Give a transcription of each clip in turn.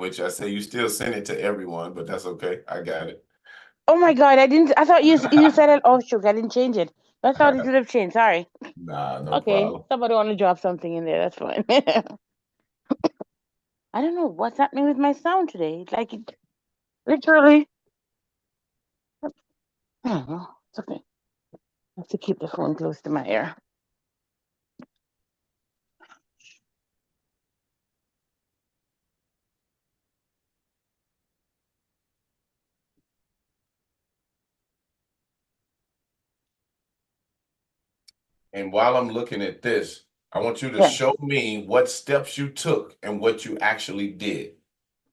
with you. I say you still send it to everyone, but that's okay. I got it. Oh my God, I didn't. I thought you said it. Oh, shoot, I didn't change it. I thought it would have changed. Sorry. Nah, no Okay, problem. somebody want to drop something in there. That's fine. I don't know what's happening with my sound today. Like it literally. I don't know. It's okay. I have to keep the phone close to my ear. And while I'm looking at this, I want you to Yes, show me what steps you took and what you actually did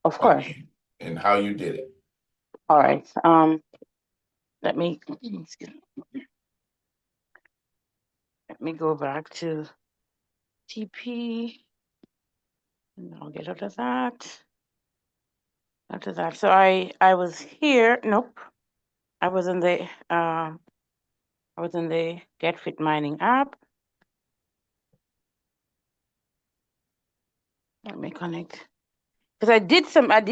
of course. again and how you did it. All right. Let me let me go back to TP, and I'll get out of that. After that, so I was here. Nope, I was in the Get Fit Mining app. Let me connect because I did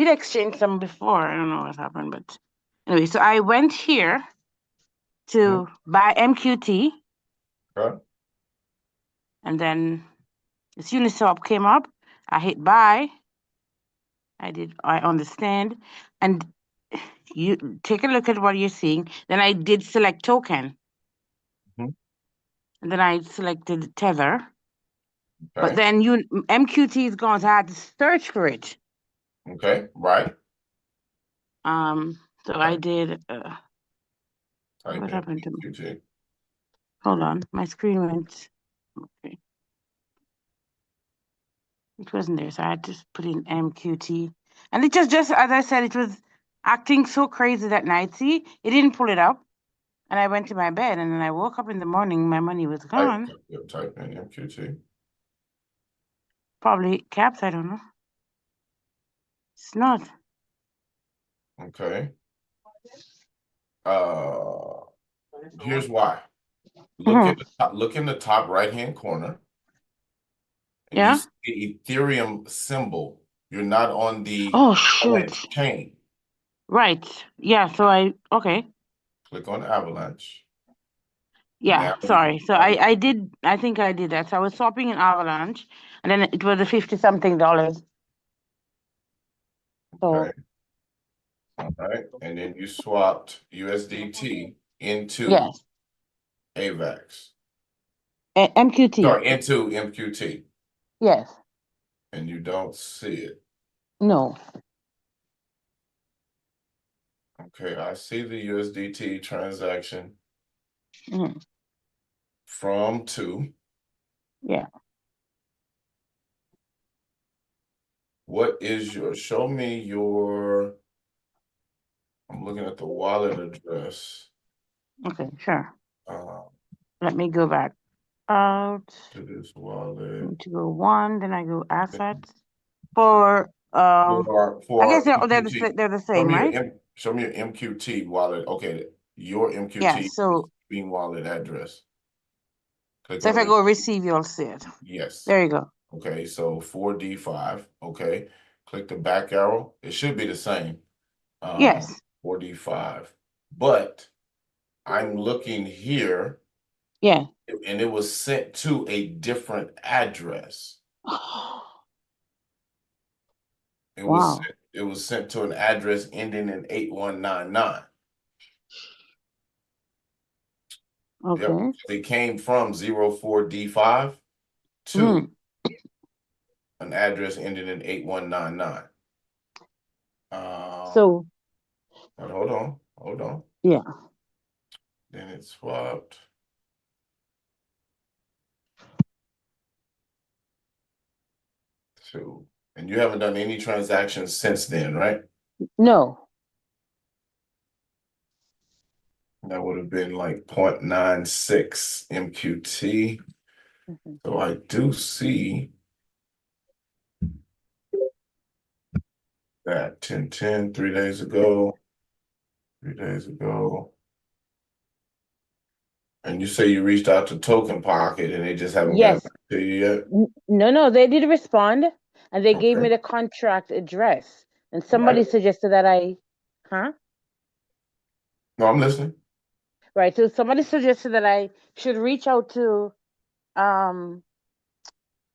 exchange some before. I don't know what happened, but anyway, so I went here Mhm. to buy MQT, Okay. and then as Uniswap came up, I hit buy. I understand, and you take a look at what you're seeing. Then I did select token, Mhm. and then I selected Tether. But Okay. then you MQT is going to have to search for it. Okay. Right. So I Okay. did. Type What in happened to me? QT. Hold on, my screen went. Okay, it wasn't there, so I had to put in MQT, and it just as I said, it was acting so crazy that night. See, it didn't pull it up, and I went to my bed, and then I woke up in the morning, my money was Type, gone. type in MQT. Probably caps. I don't know. It's not. Okay. Uh, Here's why. Mhm. Look in the top right-hand corner, and you Yeah. see the Ethereum symbol. You're not on the Oh shoot. Avalanche chain. Right. Yeah. So I okay. Click on Avalanche. Yeah, Now you can sorry. So start. I think I did that. So I was swapping in Avalanche and then it was a 50 something dollars. Okay. So All right. And then you swapped USDT into yes. AVAX. MQT. Sorry, into MQT. Yes. And you don't see it. No. Okay, I see the USDT transaction Mhm. from to. Yeah. What is show me your, I'm looking at the wallet address. Okay, sure. Uh, Let me go back out. to this wallet. Need to go one, then I go assets. For I guess For MQT. they're the same, right? Show me your MQT wallet. Okay, your Yeah. MQT So being wallet address. Click so if on I go receive. receive, you'll see it. Yes. There you go. Okay, so 4D5. Okay. Click the back arrow. It should be the same. Yes. 4D5. But I'm looking here Yeah. and it was sent to a different address. Wow. It was sent to an address ending in 8199. Yep. Okay. It came from 04D5 to Mm. an address ending in 8199. So But hold on, hold on. yeah. Then it swapped to, and you haven't done any transactions since then, right? No. That would have been like 0.96 MQT. Mhm. So I do see that 1010 3 days ago, 3 days ago. And you say you reached out to Token Pocket and they just haven't gotten Yes. back to you yet? No, no, they did respond and they gave me Okay. the contract address. And somebody Right. suggested that huh? No, I'm listening. Right. So somebody suggested that I should reach out to um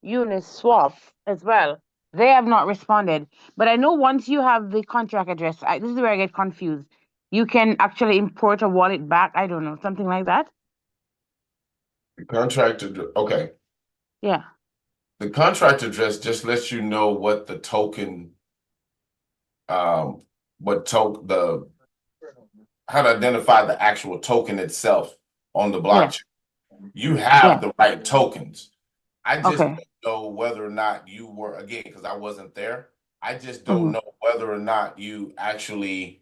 Uniswap as well. They have not responded. But I know once you have the contract address, this is where I get confused. You can actually import a wallet back. I don't know, something like that. The contract okay. Yeah. The contract address just lets you know what the token, what token the how to identify the actual token itself on the Yeah. blockchain. You have Yeah. the right tokens. I just Okay. don't know whether or not you were, again, because I wasn't there. I just don't Hmm. know whether or not you actually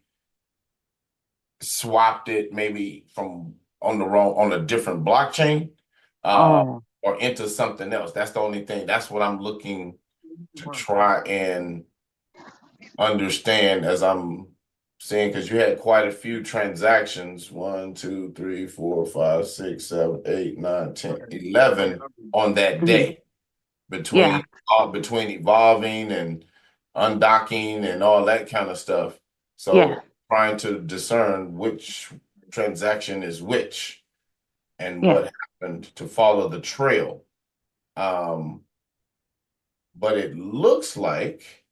swapped it maybe from on a different blockchain, uh, Oh. or into something else. That's the only thing. That's what I'm looking to try and understand as I'm seeing, because you had quite a few transactions, 1, 2, 3, 4, 5, 6, 7, 8, 9, 10, 11 on that Hmm. day Yeah. between evolving and undocking and all that kind of stuff. Yeah. So trying to discern which transaction is which and Yeah. what happened to follow the trail. But it looks like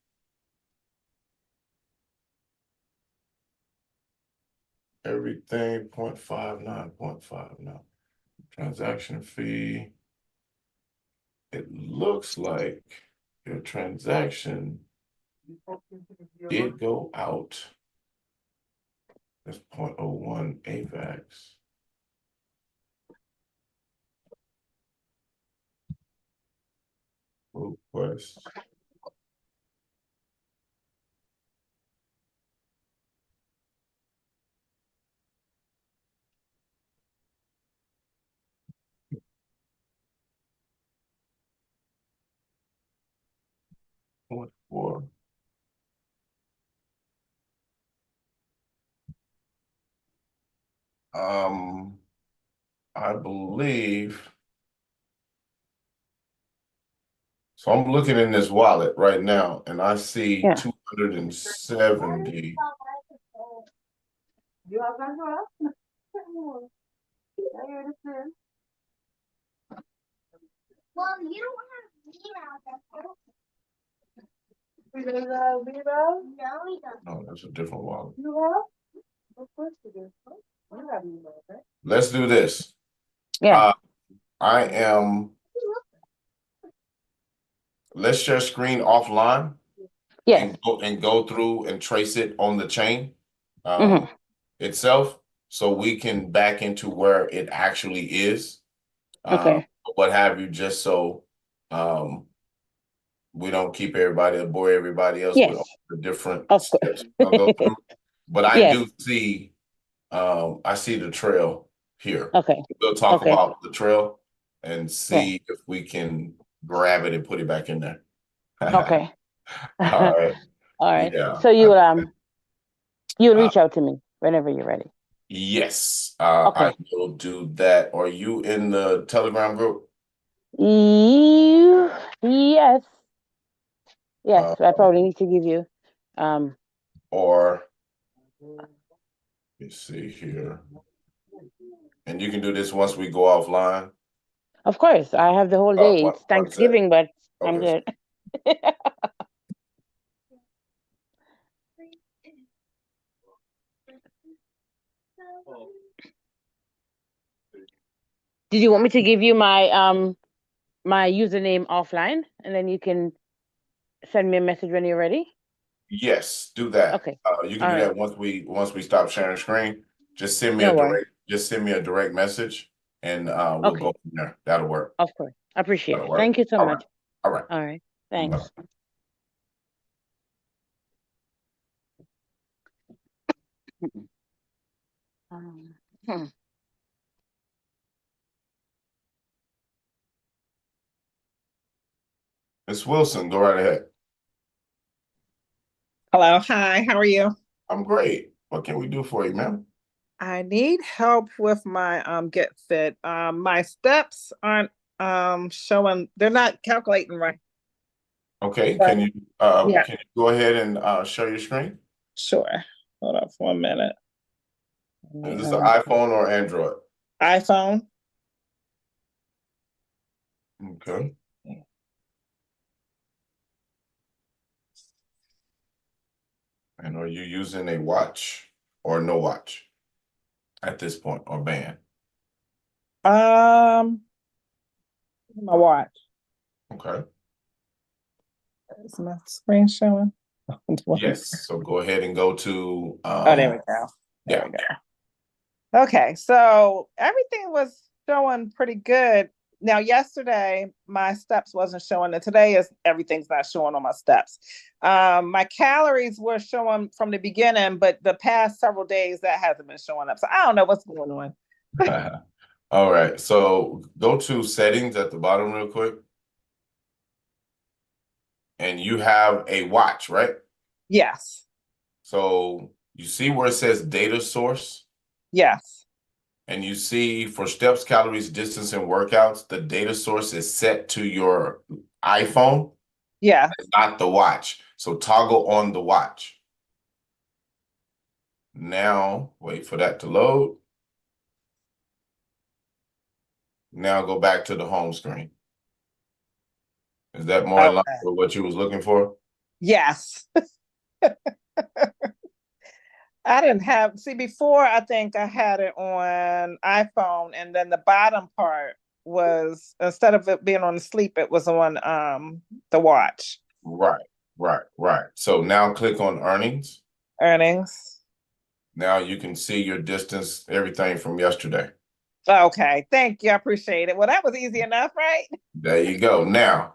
everything 0.59, 0.59. Transaction fee. It looks like your transaction did go out. That's 0.01 AVAX. Request. Point four. I believe. So I'm looking in this wallet right now, and I see Yeah. 270. No, that's a different wallet. Let's do this. Yeah. I am. Let's share screen offline Yes. and go through and trace it on the chain Hmm. itself, so we can back into where it actually is. Okay. What have you, just so we don't keep everybody bore everybody else with all Yes. the different Of steps course. I'll go through. But I Yes. do see I see the trail here. Okay. We'll talk Okay. about the trail and Yeah. see if we can grab it and put it back in there. Okay. All right. All right. Yeah. So you'll Uh, reach out to me whenever you're ready. yes. I Okay. will do that. Are you in the Telegram group? Yes. Yes. Uh, I probably need to give you. Um. or let me see here. And you can do this once we go offline. Of course, I have the whole day. It's One sec. Thanksgiving, but I'm Okay. good. Did you want me to give you my username offline, and then you can send me a message when you're ready? Yes, do that. Okay. You can All do right. that once we stop sharing screen. No worries. Just send me a direct message and we'll go Okay. from there. That'll work. Of course. I appreciate That'll it. work. Thank you so All right. much. All right. All right. Bye. Thanks. Hmm. Miss Wilson, go right ahead. Hello, hi, how are you? I'm great. What can we do for you, ma'am? I need help with my Get Fit. My steps aren't showing, they're not calculating right. Okay, But- can you Yeah. can you go ahead and share your screen? Sure. Hold on for 1 minute. Is this an iPhone or Android? iPhone. Okay. And are you using a watch or no watch at this point or band? My watch. Okay. Is my screen showing? Yes. So go ahead and go to Oh, there we go. yeah. We go. Okay, so everything was showing pretty good. Now, yesterday my steps wasn't showing, and today is everything's not showing on my steps. My calories were showing from the beginning, but the past several days that hasn't been showing up. So I don't know what's going on. All right. So go to settings at the bottom real quick. And you have a watch, right? Yes, So you see where it says data source? yes. And you see for steps, calories, distance, and workouts, the data source is set to your iPhone, Yeah. not the watch. So toggle on the watch. Now, wait for that to load. Now go back to the home screen. Is that more in line Okay. with what you was looking for? Yes. I didn't have, see, before I think I had it on iPhone, and then the bottom part was, instead of it being on the sleep, it was on the watch. Right. So now click on earnings. Earnings. Now you can see your distance, everything from yesterday. Okay, thank you. I appreciate it. Well, that was easy enough, right? There you go. Now,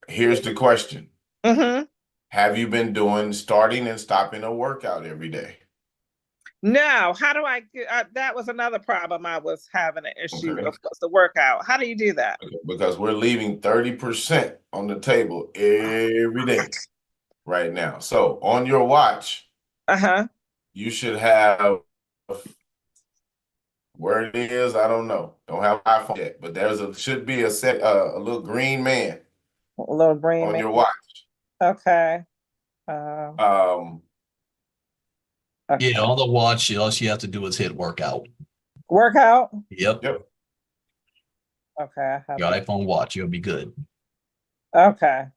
here's the question. Mm-hmm. Have you been doing starting and stopping a workout every day? No, how do I that was another problem I was having an issue Okay. with, was the workout. How do you do that? Because we're leaving 30% on the table every day right now. So on your watch, Uh-huh. you should have where it is, I don't know. Don't have iPhone yet, but should be a little green man A little brain on man. your watch. Okay. Um, Okay. Yeah, on the watch, all you have to do is hit workout. Workout? Yep. yep. Okay. I have Your to- iPhone watch, you'll be good. Okay.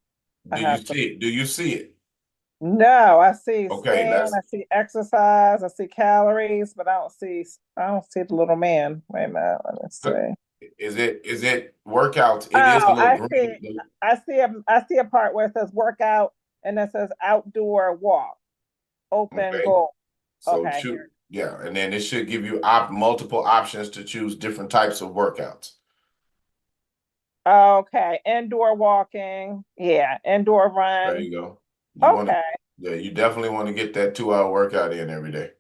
Do you see it? Do you see it? No, I see Okay, scan, I see exercise, I see calories, but I don't see the little man. Wait a minute, let me see. Is it workouts? It is a Oh, little I green. see. I see a part where it says workout and it says outdoor walk, open Okay. goal. So Okay. choose, yeah, and then it should give you multiple options to choose different types of workouts. Okay, indoor walking. Yeah, indoor There run. you go. Okay. You definitely want to get that 2 hour workout in every day.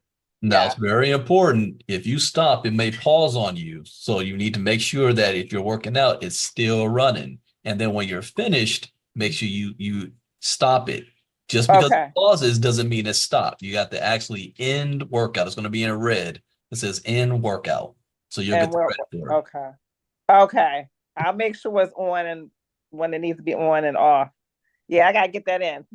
Now, Yeah. it's very important. If you stop, it may pause on you. So you need to make sure that if you're working out, it's still running. And then when you're finished, make sure you stop it. Just because Okay. it pauses doesn't mean it's stopped. You have to actually end workout. It's going to be in red. It says end workout. So you'll And get the credit for it. okay. Okay. I'll make sure it's on and when it needs to be on and off. Yeah, I gotta get that in.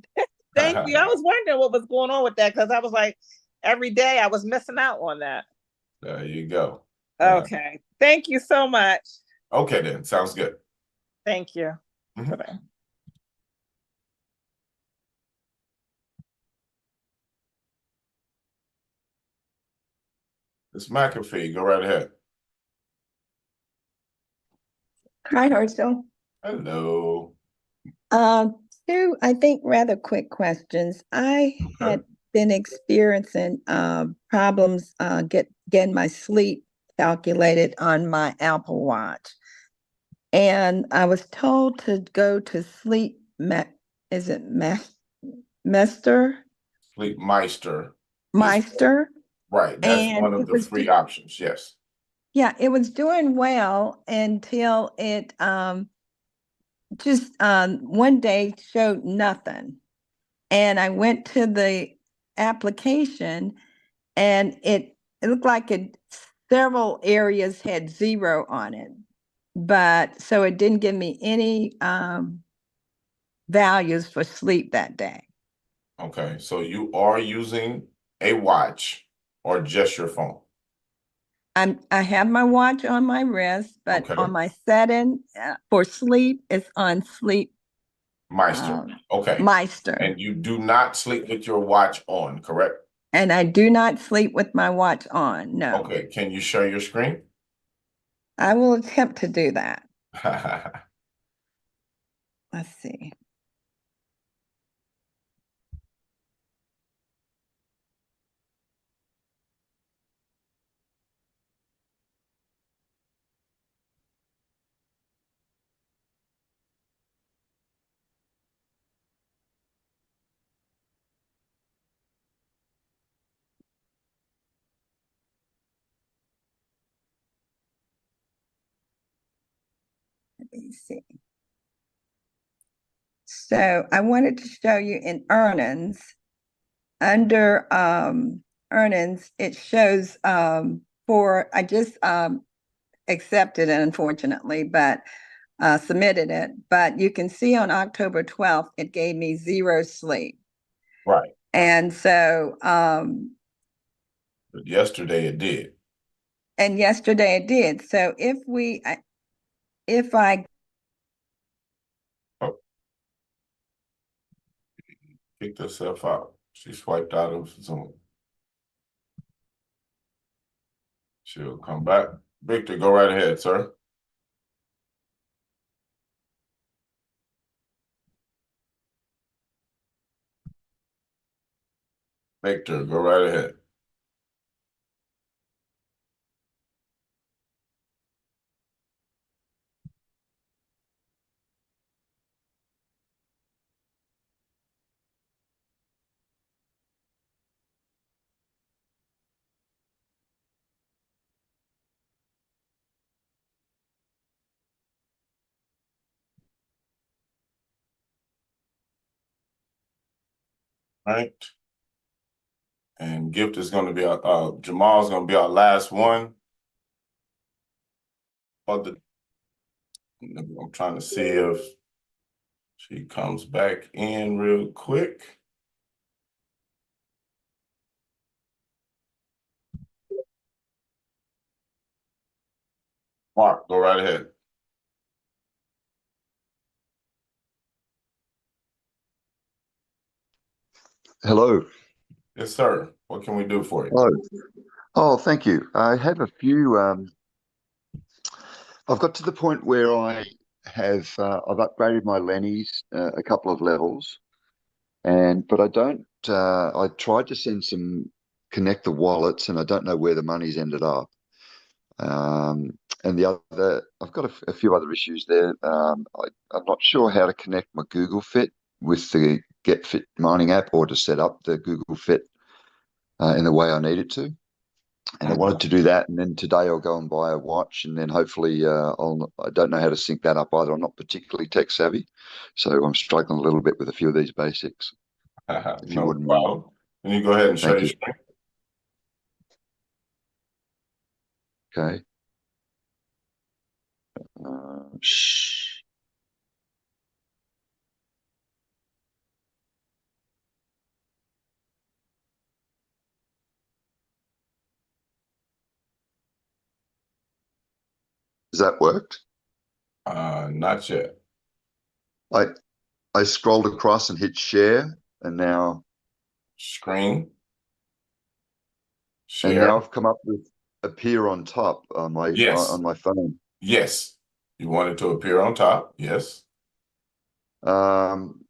Thank you. I was wondering what was going on with that because I was like, every day I was missing out on that. There you go. Okay. Thank you so much. Okay, then. Sounds good. Thank you. Mhm. Bye-bye. It's McAfee. Go right ahead. Hi, Hartzell. Hello. Two, I think, rather quick questions. I had been experiencing problems getting my sleep calculated on my Apple Watch. And I was told to go to is it Mester? Sleep Meister. Meister? Right. That's And one of it the was free options. Yes. Yeah, it was doing well until it just one day showed nothing. And I went to the application and it looked like several areas had 0 on it. But so it didn't give me any values for sleep that day. Okay, so you are using a watch or just your phone? I have my watch on my wrist, but Okay. on my setting for sleep, it's on Sleep Meister. Okay. Meister. And you do not sleep with your watch on, correct? And I do not sleep with my watch on. No. Okay, can you share your screen? I will attempt to do that. Let's see. Let me see. So I wanted to show you in earnings, under earnings, it shows I just accepted it unfortunately, but submitted it. But you can see on October 12th, it gave me 0 sleep. Right. And so, But yesterday it did. and yesterday it did. So if I Kicked herself out. She swiped out of Zoom. She'll come back. Victor, go right ahead, sir. Victor, go right ahead. Right. And Gift is going to be Jamal's going to be our last one. I'm trying to see if she comes back in real quick. Mark, go right ahead. Hello. Yes, sir. What can we do for you? Oh, thank you. I have a few. I've got to the point where I've upgraded my Lenny's a couple of levels, but I don't. I tried to connect the wallets, and I don't know where the money's ended up. And I've got a few other issues there. I'm not sure how to connect my Google Fit with the Get Fit mining app, or to set up the Google Fit in the way I need it to. And I wanted to do that, and then today I'll go and buy a watch, and then hopefully I don't know how to sync that up either. I'm not particularly tech savvy, so I'm struggling a little bit with a few of these basics. If you wouldn't mind. Can you go ahead and share your screen? Okay. Has that worked? Not yet. I scrolled across and hit share, and now Screen. and Share. now I've come up with appear on top on my on my phone. Yes. You want it to appear on top. Yes. I'm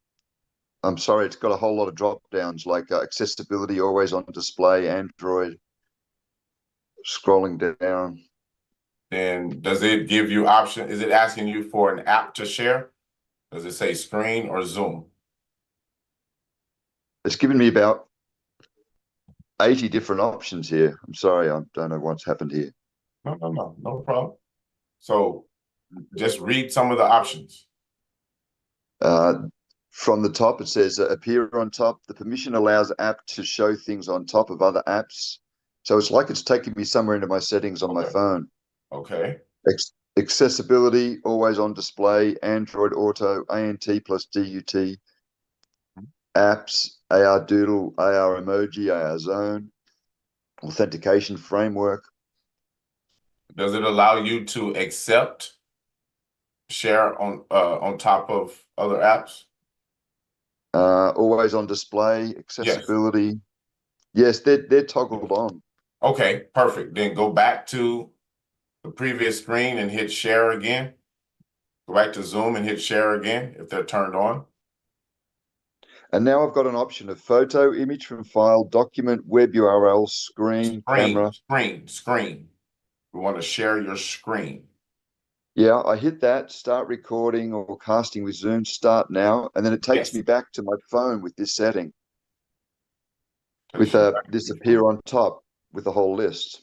sorry, it's got a whole lot of drop downs, like accessibility, always on display, Android, scrolling down. Then does it give you option? Is it asking you for an app to share? Does it say screen or Zoom? It's given me about 80 different options here. I'm sorry, I don't know what's happened here. No problem. So just read some of the options. From the top, it says appear on top. The permission allows app to show things on top of other apps. So it's like it's taking me somewhere into my settings on my phone. Okay. Accessibility, always on display, Android Auto, ANT plus DUT, apps, AR Doodle, AR Emoji, AR Zone, authentication framework. Does it allow you to accept share on top of other apps? Always on display, accessibility. Yes, they're toggled on. Okay, perfect. Then go back to the previous screen and hit share again. Go back to Zoom and hit share again if they're turned on. And now I've got an option of photo, image from file, document, web URL, screen, camera. Screen. We want to share your screen. Yeah, I hit that, start recording or casting with Zoom, start now, and then it takes Yes. me back to my phone with this setting, Takes with you back to this your appear phone. on top with the whole list.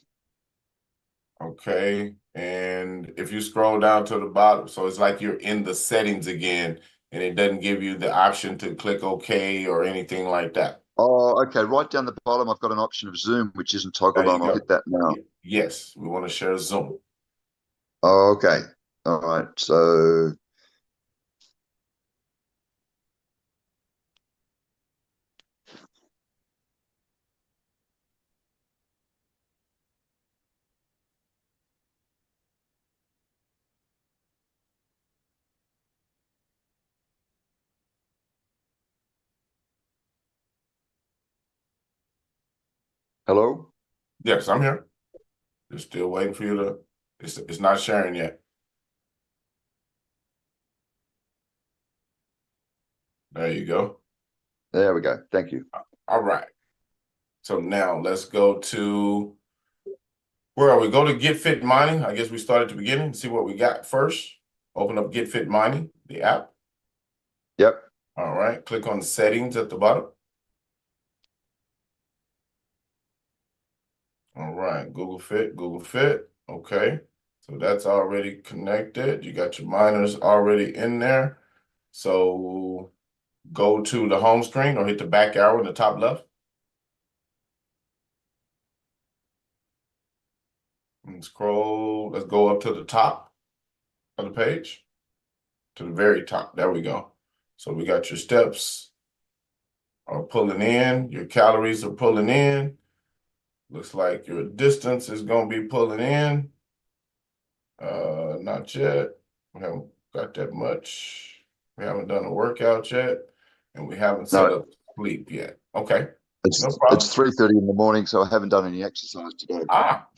Okay, and if you scroll down to the bottom, so it's like you're in the settings again, and it doesn't give you the option to click OK or anything like that. Oh, okay. Right down the bottom, I've got an option of Zoom, which isn't toggled There you on. I'll go. hit that now. Yes, we want to share Zoom. Oh, okay. All right. So hello? Yes, I'm here. Just still waiting for you to. It's not sharing yet. There you go. There we go. Thank you. All right. So now let's go to, where are we? Go to Get Fit Mining. I guess we start at the beginning, see what we got first. Open up Get Fit Mining, the app. Yep. All right. Click on settings at the bottom. All right. Google Fit, Google Fit. Okay. So that's already connected. You got your miners already in there. So go to the home screen or hit the back arrow in the top left. And scroll, let's go up to the top of the page, to the very top. There we go. So we got your steps are pulling in, your calories are pulling in. Looks like your distance is going to be pulling in. Not yet. We haven't got that much. We haven't done a workout yet, and we haven't set up sleep yet. Okay. No problem. It's 3:30 in the morning, so I haven't done any exercise today.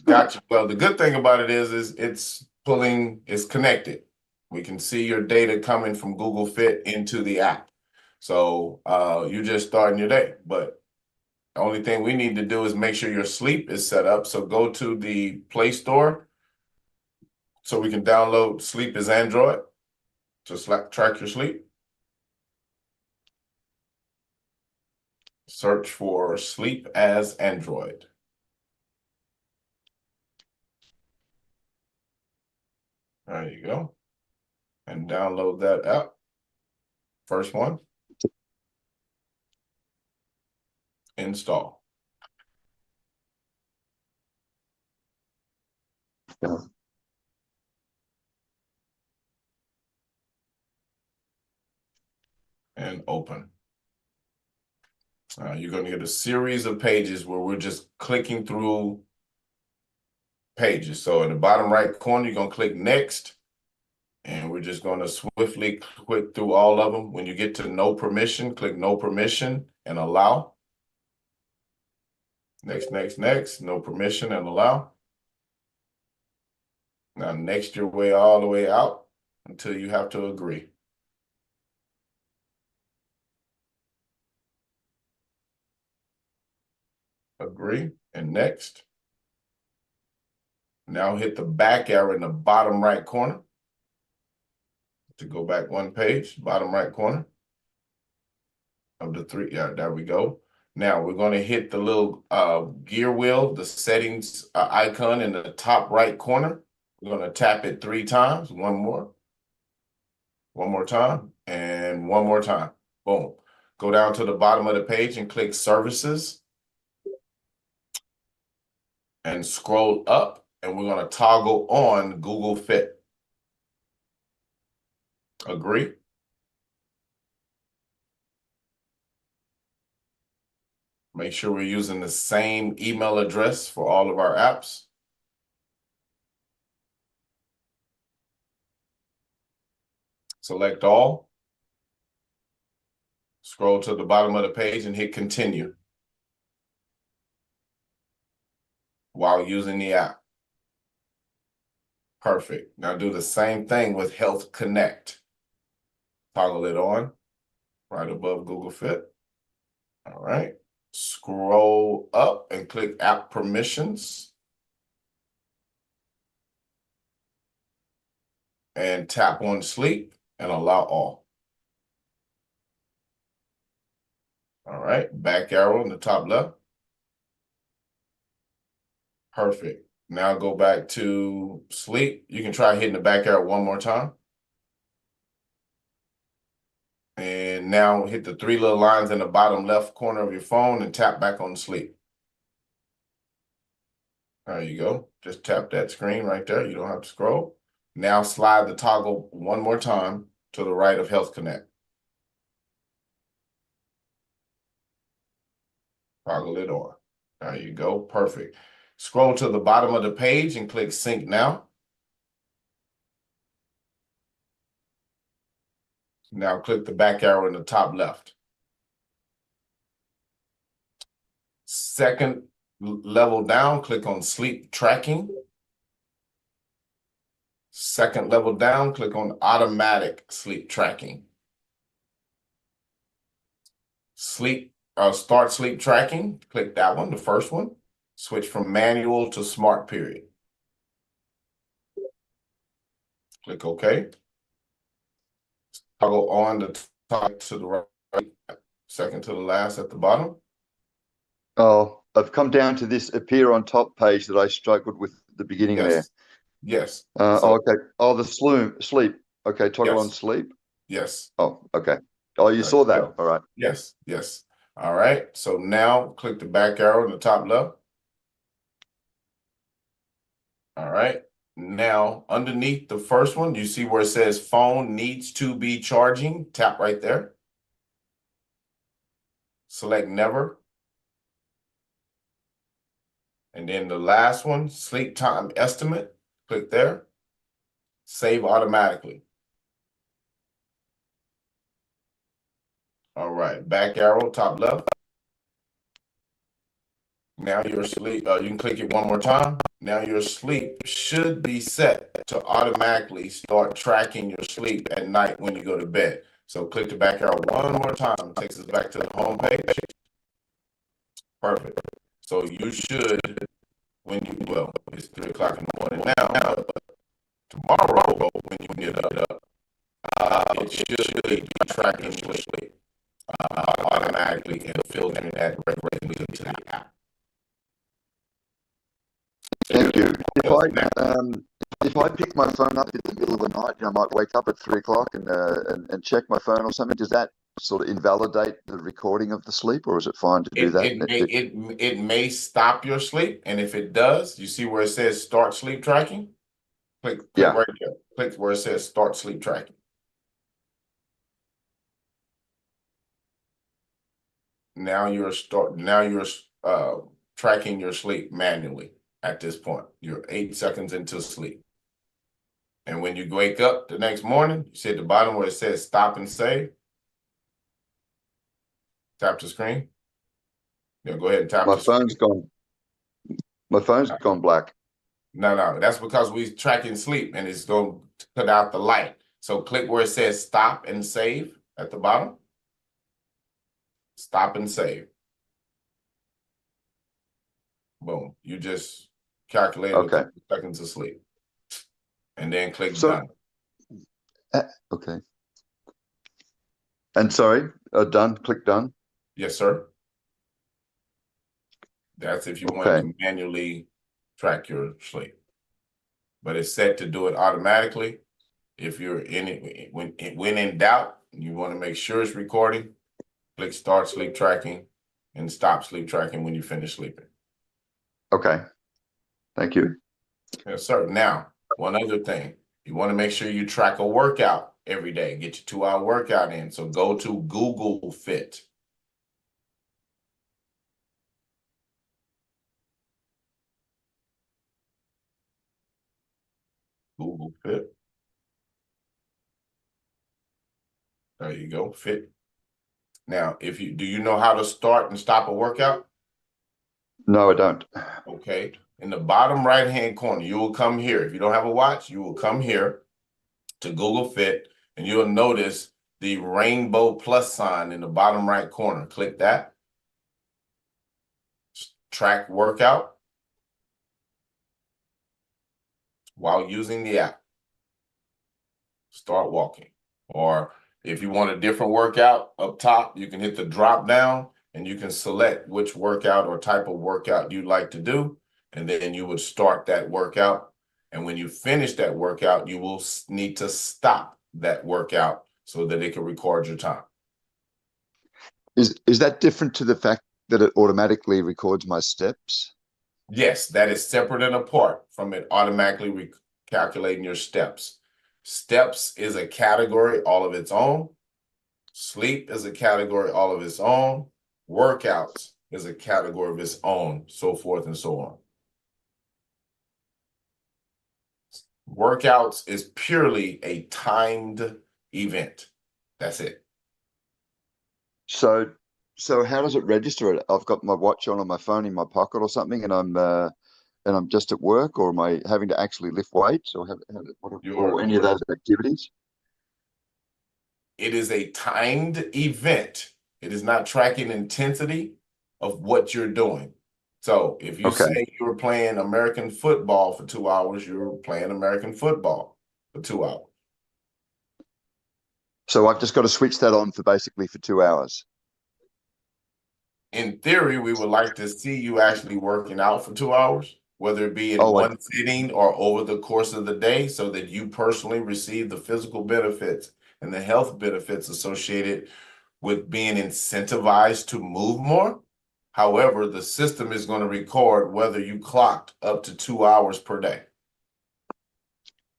Gotcha. Well, the good thing about it is it's pulling, it's connected. We can see your data coming from Google Fit into the app. So you're just starting your day. But the only thing we need to do is make sure your sleep is set up. So go to the Play Store so we can download Sleep as Android to track your sleep. Search for Sleep as Android. There you go. And download that app. First one. Install. Yeah. And open. You're going to get a series of pages where we're just clicking through pages. So in the bottom right corner, you're going to click next. And we're just going to swiftly click through all of them. When you get to no permission, click no permission and allow. Next, next, next, no permission and allow. Now next your way all the way out until you have to agree. Agree and next. Now hit the back arrow in the bottom right corner to go back one page, bottom right corner of the three. Yeah, there we go. Now we're going to hit the little gear wheel, the settings icon in the top right corner. We're going to tap it 3 times. One more time, and one more time. Boom. Go down to the bottom of the page and click Services. And scroll up, and we're going to toggle on Google Fit. Agree? Make sure we're using the same email address for all of our apps. Select all. Scroll to the bottom of the page and hit continue while using the app. Perfect. Now do the same thing with Health Connect. Toggle it on right above Google Fit. All right. Scroll up and click App Permissions. And tap on Sleep and allow all. All right. Back arrow in the top left. Perfect. Now go back to Sleep. You can try hitting the back arrow one more time. And now hit the three little lines in the bottom left corner of your phone and tap back on Sleep. There you go. Just tap that screen right there. You don't have to scroll. Now slide the toggle one more time to the right of Health Connect. Toggle it on. There you go. Perfect. Scroll to the bottom of the page and click Sync Now. Now click the back arrow in the top left. Second level down, click on Sleep Tracking. Second level down, click on Automatic Sleep Tracking. Start Sleep Tracking, click that one, the first one. Switch from manual to smart period. Click OK. Toggle on the top to the right, second to the last at the bottom. Oh, I've come down to this appear on top page that I struggled with at the beginning there. Yes. Okay. Oh, the sleep. Okay, toggle on Yes. sleep. Yes. Oh, okay. Oh, you saw that. All right. Yes. Yes. All right. So now click the back arrow in the top left. All right. Now underneath the first one, you see where it says phone needs to be charging. Tap right there. Select never. And then the last one, sleep time estimate. Click there. Save automatically. All right. Back arrow, top left. Now your sleep, you can click it one more time. Now your sleep should be set to automatically start tracking your sleep at night when you go to bed. So click the back arrow one more time. It takes us back to the home page. Perfect. So you should, well, it's 3 o'clock in the morning now, but tomorrow when you get up, it should be tracking your sleep automatically and filtering that regularly into the app. Thank you. If I pick my phone up in the middle of the night, I might wake up at 3 o'clock and check my phone or something. Does that sort of invalidate the recording of the sleep, or is it fine to do that? It may stop your sleep, and if it does, you see where it says Start Sleep Tracking. Click right there. Click where it says Start Sleep Tracking. Now you're tracking your sleep manually. At this point, you're 8 seconds into sleep. And when you wake up the next morning, you see at the bottom where it says stop and save. Tap the screen. Go ahead and tap my phone's gone. My phone's gone black. No, that's because we're tracking sleep and it's going to put out the light. So click where it says stop and save at the bottom. Stop and save. Boom. You just calculated 50 seconds of sleep. And then click done. Okay. And sorry, done. Click done. Yes, sir. That's if you want to manually track your sleep. But it's set to do it automatically. If you're in it, when in doubt, you want to make sure it's recording, click start sleep tracking and stop sleep tracking when you finish sleeping. Okay. Thank you. Yes, sir. Now, one other thing. You want to make sure you track a workout every day. Get your 2-hour workout in. So go to Google Fit. Google Fit. There you go, Fit. Now, do you know how to start and stop a workout? No, I don't. Okay. In the bottom right-hand corner, you will come here. If you don't have a watch, you will come here to Google Fit, and you'll notice the rainbow plus sign in the bottom right corner. Click that. Track workout while using the app. Start walking. Or if you want a different workout up top, you can hit the drop down and you can select which workout or type of workout you'd like to do. And then you would start that workout. And when you finish that workout, you will need to stop that workout so that it can record your time. Is that different to the fact that it automatically records my steps? Yes, that is separate and apart from it automatically recalculating your steps. Steps is a category all of its own. Sleep is a category all of its own. Workouts is a category of its own, so forth and so on. Workouts is purely a timed event. That's it. So how does it register it? I've got my watch on my phone in my pocket or something, and I'm just at work, or am I having to actually lift weights, or or any of those activities? It is a timed event. It is not tracking intensity of what you're doing. So if you say you were playing American football for 2 hours, you're playing American football for 2 hours. So I've just got to switch that on for 2 hours. In theory, we would like to see you actually working out for 2 hours, whether it be in one sitting or over the course of the day, so that you personally receive the physical benefits and the health benefits associated with being incentivized to move more. However, the system is going to record whether you clocked up to 2 hours per day.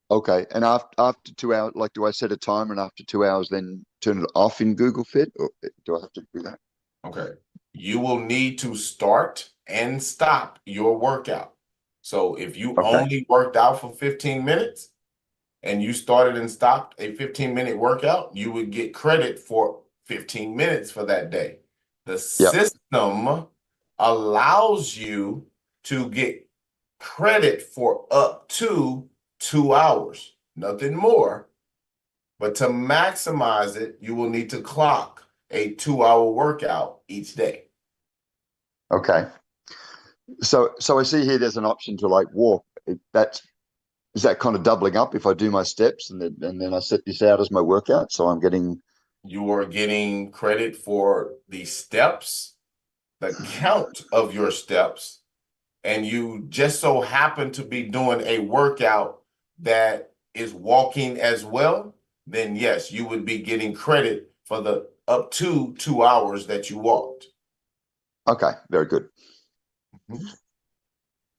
Okay, and after 2 hours, like, do I set a timer, and after 2 hours then turn it off in Google Fit, or do I have to do that? Okay. You will need to start and stop your workout. So if you only worked out for 15 minutes and you started and stopped a 15-minute workout, you would get credit for 15 minutes for that day. The system allows you to get credit for up to 2 hours, nothing more. But to maximize it, you will need to clock a 2-hour workout each day. Okay. So I see here there's an option to like walk. Is that kind of doubling up if I do my steps and then I set this out as my workout? So you are getting credit for the steps, the count of your steps, and you just so happen to be doing a workout that is walking as well, then yes, you would be getting credit for the up to 2 hours that you walked. Okay, very good.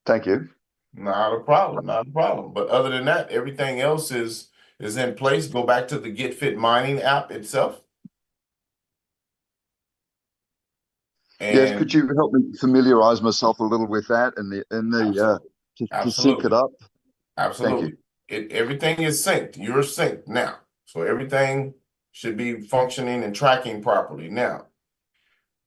Thank you. Not a problem, not a problem. But other than that, everything else is in place. Go back to the Get Fit Mining app itself. And yes, could you help me familiarize myself a little with that and to sync it up? Absolutely. Thank you. Everything is synced. You're synced now. So everything should be functioning and tracking properly now.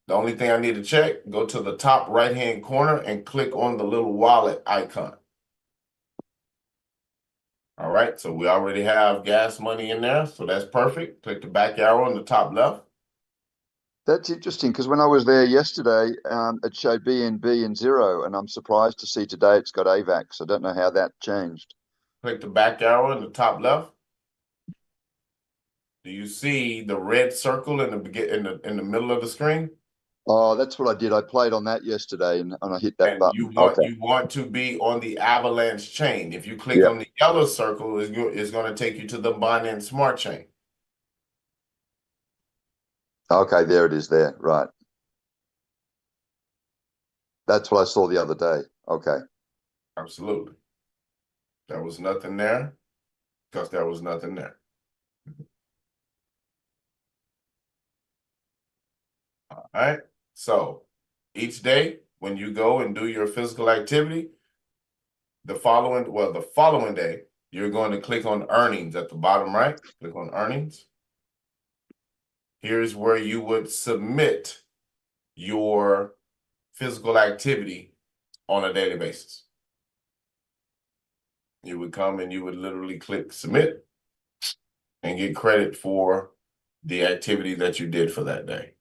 The only thing I need to check, go to the top right-hand corner and click on the little wallet icon. All right, so we already have gas money in there, so that's perfect. Click the back arrow on the top left. That's interesting, because when I was there yesterday, it showed BNB and 0, and I'm surprised to see today it's got AVAX. I don't know how that changed. Click the back arrow in the top left. Do you see the red circle in the middle of the screen? Oh, that's what I did. I played on that yesterday, and I hit that button. You want to be on the Avalanche chain. If you click on the yellow circle, it's going to take you to the Binance Smart Chain. Okay, there it is there. Right. That's what I saw the other day. Okay. Absolutely. There was nothing there because there was nothing there. All right. So each day when you go and do your physical activity, the following day, you're going to click on earnings at the bottom right. Click on earnings. Here's where you would submit your physical activity on a daily basis. You would come and you would literally click submit and get credit for the activity that you did for that day.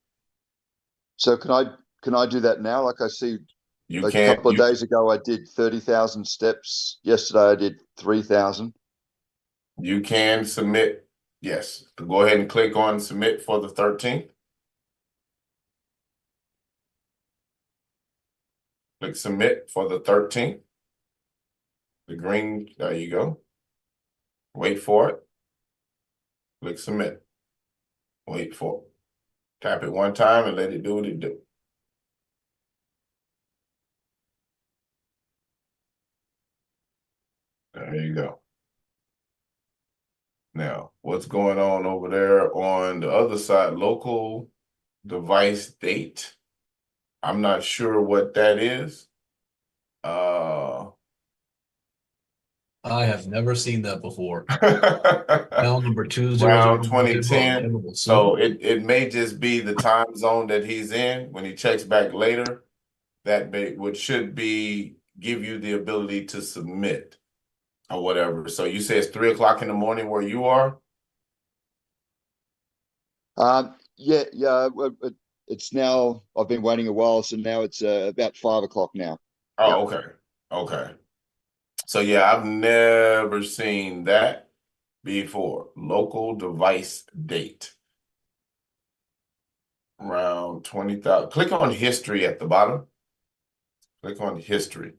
So can I do that now? Like I see You a can't, couple of days ago, I did 30,000 steps. Yesterday, I did 3,000. you can submit. Yes. Go ahead and click on submit for the 13th. Click submit for the 13th. The green, there you go. Wait for it. Click submit. Wait for it. Tap it one time and let it do what it do. There you go. Now, what's going on over there on the other side? Local device date. I'm not sure what that is. I have never seen that before. Round File number 20010. 2010. So it may just be the time zone that he's in. When he checks back later, that should be give you the ability to submit or whatever. So you say it's 3 o'clock in the morning where you are? Yeah. It's now, I've been waiting a while, so now it's about 5 o'clock now. Oh, okay. Okay. So yeah, I've never seen that before. Local device date. Around 20,000. Click on history at the bottom. Click on history.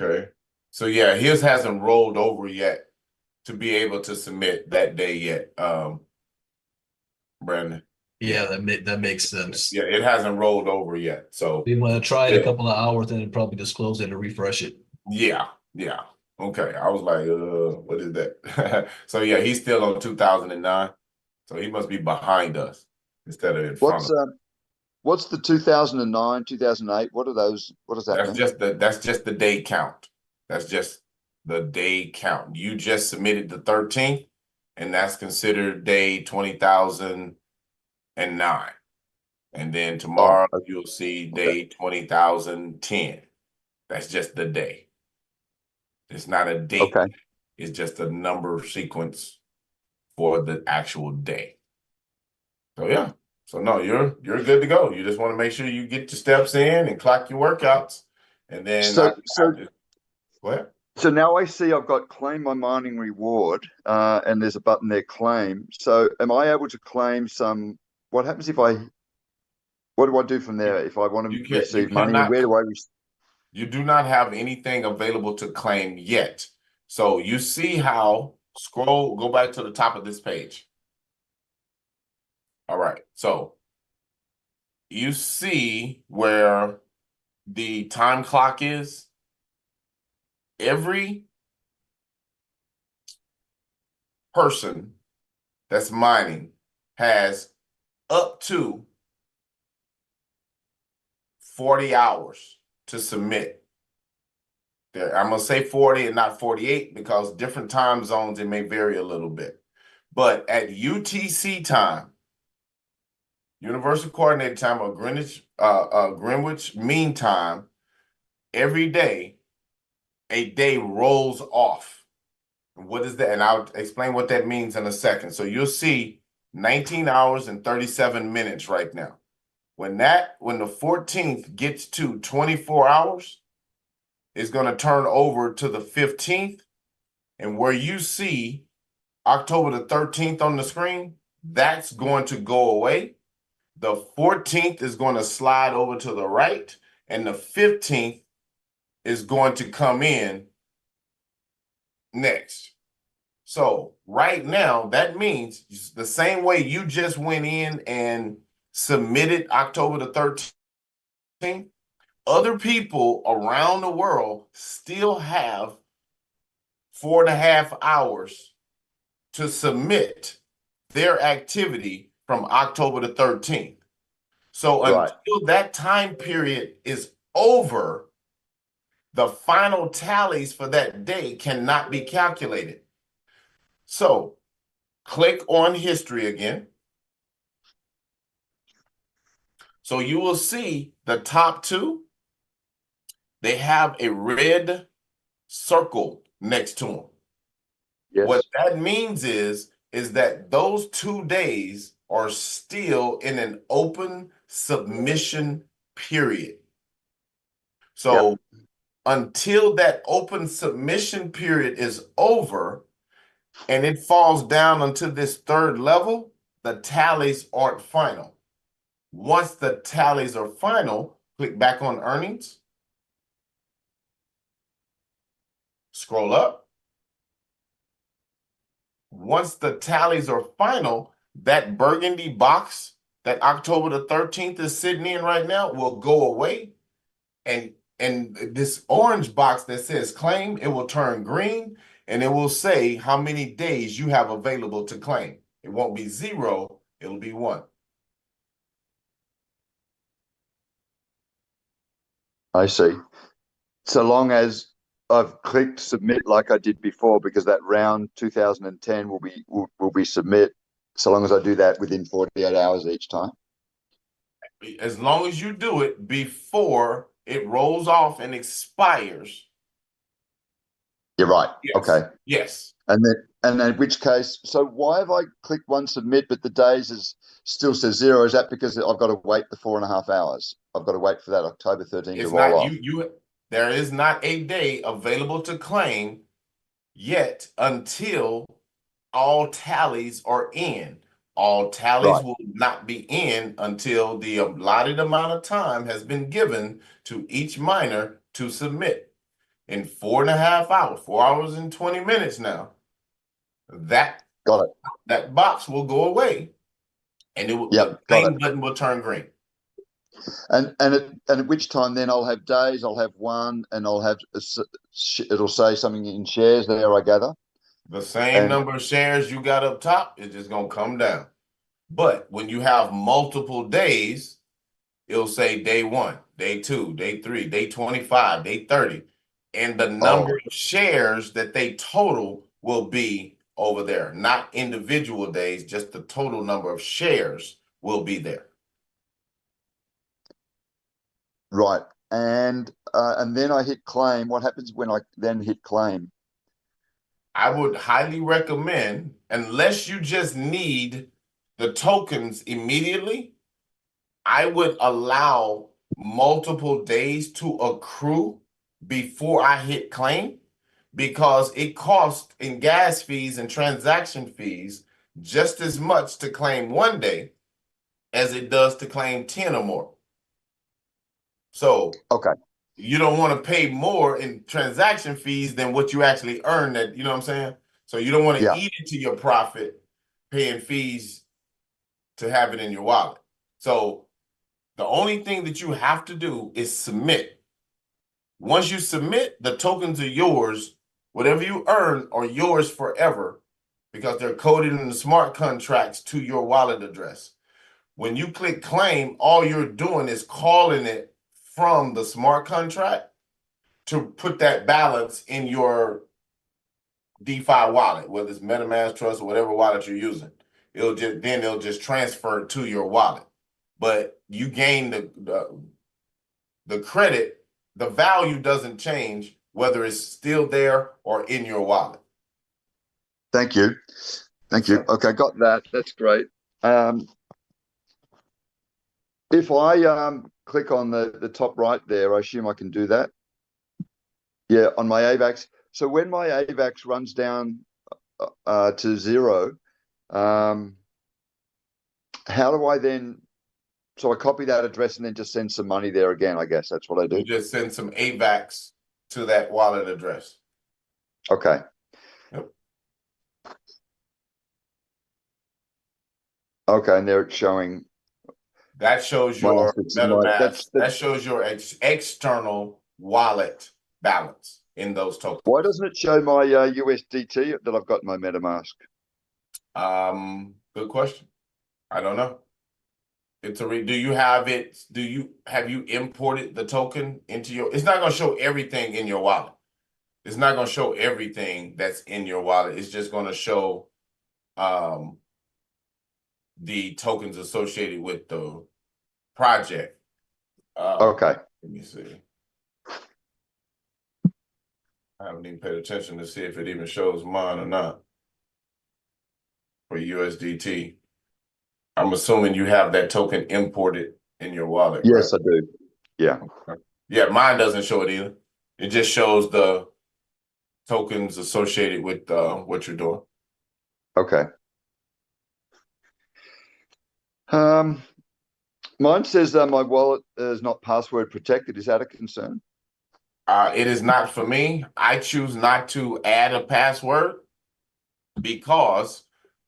Okay. So yeah, his hasn't rolled over yet to be able to submit that day yet. Brandon. Yeah, that makes sense. Yeah, it hasn't rolled over yet. So We want to try it Yeah. a couple of hours and then probably just close it and refresh it. yeah. Okay. I was like, what is that? So yeah, he's still on 2009. So he must be behind us instead of in front of us. What's the 2009, 2008? What are those? What does that mean? That's just the day count. That's just the day count. You just submitted the 13th, and that's considered day 20,009. And then tomorrow you'll see day 20,010. That's just the day. It's not a date. Okay. It's just a number sequence for the actual day. So yeah. So no, you're good to go. You just want to make sure you get your steps in and clock your workouts. And then So go ahead. So now I see I've got claim my mining reward, and there's a button there, claim. So am I able to claim some? What happens if what do I do from there if I want to receive money? And where do I You do not have anything available to claim yet. So you see how go back to the top of this page. All right. So you see where the time clock is. Every person that's mining has up to 40 hours to submit. I'm going to say 40 and not 48 because different time zones, it may vary a little bit. But at UTC time, Universal Coordinated Time or Greenwich Mean Time, every day, a day rolls off. What is that? And I'll explain what that means in a second. So you'll see 19 hours and 37 minutes right now. When the 14th gets to 24 hours, it's going to turn over to the 15th. And where you see October the 13th on the screen, that's going to go away. The 14th is going to slide over to the right, and the 15th is going to come in next. So right now, that means the same way you just went in and submitted October the 13th, Other people around the world still have 4.5 hours to submit their activity from October the 13th. So Right. until that time period is over, the final tallies for that day cannot be calculated. So click on history again. So you will see the top two, they have a red circle next to them. Yes. What that means is that those 2 days are still in an open submission period. So until that open submission period is over and it falls down unto this third level, the tallies aren't final. Once the tallies are final, click back on earnings. Scroll up. Once the tallies are final, that burgundy box that October the 13th is sitting in right now will go away. And this orange box that says claim, it will turn green and it will say how many days you have available to claim. It won't be 0, it'll be 1. I see. So long as I've clicked submit like I did before, because that round 2010 will be submit. So long as I do that within 48 hours each time. As long as you do it before it rolls off and expires. You're right. Yes. Okay. Yes. And then in which case, so why have I clicked one submit, but the days is still says 0? Is that because I've got to wait the 4.5 hours? I've got to wait for that October 13th to It's roll not off. there is not a day available to claim yet until all tallies are in. All tallies Right. will not be in until the allotted amount of time has been given to each miner to submit. In 4.5 hours, 4 hours and 20 minutes now, that Got it. that box will go away and the Got it. claim button will turn green. And at which time then I'll have days, I'll have one, and I'll have it'll say something in shares there, I gather. The same number of shares you got up top is just gonna come down. But when you have multiple days, it'll say day 1, day 2, day 3, day 25, day 30. And the number of shares that they total will be over there, not individual days, just the total number of shares will be there. Right. And then I hit claim. What happens when I then hit claim? I would highly recommend, unless you just need the tokens immediately, I would allow multiple days to accrue before I hit claim, because it costs in gas fees and transaction fees just as much to claim 1 day as it does to claim 10 or more. So Okay. you don't want to pay more in transaction fees than what you actually earn, that, you know what I'm saying? So you don't want to eat into your profit paying fees to have it in your wallet. So the only thing that you have to do is submit. Once you submit, the tokens are yours. Whatever you earn are yours forever because they're coded in the smart contracts to your wallet address. When you click claim, all you're doing is calling it from the smart contract to put that balance in your DeFi wallet, whether it's MetaMask Trust or whatever wallet you're using. It'll just transfer it to your wallet. But you gain the credit, the value doesn't change whether it's still there or in your wallet. Thank you. Thank you. Okay, got that. That's great. If I click on the top right there, I assume I can do that. Yeah, on my AVAX. So when my AVAX runs down to 0, how do I then? So I copy that address and then just send some money there again. I guess that's what I do. You just send some AVAX to that wallet address. Okay. Yep. Okay, and there it's showing. That shows My your assets and my, MetaMask. That shows your external wallet balance in those tokens. why doesn't it show my USDT that I've got in my MetaMask? Good question. I don't know. Do you have it? Have you imported the token into your? It's not going to show everything in your wallet. It's not going to show everything that's in your wallet. It's just going to show the tokens associated with the project. Okay. Let me see. I haven't even paid attention to see if it even shows mine or not for USDT. I'm assuming you have that token imported in your wallet. Yes, right? I do. Yeah. Yeah, mine doesn't show it either. It just shows the tokens associated with what you're doing. Okay. Mine says my wallet is not password protected. Is that a concern? It is not for me. I choose not to add a password because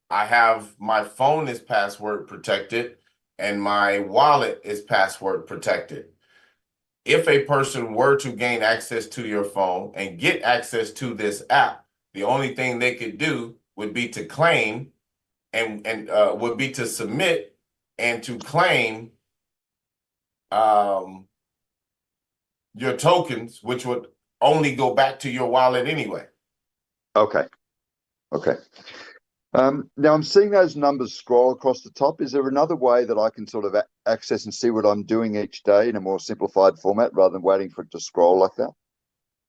I have my phone is password protected and my wallet is password protected. If a person were to gain access to your phone and get access to this app, the only thing they could do would be to claim and would be to submit and to claim your tokens, which would only go back to your wallet anyway. Okay. Okay. Now I'm seeing those numbers scroll across the top. Is there another way that I can sort of access and see what I'm doing each day in a more simplified format rather than waiting for it to scroll like that?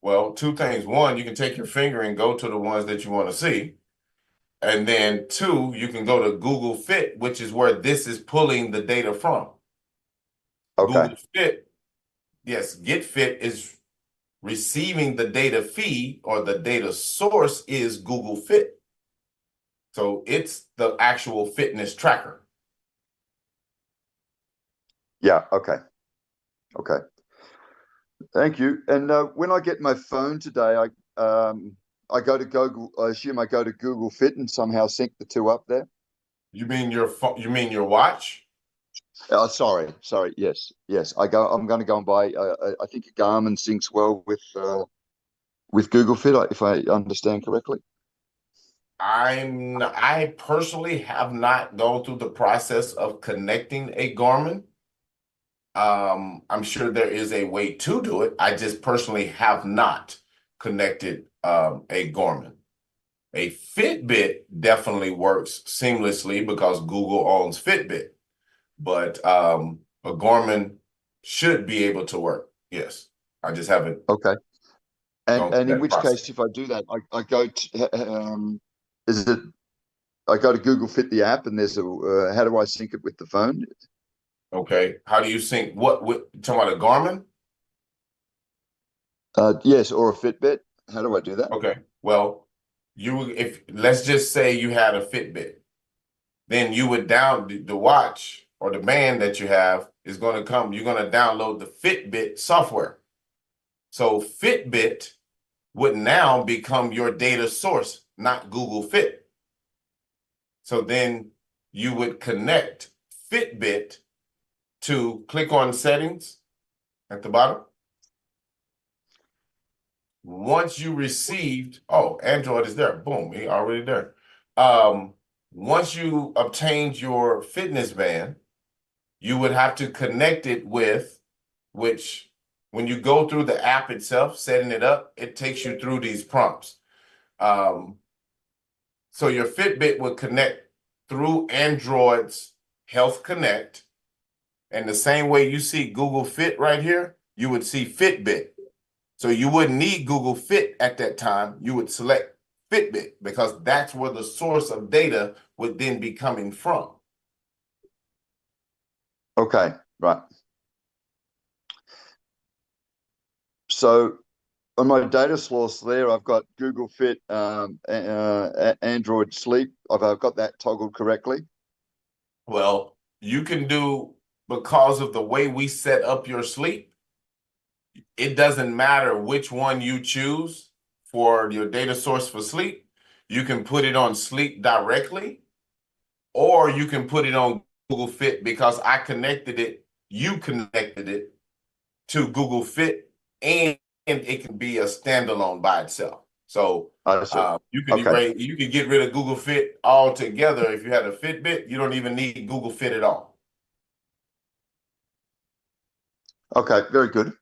Well, two things. One, you can take your finger and go to the ones that you want to see. And then two, you can go to Google Fit, which is where this is pulling the data from. Okay. Google Fit, yes, GetFit is receiving the data feed, or the data source is Google Fit. So it's the actual fitness tracker. Yeah. Okay. Okay. Thank you. And when I get my phone today, I go to Google. I assume I go to Google Fit and somehow sync the two up there. You mean your phone? You mean your watch? Sorry. Yes. I'm going to go and buy. I think a Garmin syncs well with Google Fit, if I understand correctly. I personally have not gone through the process of connecting a Garmin. I'm sure there is a way to do it. I just personally have not connected a Garmin. A Fitbit definitely works seamlessly because Google owns Fitbit, but a Garmin should be able to work. Yes, I just haven't. Okay. gone through And in that which process. case, if I do that, I go to I go to Google Fit the app, and there's a how do I sync it with the phone? Okay, how do you sync? What talking about a Garmin? Yes, or a Fitbit. How do I do that? Okay, well, if let's just say you had a Fitbit, then you would the watch or the band that you have is going to come. You're going to download the Fitbit software. So Fitbit would now become your data source, not Google Fit. So then you would connect Fitbit to click on settings at the bottom. Once you received, oh, Android is there. Boom, he already there. Once you obtained your fitness band, you would have to connect it with, which when you go through the app itself, setting it up, it takes you through these prompts. So your Fitbit would connect through Android's Health Connect. And the same way you see Google Fit right here, you would see Fitbit. So you wouldn't need Google Fit at that time. You would select Fitbit because that's where the source of data would then be coming from. Okay, right. So on my data source there, I've got Google Fit, Android Sleep. I've got that toggled correctly. Well, you can do, because of the way we set up your sleep, it doesn't matter which one you choose for your data source for sleep. You can put it on sleep directly, or you can put it on Google Fit because I connected it, you connected it to Google Fit, and it can be a standalone by itself. So I see. you could Okay. you could get rid of Google Fit altogether. If you had a Fitbit, you don't even need Google Fit at all. Okay, very good.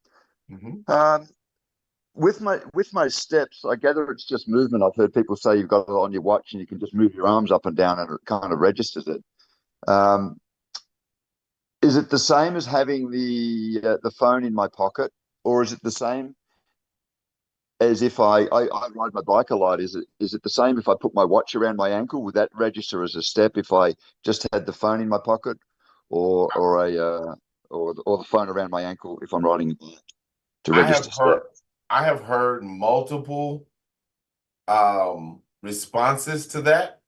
Mhm. With my steps, I gather it's just movement. I've heard people say you've got it on your watch and you can just move your arms up and down and it kind of registers it. Is it the same as having the phone in my pocket, or is it the same as if I ride my bike a lot? Is it the same if I put my watch around my ankle? Would that register as a step if I just had the phone in my pocket, or the phone around my ankle if I'm riding a bike to register step? I have heard multiple responses to that.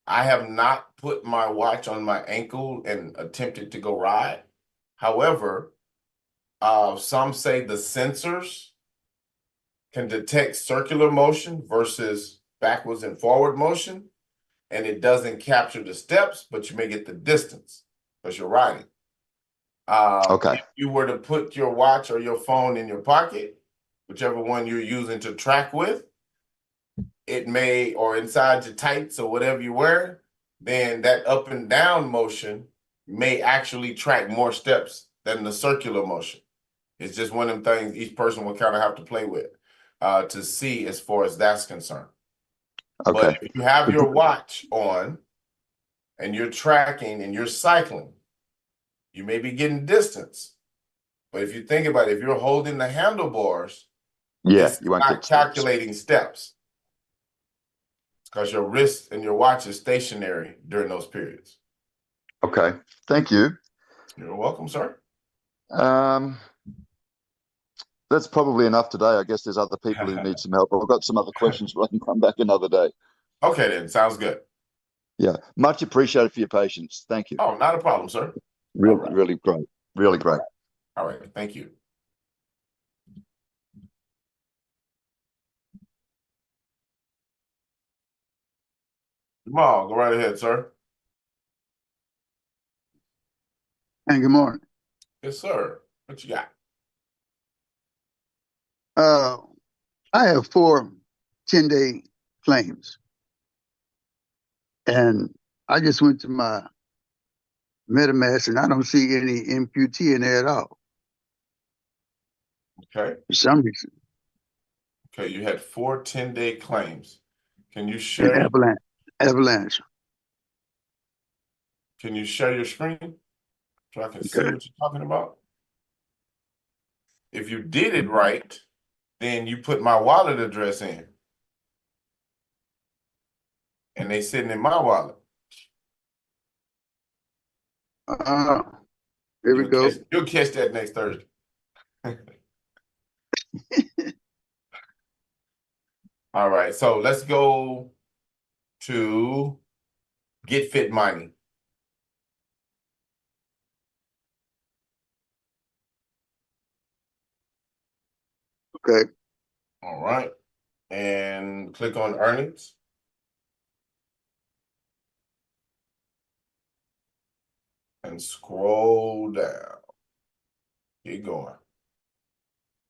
I have not put my watch on my ankle and attempted to go ride. However, some say the sensors can detect circular motion versus backwards and forward motion, and it doesn't capture the steps, but you may get the distance because you're riding. Okay. If you were to put your watch or your phone in your pocket, whichever one you're using to track with, it may, or inside your tights or whatever you wear, then that up and down motion may actually track more steps than the circular motion. It's just one of them things each person will kind of have to play with to see as far as that's concerned. Okay. But if you have your watch on and you're tracking and you're cycling, you may be getting distance. But if you think about it, if you're holding the handlebars, Yeah, it's you won't not get steps. calculating steps because your wrist and your watch is stationary during those periods. Okay. Thank you. You're welcome, sir. That's probably enough today. I guess there's other people who need some help. I've got some other questions, but I can come back another day. Okay, then. Sounds good. Yeah. Much appreciated for your patience. Thank you. Oh, not a problem, sir. Really, right. really great. Really great. All right. Thank you. Jamal, go right ahead, sir. And good morning. Yes, sir. What you got? I have 4 10-day claims, and I just went to my MetaMask, and I don't see any MQT in there at all Okay. for some reason. Okay. You had 4 10-day claims. Can you And share? Avalanche. Can you share your screen so I can see Okay. what you're talking about? If you did it right, then you put my wallet address in, and they sitting in my wallet. Here we go. You'll catch that next Thursday. All right, so let's go to Get Fit Mining. Okay. All right, and click on earnings. And scroll down. Keep going.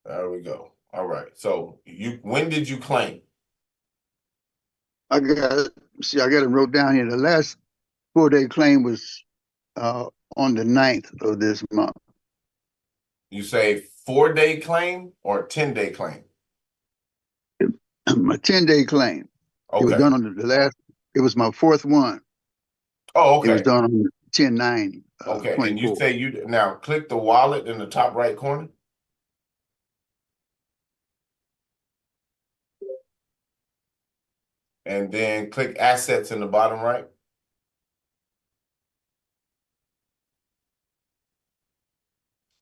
There we go. All right. So when did you claim? I got it wrote down here. The last 4-day claim was on the 9th of this month. You say 4-day claim or 10-day claim? My 10-day claim. Okay. It was done on the last. It was my 4th one. Oh, okay. It was done on 10/9. Okay. 24. And you say now click the wallet in the top right corner. And then click assets in the bottom right.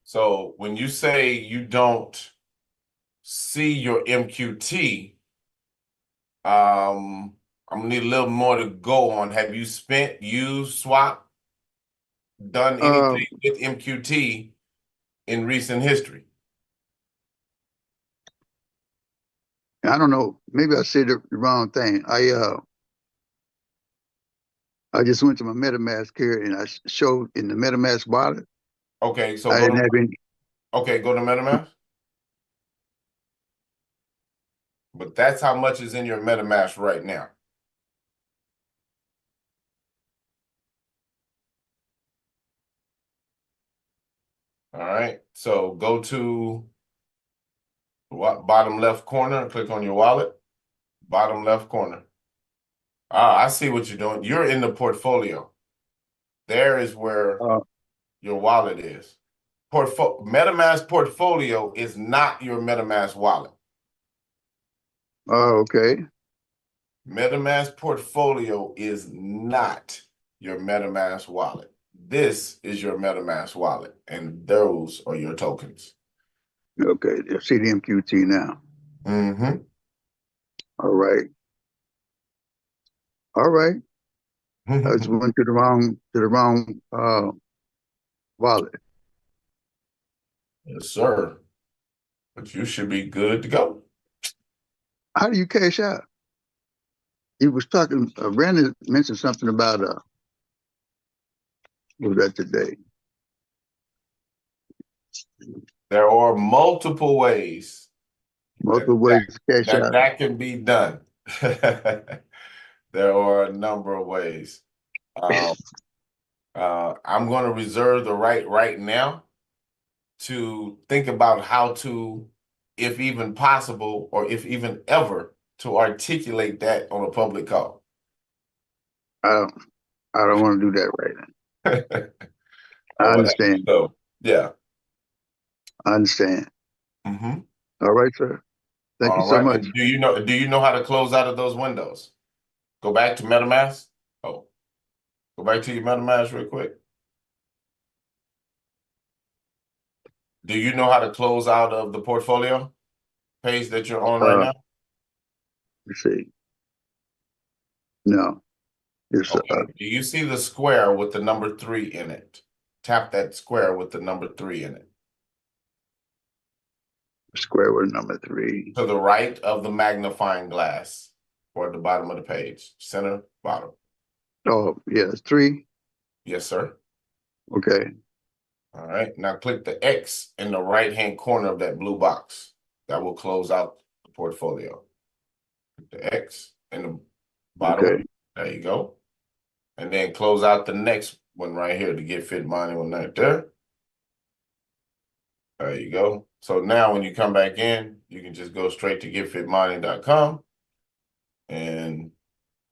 So when you say you don't see your MQT, I'm gonna need a little more to go on. Have you spent, used, swap, done anything with MQT in recent history? I don't know. Maybe I said the wrong thing. I just went to my MetaMask here and I showed in the MetaMask wallet. Okay, so I go didn't to, have any. okay, go to MetaMask. But that's how much is in your MetaMask right now. All right, so go to what bottom left corner and click on your wallet. Bottom left corner. Ah, I see what you're doing. You're in the portfolio. There is where your wallet is. MetaMask portfolio is not your MetaMask wallet. Oh, okay. MetaMask portfolio is not your MetaMask wallet. This is your MetaMask wallet, and those are your tokens. Okay. I see the MQT now. Mm-hmm. All right. All right. I just went to the wrong wallet. Yes, sir. But you should be good to go. How do you cash out? He was talking, Brandon mentioned something about, what was that today? There are multiple ways Multiple ways to cash out. that can be done. There are a number of ways. I'm going to reserve the right now to think about how to, if even possible, or if even ever, to articulate that on a public call. I don't want to do that right now. I understand. So, yeah. I understand. Mm-hmm. All right, sir. Thank you so much. And do you know how to close out of those windows? Go back to MetaMask. Oh, go back to your MetaMask real quick. Do you know how to close out of the portfolio page that you're on right now? Let's see. No. It's Okay. Do you see the square with the number 3 in it? Tap that square with the number 3 in it. square with number 3. To the right of the magnifying glass, or at the bottom of the page, center, bottom. Oh, yeah, it's 3. Yes, sir. Okay. All right. Now click the X in the right-hand corner of that blue box. That will close out the portfolio. The X in the bottom. Okay. There you go. And then close out the next one right here, to Get Fit Mining one right there. There you go. So now when you come back in, you can just go straight to getfitmining.com and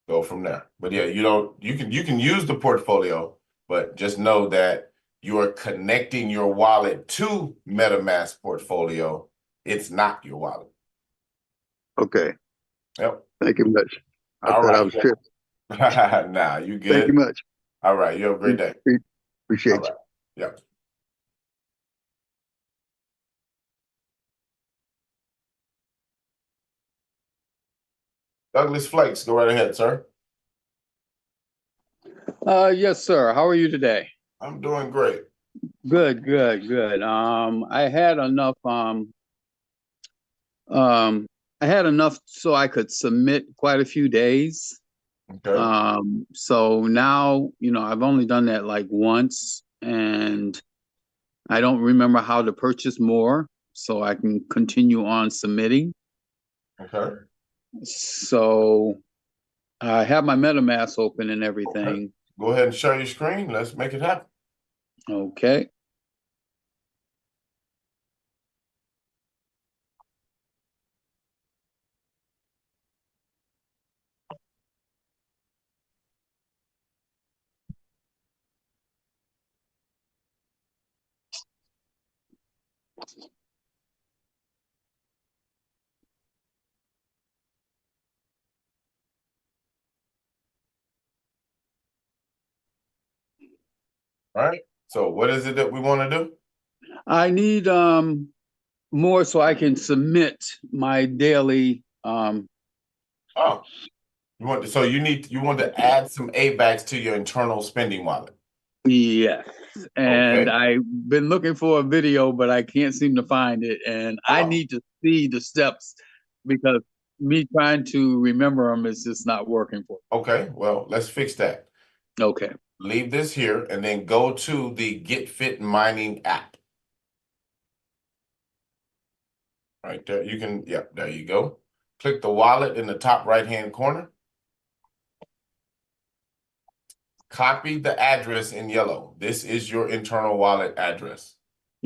go from there. But yeah, you can use the portfolio, but just know that you are connecting your wallet to MetaMask portfolio. It's not your wallet. Okay. Yep. Thank you much. I All thought right. I was tripping. Nah, you good. Thank you much. All right. You have a great day. Appreciate All right. you. Yep. Douglas Flakes, go right ahead, sir. Yes, sir. How are you today? I'm doing great. Good, good, good. I had enough so I could submit quite a few days. Okay. So now, I've only done that like once, and I don't remember how to purchase more, so I can continue on submitting. Okay. So I have my MetaMask open and everything. Okay. Go ahead and share your screen. Let's make it happen. Okay. All right. So what is it that we want to do? I need more so I can submit my daily Oh, you want to add some AVAX to your internal spending wallet. yes. And Okay. I've been looking for a video, but I can't seem to find it. And I need to see the steps, because me trying to remember them is just not working for me. Okay. Well, let's fix that. Okay. Leave this here and then go to the Get Fit Mining app. Right there, you can, yeah, there you go. Click the wallet in the top right-hand corner. Copy the address in yellow. This is your internal wallet address.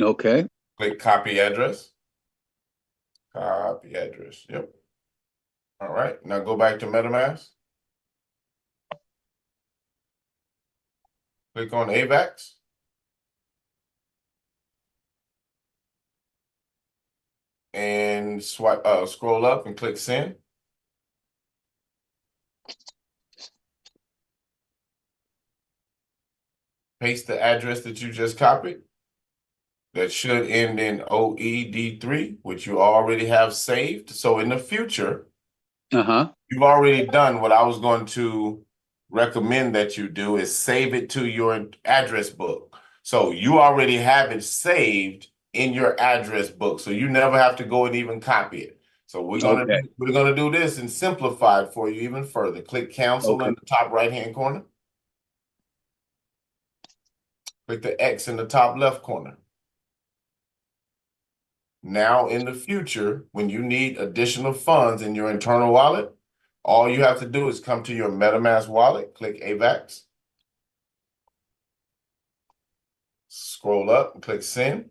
Okay. Click copy address. Copy address, yep. All right, now go back to MetaMask. Click on AVAX. And scroll up and click send. Paste the address that you just copied. That should end in OED3, which you already have saved. So in the future, you've already done what I was going to recommend that you do is save it to your address book. So you already have it saved in your address book. So you never have to go and even copy it. So we're gonna do this and simplify it for you even further. Click cancel in the top right-hand corner. Click the X in the top left corner. Now, in the future, when you need additional funds in your internal wallet, all you have to do is come to your MetaMask wallet, click AVAX, scroll up and click send.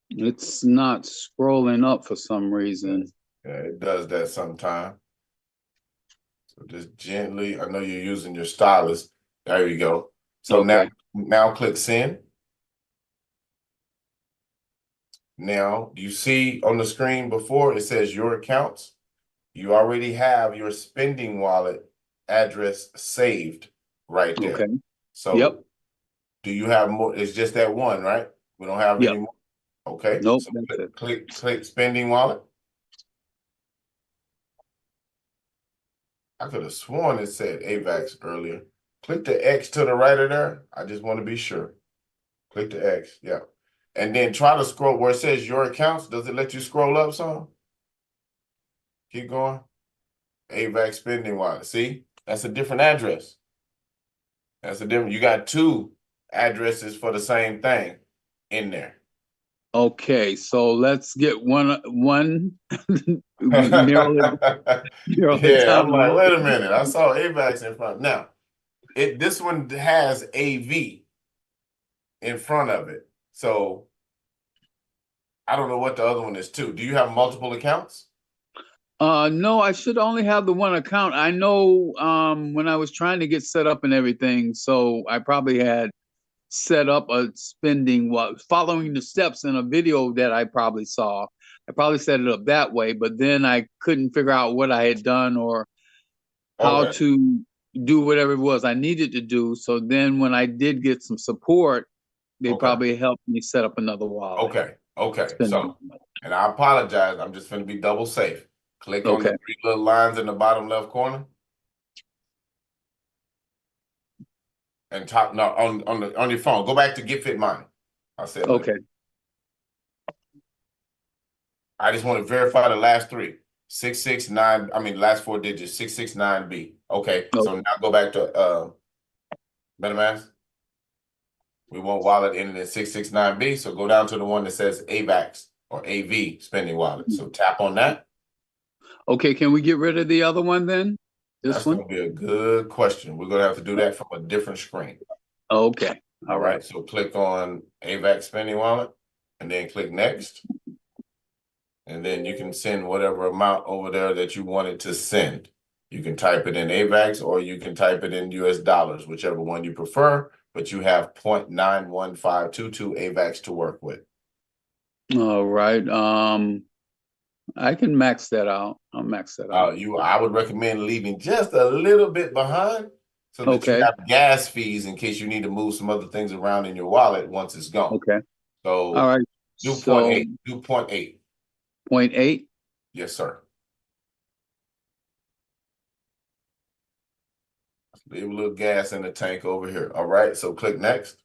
It's not scrolling up for some reason. Yeah, it does that sometime. So just gently, I know you're using your stylus. There you go. So now click send. Now, you see on the screen before it says your accounts. You already have your spending wallet address saved right there. Okay. So do you have more? It's just that one, right? We don't have any more. Okay. Nope. So click spending wallet. I could have sworn it said AVAX earlier. Click the X to the right of there. I just want to be sure. Click the X, yeah. And then try to scroll where it says your accounts. Does it let you scroll up some? Keep going. AVAX spending wallet. See, that's a different address. That's a different. You got two addresses for the same thing in there. Okay, so let's get one narrow it Yeah, down. I'm like, wait a minute. I saw AVAX in front. Now, this one has AV in front of it. So I don't know what the other one is too. Do you have multiple accounts? No, I should only have the one account. I know when I was trying to get set up and everything, so I probably had set up a spending following the steps in a video that I probably saw. I probably set it up that way, but then I couldn't figure out what I had done or how to do whatever it was I needed to do. So then when I did get some support, they probably helped me set up another wallet. Okay. So, and I apologize. I'm just going to be double safe. Click on the three little lines in the bottom left corner. And on your phone. Go back to Get Fit Mining. I said I just want to verify the last three. 669, last four digits, 669B. Okay. So now go back to MetaMask. We want wallet ending in 669B. So go down to the one that says AVAX or AV spending wallet. So tap on that. Okay, can we get rid of the other one then? That's going to be a good question. We're going to have to do that from a different screen. Okay. All right. So click on AVAX spending wallet and then click next. And then you can send whatever amount over there that you wanted to send. You can type it in AVAX or you can type it in US dollars, whichever one you prefer, but you have 0.91522 AVAX to work with. All right. I can max that out. I'll max that out. I would recommend leaving just a little bit behind so that you have gas fees in case you need to move some other things around in your wallet once it's gone. Okay. So all right. Do 0.8. Do 0.8. 0.8? Yes, sir. Leave a little gas in the tank over here. All right. So click next.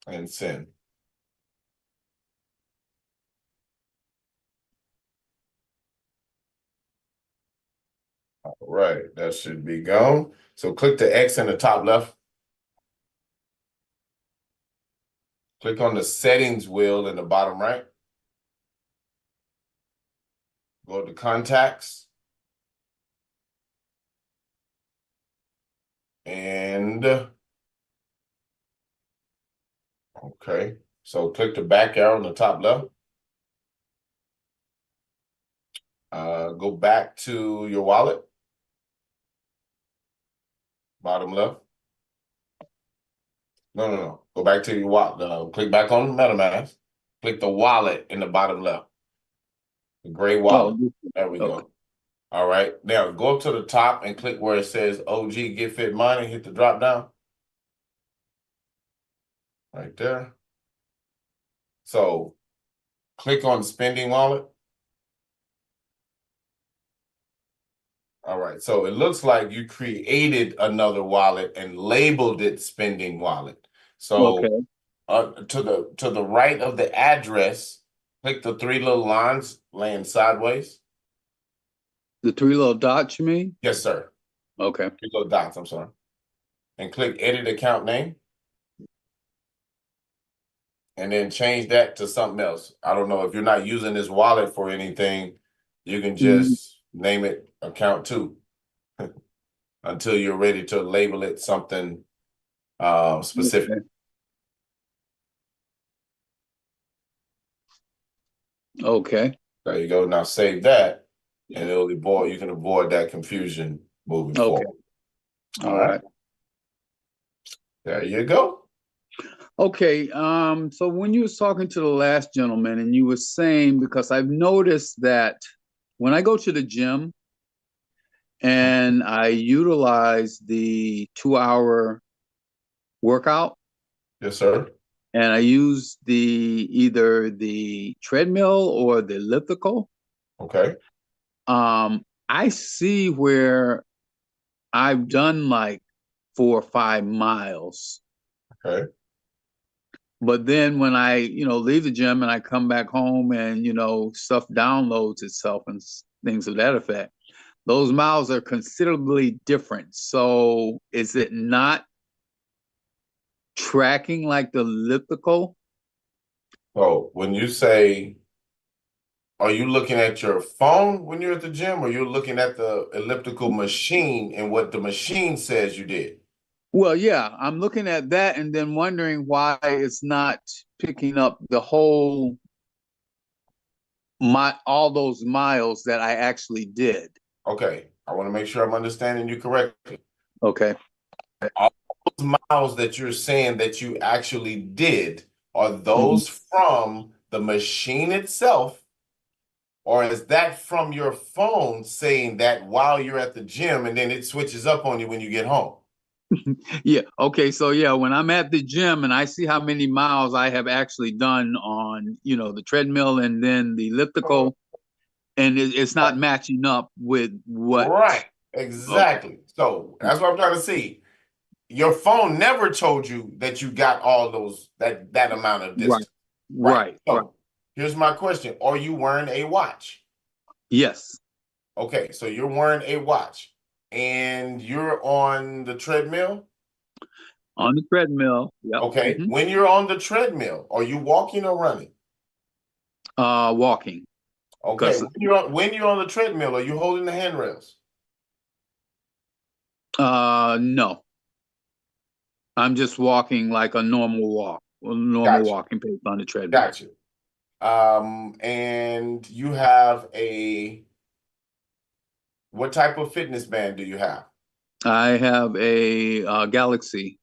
And send. All right, that should be gone. So click the X in the top left. Click on the settings wheel in the bottom right. Go to contacts. And okay, so click the back arrow in the top left. Go back to your wallet. Bottom left. No. Go back to your wallet. Click back on MetaMask. Click the wallet in the bottom left. The gray wallet. There we go. All right. Now go up to the top and click where it says OG Get Fit Mining. Hit the drop down. Right there. So click on spending wallet. All right. So it looks like you created another wallet and labeled it spending wallet. So to the right of the address, click the three little lines laying sideways. The three little dots, you mean? Yes, sir. Okay. Three little dots, I'm sorry. And click edit account name. And then change that to something else. I don't know if you're not using this wallet for anything, you can just name it account 2 until you're ready to label it something specific. Okay. There you go. Now save that, and you can avoid that confusion moving forward. All right. There you go. Okay, so when you was talking to the last gentleman and you were saying, because I've noticed that when I go to the gym and I utilize the 2-hour workout. Yes, sir. And I use either the treadmill or the elliptical. Okay. I see where I've done like 4 or 5 miles. Okay. But then when I, leave the gym and I come back home and, stuff downloads itself and things of that effect, those miles are considerably different. So is it not tracking like the elliptical? So when you say, are you looking at your phone when you're at the gym, or you're looking at the elliptical machine and what the machine says you did? Well, yeah, I'm looking at that and then wondering why it's not picking up the whole all those miles that I actually did. Okay, I want to make sure I'm understanding you correctly. Okay. All those miles that you're saying that you actually did, are those from the machine itself, or is that from your phone saying that while you're at the gym and then it switches up on you when you get home? Yeah. Okay. So yeah, when I'm at the gym and I see how many miles I have actually done on, the treadmill and then the elliptical, and it's not matching up with what. Right. Exactly. Okay. So that's what I'm trying to see. Your phone never told you that you got all those, that amount of distance. Right. So here's my question. Are you wearing a watch? Yes. Okay. So you're wearing a watch. And you're on the treadmill? On the treadmill, yep. Okay. When you're on the treadmill, are you walking or running? Walking. Okay. When you're on the treadmill, are you holding the handrails? No. I'm just walking like a normal walk, walking pace on the treadmill. Gotcha. And you have what type of fitness band do you have? I have a Galaxy.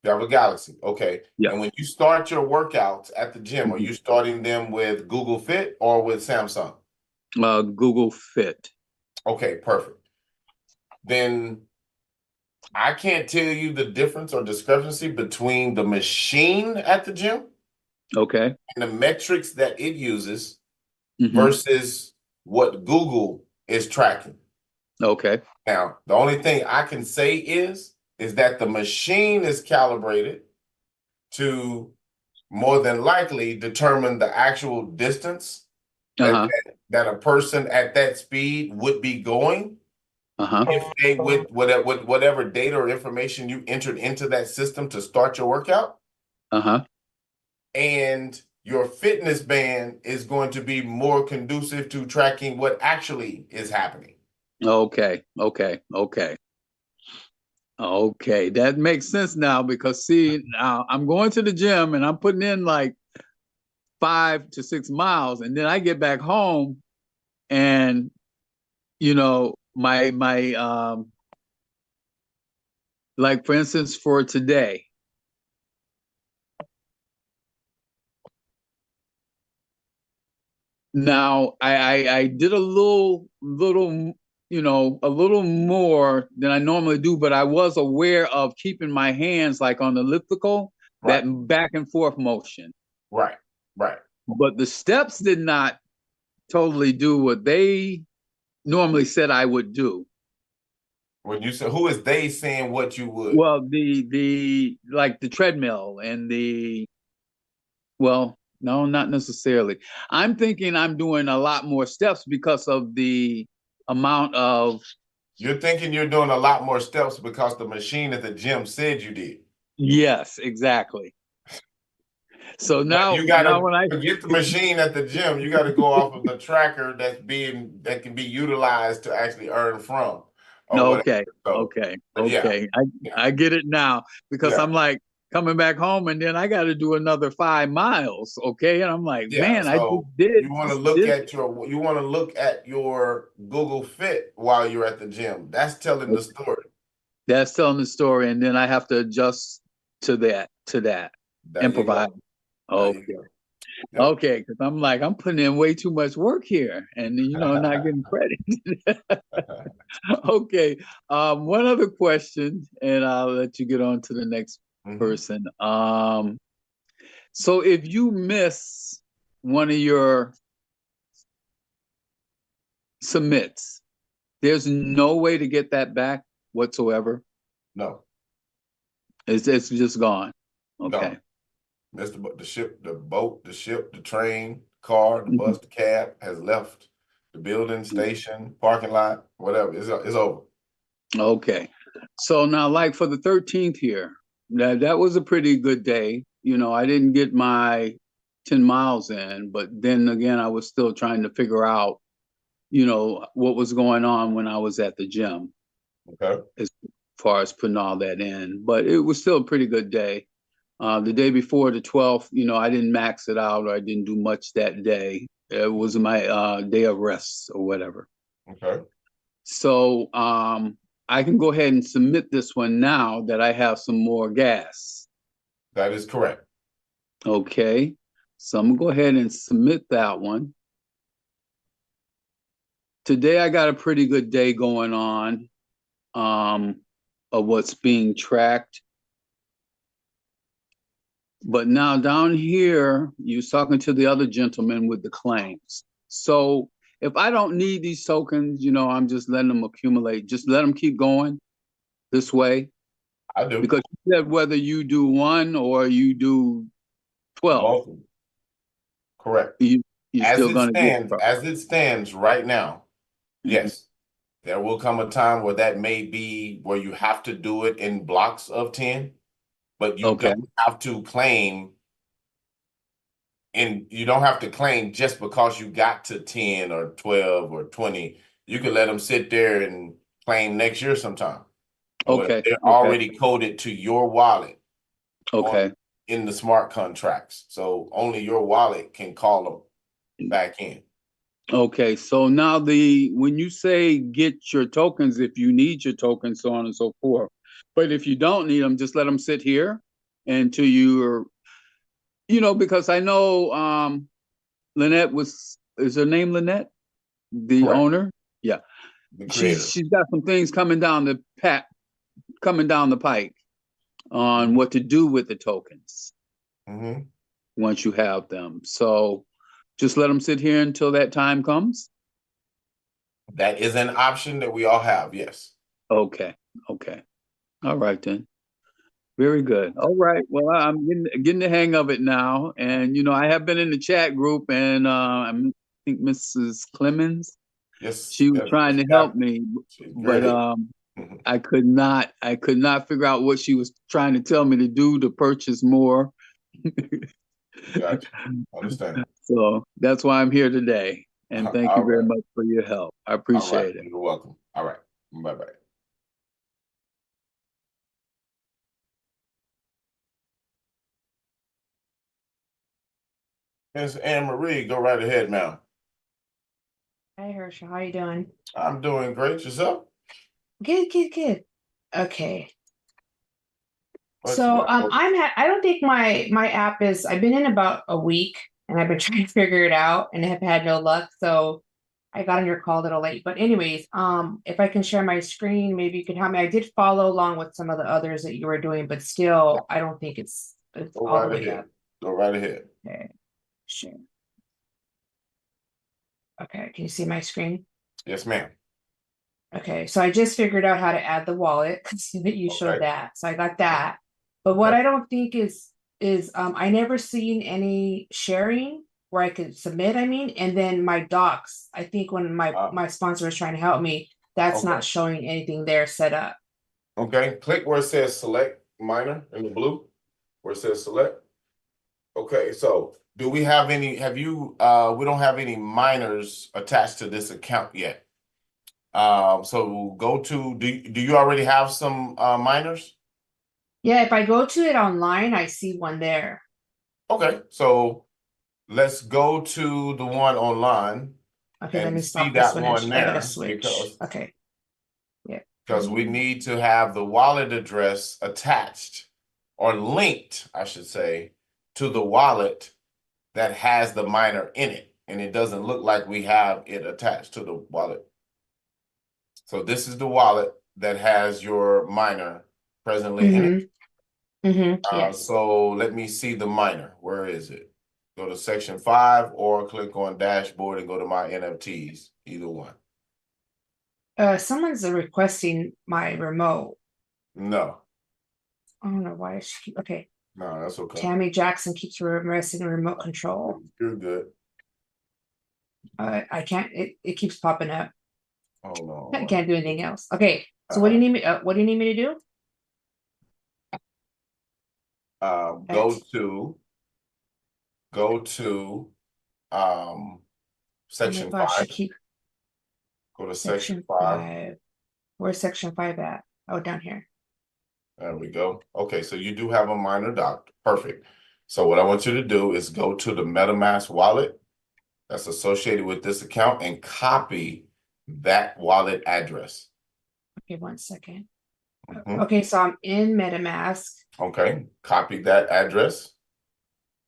You have a Galaxy, okay. Yeah. And when you start your workouts at the gym, are you starting them with Google Fit or with Samsung? Google Fit. Okay, perfect. Then I can't tell you the difference or discrepancy between the machine at the gym, okay, and the metrics that it uses versus what Google is tracking. Okay. Now, the only thing I can say is that the machine is calibrated to more than likely determine the actual distance that a person at that speed would be going. Uh-huh. if they with whatever data or information you entered into that system to start your workout, Uh-huh. and your fitness band is going to be more conducive to tracking what actually is happening. Okay. Okay, that makes sense now because see, now I'm going to the gym and I'm putting in like 5 to 6 miles, and then I get back home and my like for instance for today, now I did a little a little more than I normally do, but I was aware of keeping my hands like on the elliptical, Right. that back and forth motion. Right. But the steps did not totally do what they normally said I would do. When you say who is they saying what you would? Well, the like the treadmill and well, no, not necessarily. I'm thinking I'm doing a lot more steps because of the amount of. You're thinking you're doing a lot more steps because the machine at the gym said you did. Yes, exactly. So now, you gotta now when I forget the machine at the gym, you gotta go off of the tracker that can be utilized to actually earn from. okay, So, okay. yeah. I get it now because Yeah. I'm like coming back home and then I got to do another 5 miles. Okay, and I'm like, Yeah, man, I just so did. you want to look at your Google Fit while you're at the gym. That's telling the story. That's telling the story, and then I have to adjust to that, There you improvise. go. There Okay. you go. Yep. Okay, because I'm like, I'm putting in way too much work here and not getting credit. Okay. One other question, and I'll let you get on to the next Mhm. person. So if you miss one of your submits, there's no way to get that back whatsoever. No, It's just gone. Okay. no. The ship, the boat, the ship, the train, car, the bus, the cab has left the building, station, parking lot, whatever. It's over. Okay. So now, like for the 13th here, that was a pretty good day. I didn't get my 10 miles in, but then again, I was still trying to figure out, what was going on when I was at the gym Okay. as far as putting all that in. But it was still a pretty good day. The day before the 12th, I didn't max it out or I didn't do much that day. It was my day of rest or whatever. Okay. So I can go ahead and submit this one now that I have some more gas. That is correct. Okay. So I'm gonna go ahead and submit that one. Today I got a pretty good day going on of what's being tracked. But now down here, you was talking to the other gentleman with the claims. So if I don't need these tokens, I'm just letting them accumulate. Just let them keep going this way. I do. Because you said whether you do 1 or you do 12, Both of them. Correct. you're As still going to get. as it stands right now, yes, there will come a time where that may be where you have to do it in blocks of 10, but you Okay. don't have to claim. And you don't have to claim just because you got to 10 or 12 or 20. You can let them sit there and claim next year sometime. Or Okay. they're already coded to your wallet Okay. in the smart contracts. So only your wallet can call them back in. Okay. So now when you say get your tokens, if you need your tokens, so on and so forth. But if you don't need them, just let them sit here until you're, because I know Lynette is her name Lynette? The Correct. owner? Yeah. The creator. She's got some things coming down the pike on what to do with the tokens once you have them. So just let them sit here until that time comes. That is an option that we all have. Yes. Okay. All right then. Very good. All right. Well, I'm getting the hang of it now, and I have been in the chat group, and I think Mrs. Clemens Yes. She was yes, trying to yeah, help me, she's but great. Mhm. I could not figure out what she was trying to tell me to do to purchase more. Gotcha. Understand. So that's why I'm here today. And thank you All very right. much for your help. I All right. appreciate it. You're welcome. All right. Bye-bye. Miss Anne Marie, go right ahead, ma'am. Hi, Herschel. How you doing? I'm doing great. Yourself? Good, good, good. Okay. What you So got? I don't think my app is I've been in about a week and I've been trying to figure it out and have had no luck. So I got on your call a little late. But anyways, if I can share my screen, maybe you could help me. I did follow along with some of the others that you were doing, but still I don't think it's Go all the right way ahead. up. Go right ahead. Okay. Share. Okay, can you see my screen? Yes, ma'am. Okay, so I just figured out how to add the wallet because you showed Okay. that. So I got that. But what Okay. I don't think is I never seen any sharing where I could submit, I mean, and then my docs. I think when my sponsor was trying to help me, that's Okay. not showing anything there set up. Okay. Click where it says select minor in the blue, where it says select. Okay, so do we have any, we don't have any minors attached to this account yet. So go to, do you already have some minors? Yeah, if I go to it online, I see one there. Okay, so let's go to the one online Okay, let and me see stop this that one one and I gotta there switch. Okay. Yeah. because we need to have the wallet address attached or linked, I should say, to the wallet that has the minor in it. And it doesn't look like we have it attached to the wallet. So this is the wallet that has your minor presently in it. Yes. So let me see the minor. Where is it? Go to section 5 or click on dashboard and go to my NFTs. Either one. Someone's requesting my remote. No, I don't know why she okay. no, that's okay. Tammy Jackson keeps requesting remote control. You're good. I can't. It keeps popping up. Hold on. I can't do anything else. Okay. So what do you need me? What do you need me to do? Go to section Oh my gosh, 5. she keep Go to section 5. 5. Where's section 5 at? Oh, down here. There we go. Okay, so you do have a minor doc. Perfect. So what I want you to do is go to the MetaMask wallet that's associated with this account and copy that wallet address. Okay, 1 second. Mhm. Okay, so I'm in MetaMask. Okay, copy that address.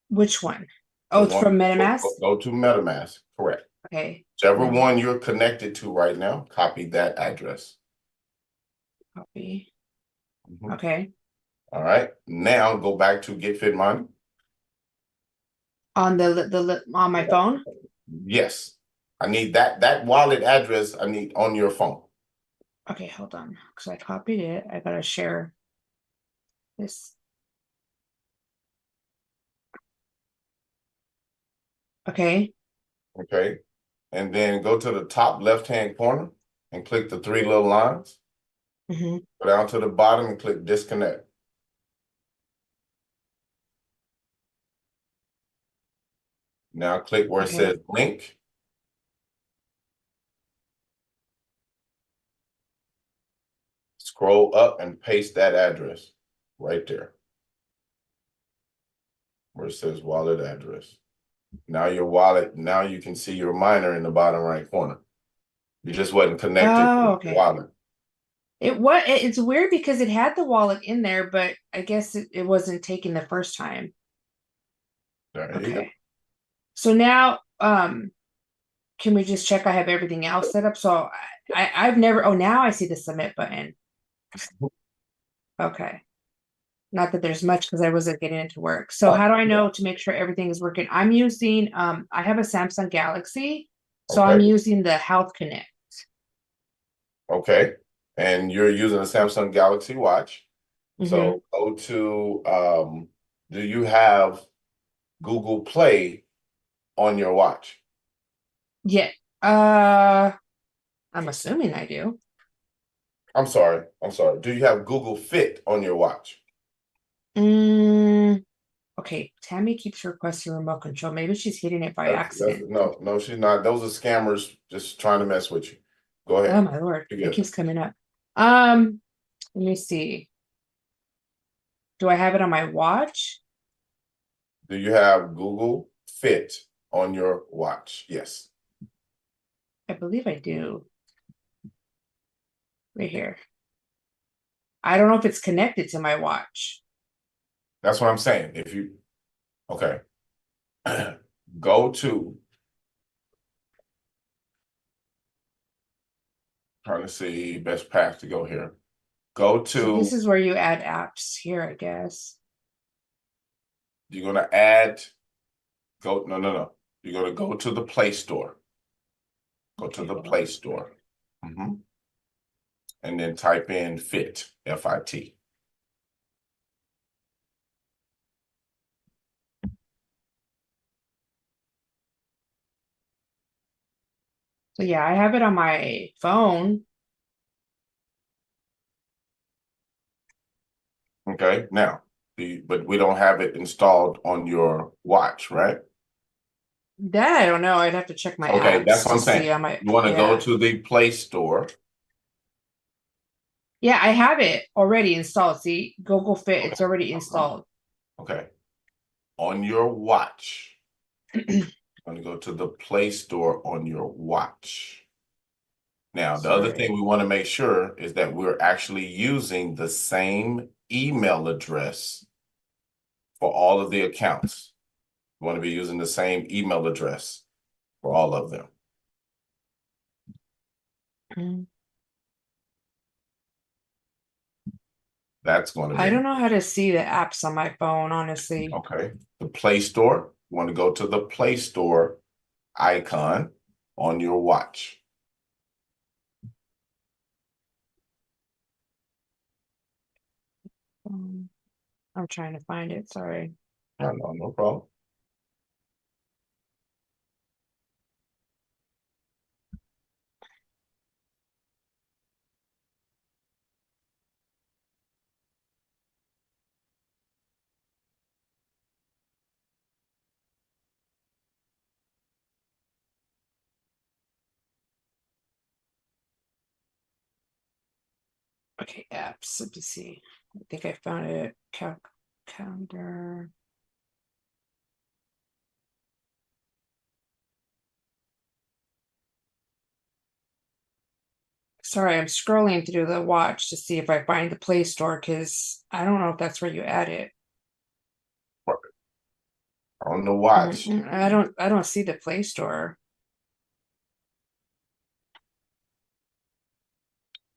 Which one? Oh, it's from MetaMask. Go to MetaMask. Correct. Okay. Whichever one you're connected to right now, copy that address. Copy. Mhm. Okay. All right. Now go back to Get Fit Money. On on my phone. Yes, I need that wallet address. I need on your phone. Okay, hold on, because I copied it. I gotta share this. Okay. Okay. And then go to the top left-hand corner and click the 3 little lines. Go down to the bottom and click disconnect. Now click where it says link. Scroll up and paste that address right there. Where it says wallet address. Now your wallet, now you can see your minor in the bottom right corner. You just wasn't connected to the wallet. It's weird because it had the wallet in there, but I guess it wasn't taken the first time. There you go. So now can we just check I have everything else set up? So I've never now I see the submit button. Okay. Not that there's much because I wasn't getting it to work. So how do I know to make sure everything is working? I'm using I have a Samsung Galaxy, so I'm using the Health Connect. Okay. And you're using a Samsung Galaxy Watch. So go to do you have Google Play on your watch? Yeah. I'm assuming I do. I'm sorry. Do you have Google Fit on your watch? Okay, Tammy keeps requesting remote control. Maybe she's hitting it by That's- accident. no, she's not. Those are scammers just trying to mess with you. Go Oh ahead. my lord, You're it good. keeps coming up. Let me see. Do I have it on my watch? Do you have Google Fit on your watch? Yes. I believe I do. Right here. I don't know if it's connected to my watch. That's what I'm saying. If you, okay. Go to, trying to see best path to go here. Go So this to, is where you add apps here, I guess. you're gonna add, no. You're gonna go to the Play Store. Go to Okay, the hold on. Play Store. And then type in Fit, F-I-T. So yeah, I have it on my phone. Okay, now, but we don't have it installed on your watch, right? That I don't know. I'd have to check my Okay, apps that's what to I'm saying. see on my. You want to yeah. go to the Play Store. Yeah, I have it already installed. See, Google Fit, it's already installed. Okay. On your watch. I'm going to go to the Play Store on your watch. Now, the other thing we want to make sure is that we're actually using the same email address for all of the accounts. We want to be using the same email address for all of them. That's going to be. I don't know how to see the apps on my phone, honestly. Okay. The Play Store. You want to go to the Play Store icon on your watch. I'm trying to find it. Sorry. No problem. Okay, apps. Let me see. I think I found it. Calendar. Sorry, I'm scrolling through the watch to see if I find the Play Store because I don't know if that's where you add it. On the watch. I don't see the Play Store.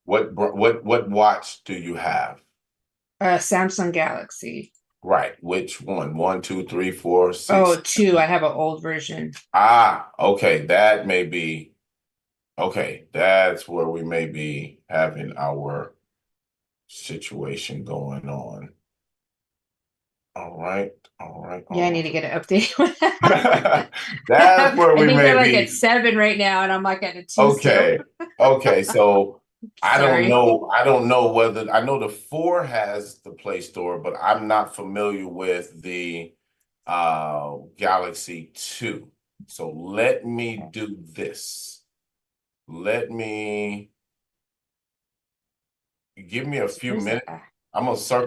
What watch do you have? Samsung Galaxy. Right. Which one? 1, 2, 3, 4, 6. Oh, 2. I have an old version. Okay. That may be. Okay. That's where we may be having our situation going on. All right. Yeah, I need to get an update. That's where we I think may they're like be. at 7 right now, and I'm like at a 2. Okay. Okay. So I Sorry. don't know whether I know the 4 has the Play Store, but I'm not familiar with the Galaxy 2. So let me do this. Let me give me a few Where's minutes. that?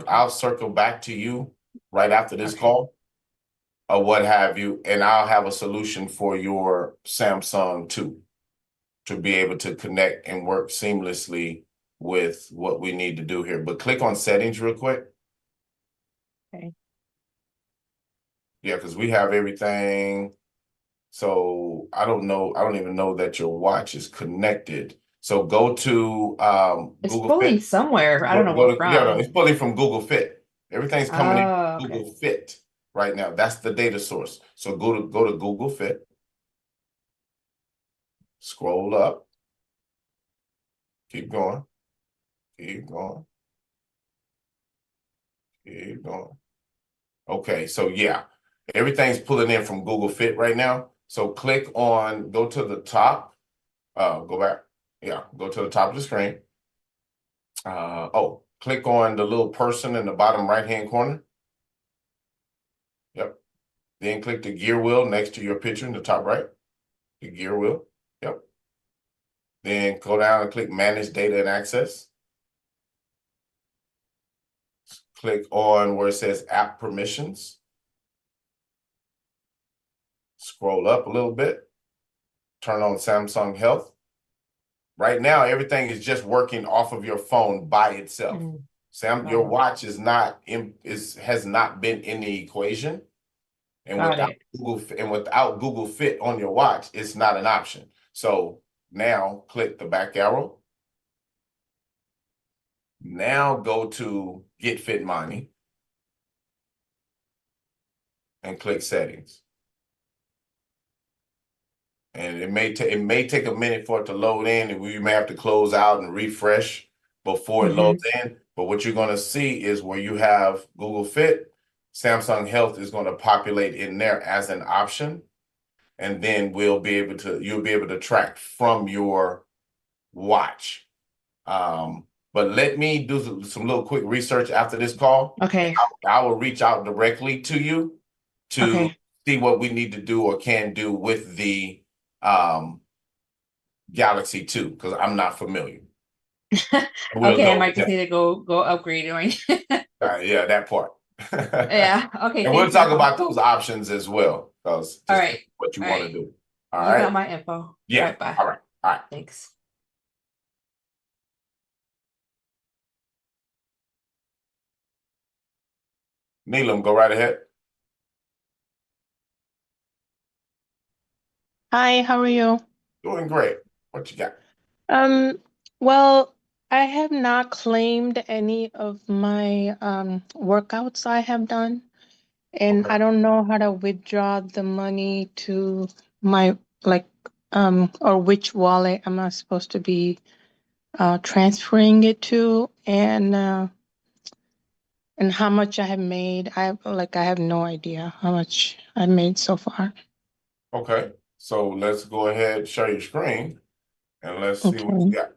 I'll circle back to you right after this Okay. call or what have you, and I'll have a solution for your Samsung 2 to be able to connect and work seamlessly with what we need to do here. But click on settings real quick. Okay. Yeah, because we have everything. So I don't even know that your watch is connected. So go to It's Google pulling Fit. somewhere. I don't know what from. Yeah, no, it's pulling from Google Fit. Everything's coming in Oh, from okay. Google Fit right now. That's the data source. So go to Google Fit. Scroll up. Keep going. Keep going. Keep going. Okay, so yeah, everything's pulling in from Google Fit right now. So go to the top. Go back. Yeah, go to the top of the screen. Oh, click on the little person in the bottom right-hand corner. Yep. Then click the gear wheel next to your picture in the top right. The gear wheel. Yep. Then go down and click Manage Data and Access. Click on where it says App Permissions. Scroll up a little bit. Turn on Samsung Health. Right now, everything is just working off of your phone by itself. Your watch is not has not been in the equation. And Got without it. without Google Fit on your watch, it's not an option. So now click the back arrow. Now go to Get Fit Money and click Settings. And it may take a minute for it to load in, and we may have to close out and refresh before it loads in. But what you're going to see is where you have Google Fit, Samsung Health is going to populate in there as an option, and then you'll be able to track from your watch. But let me do some little quick research after this call. Okay. I will reach out directly to you to see what we need to do or can do with the Galaxy 2, because I'm not familiar. Okay, I might just need to go upgrade it. Yeah, that part. Yeah. Okay. And we'll talk about those options as well, because All right. what you want to do. All You right. got my info. Yeah. All right, bye. All right. All right. Thanks. Neelam, go right ahead. Hi, how are you? Doing great. What you got? Well, I have not claimed any of my workouts I have done, and I don't know how to withdraw the money to my or which wallet am I supposed to be transferring it to, and how much I have made. I have no idea how much I made so far. Okay. So let's go ahead and share your screen and let's see what you got.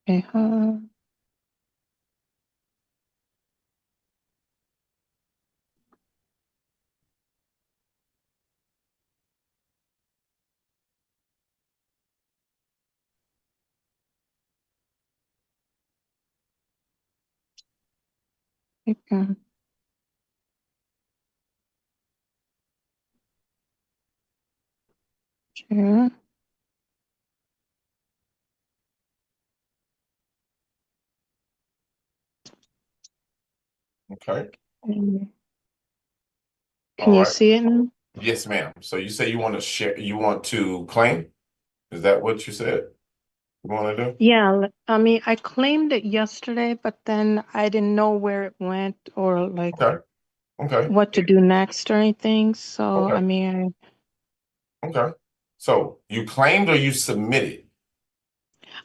Okay, okay. Sure. Okay. Can you see it now? Yes, ma'am. So you say you want to share, you want to claim? Is that what you said you want to do? Yeah, I mean, I claimed it yesterday, but then I didn't know where it went or Okay. what to do next or anything. So, Okay. I mean, Okay. So you claimed or you submitted?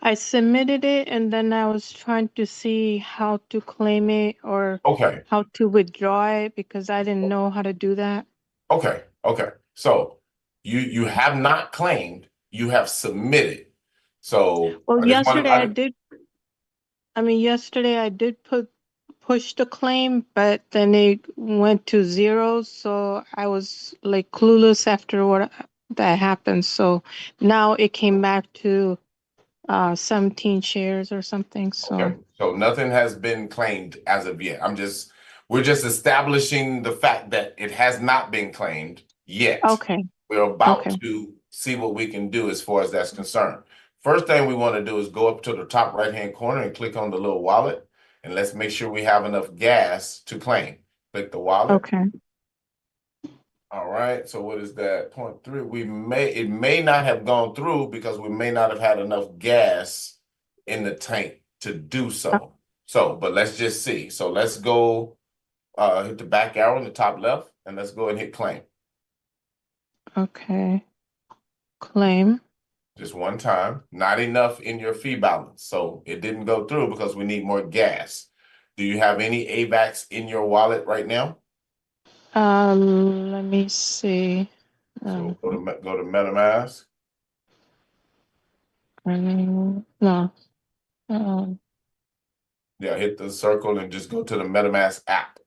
I submitted it and then I was trying to see how to claim it or Okay. how to withdraw it because I didn't know how to do that. Okay. Okay. So you have not claimed, you have submitted. So Well, I just want yesterday I to, did. I mean, yesterday I did push the claim, but then it went to zero. So I was like clueless after what that happened. So now it came back to 17 shares or something. So okay. So nothing has been claimed as of yet. We're just establishing the fact that it has not been claimed yet. okay. We're about Okay. to see what we can do as far as that's concerned. First thing we want to do is go up to the top right-hand corner and click on the little wallet, and let's make sure we have enough gas to claim. Click the wallet. Okay. All right, so what is that? 0.3. It may not have gone through because we may not have had enough gas in the tank to do so. But let's just see. So let's go hit the back arrow in the top left, and let's go and hit claim. Okay. Claim. Just one time, not enough in your fee balance. So it didn't go through because we need more gas. Do you have any AVAX in your wallet right now? Let me see. So go to MetaMask. No. Yeah, hit the circle and just go to the MetaMask app.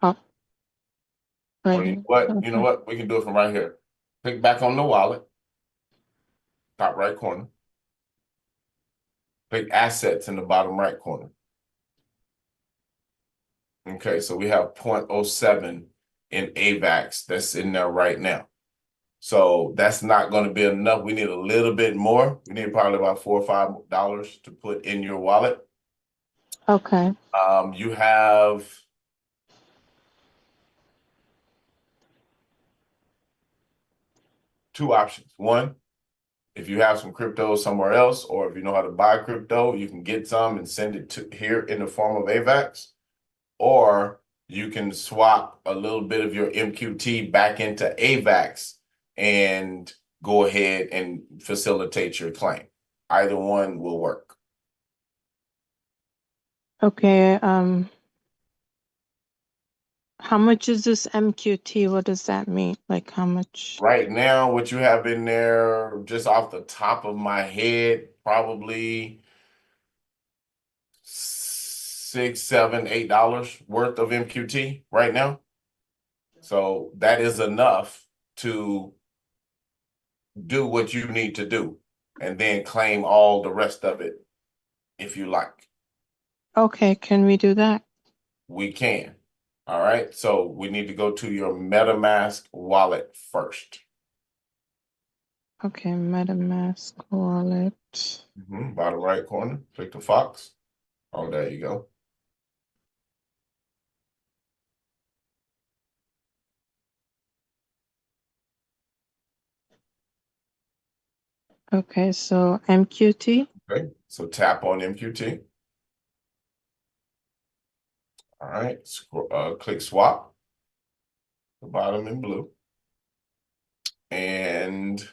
Oh. Or Right you here. know what? You know Okay. what? We can do it from right here. Click back on the wallet, top right corner. Click assets in the bottom right corner. Okay, so we have 0.07 in AVAX that's in there right now. So that's not going to be enough. We need a little bit more. We need probably about $4 or $5 to put in your wallet. Okay. You have two options. One, if you have some crypto somewhere else, or if you know how to buy crypto, you can get some and send it to here in the form of AVAX, or you can swap a little bit of your MQT back into AVAX and go ahead and facilitate your claim. Either one will work. Okay. How much is this MQT? What does that mean? Like how much? Right now, what you have in there, just off the top of my head, probably $6, $7, $8 worth of MQT right now. So that is enough to do what you need to do and then claim all the rest of it if you like. Okay, can we do that? We can. All right. So we need to go to your MetaMask wallet first. Okay, MetaMask wallet. Bottom right corner, click the Fox. Oh, there you go. Okay, so MQT. Okay, so tap on MQT. All right, click swap, the bottom in blue, and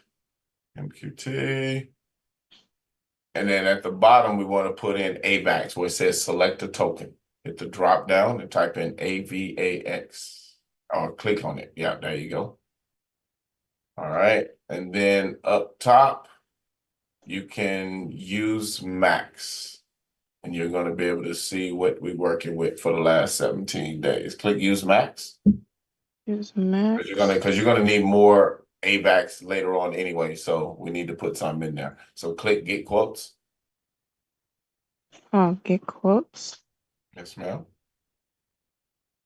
MQT. And then at the bottom, we want to put in AVAX where it says select a token. Hit the drop down and type in AVAX or click on it. Yeah, there you go. All right, and then up top, you can use Max. And you're going to be able to see what we're working with for the last 17 days. Click use Max. Use Max. Because you're gonna need more AVAX later on anyway, so we need to put some in there. So click get quotes. Oh, get quotes. Yes, ma'am.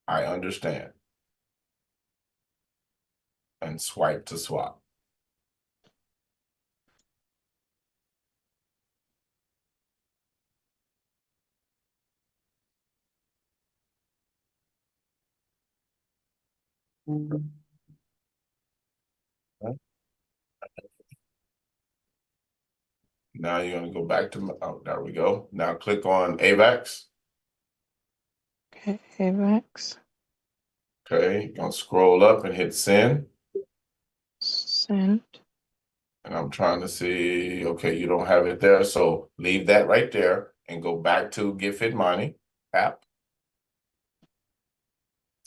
I understand. And swipe to swap. Now you're gonna go back to, oh, there we go. Now click on AVAX. Okay, AVAX. Okay, you're gonna scroll up and hit send. Send. And I'm trying to see, okay, you don't have it there, so leave that right there and go back to Get Fit Money app.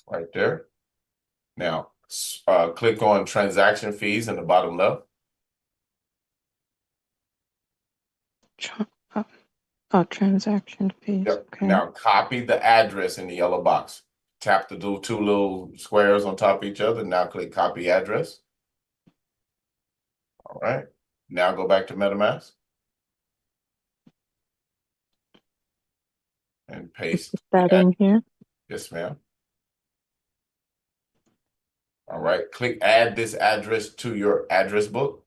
Right there. Now, click on transaction fees in the bottom left. Transaction fees. Yep. Okay. Now copy the address in the yellow box. Tap the two little squares on top of each other. Now click copy address. All right. Now go back to MetaMask. And paste that in here. Yes, ma'am. All right. Click add this address to your address book.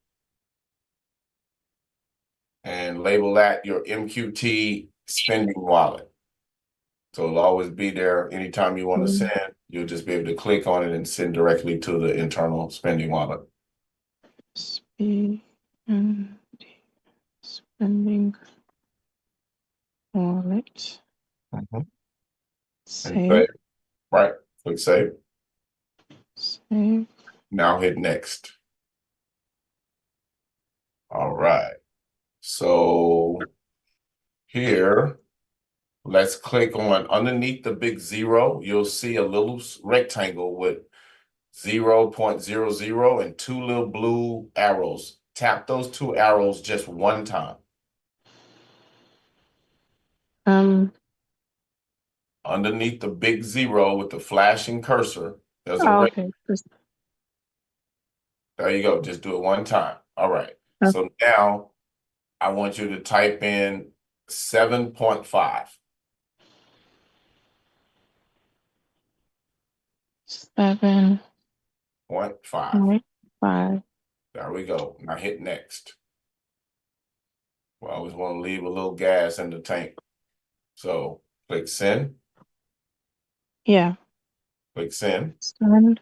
And label that your MQT spending wallet. So it'll always be there anytime you want to send. You'll just be able to click on it and send directly to the internal spending wallet. Spending wallet. Save. Right. Click save. Save. Now hit next. All right. So here, let's click on underneath the big 0. You'll see a little rectangle with 0.00 and 2 little blue arrows. Tap those 2 arrows just one time. Underneath the big 0 with the flashing cursor, there's a okay. There you go. Just do it one time. All right. So now I want you to type in 7.5. 7.5. 0.5. There we go. Now hit next. We always want to leave a little gas in the tank. So click send. Yeah. Click send. Send.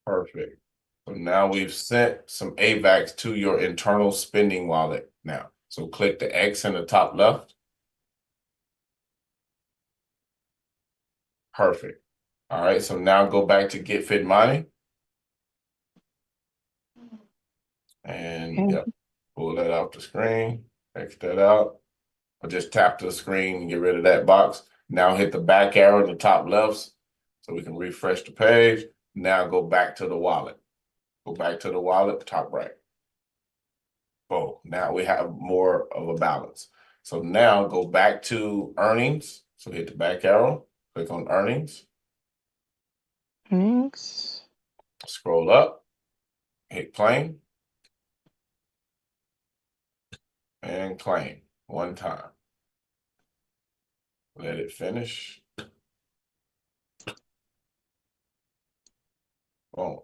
Perfect. So now we've sent some AVAX to your internal spending wallet now. So click the X in the top left. Perfect. All right, so now go back to Get Fit Money. And yep, pull that off the screen, X that out. Or just tap the screen and get rid of that box. Now hit the back arrow in the top left so we can refresh the page. Now go back to the wallet. Go back to the wallet, top right. Boom. Now we have more of a balance. So now go back to earnings. So hit the back arrow, click on earnings. Earnings. Scroll up, hit claim. And claim one time. Let it finish. Boom.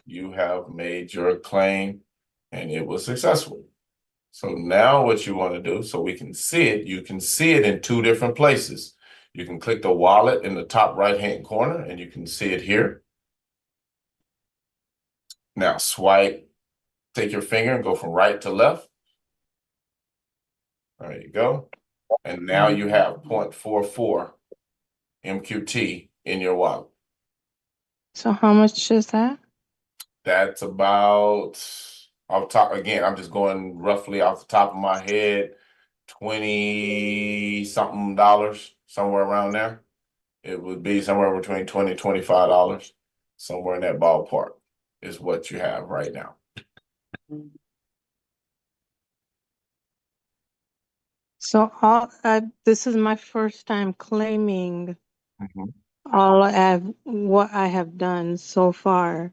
You have made your claim and it was successful. So now what you want to do, so we can see it, you can see it in 2 different places. You can click the wallet in the top right-hand corner and you can see it here. Now swipe, take your finger and go from right to left. There you go. And now you have 0.44 MQT in your wallet. So how much is that? That's about, off top, again, I'm just going roughly off the top of my head, 20 something dollars, somewhere around there. It would be somewhere between 20 and $25, somewhere in that ballpark is what you have right now. So this is my first time claiming what I have done so far.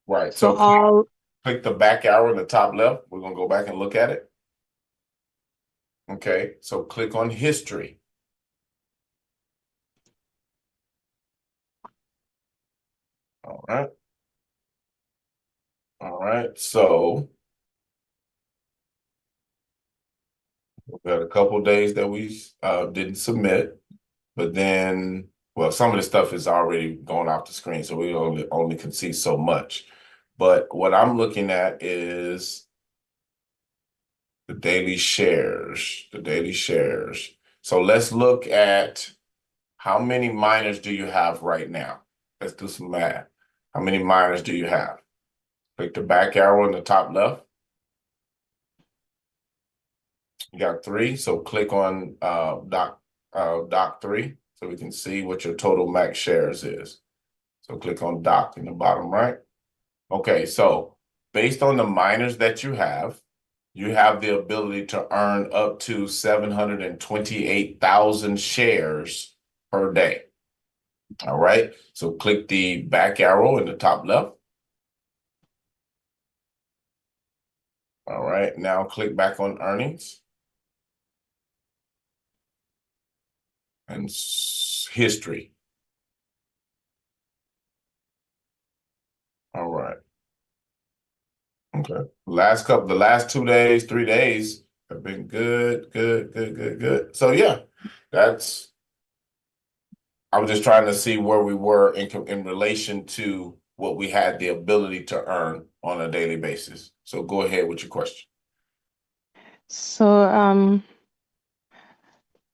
Right. So So click the back arrow in the top left. We're going to go back and look at it. Okay. So click on history. All right. All right. So we've got a couple of days that we didn't submit, but then, well, some of the stuff is already going off the screen, so we only can see so much. But what I'm looking at is the daily shares, So let's look at how many miners do you have right now? Let's do some math. How many miners do you have? Click the back arrow in the top left. You got 3, so click on doc 3 so we can see what your total max shares is. So click on doc in the bottom right. Okay, so based on the miners that you have the ability to earn up to 728,000 shares per day. All right, so click the back arrow in the top left. All right, now click back on earnings. And history. All right. Okay. The last 2 days, 3 days have been good. So yeah, I was just trying to see where we were in relation to what we had the ability to earn on a daily basis. So go ahead with your question. So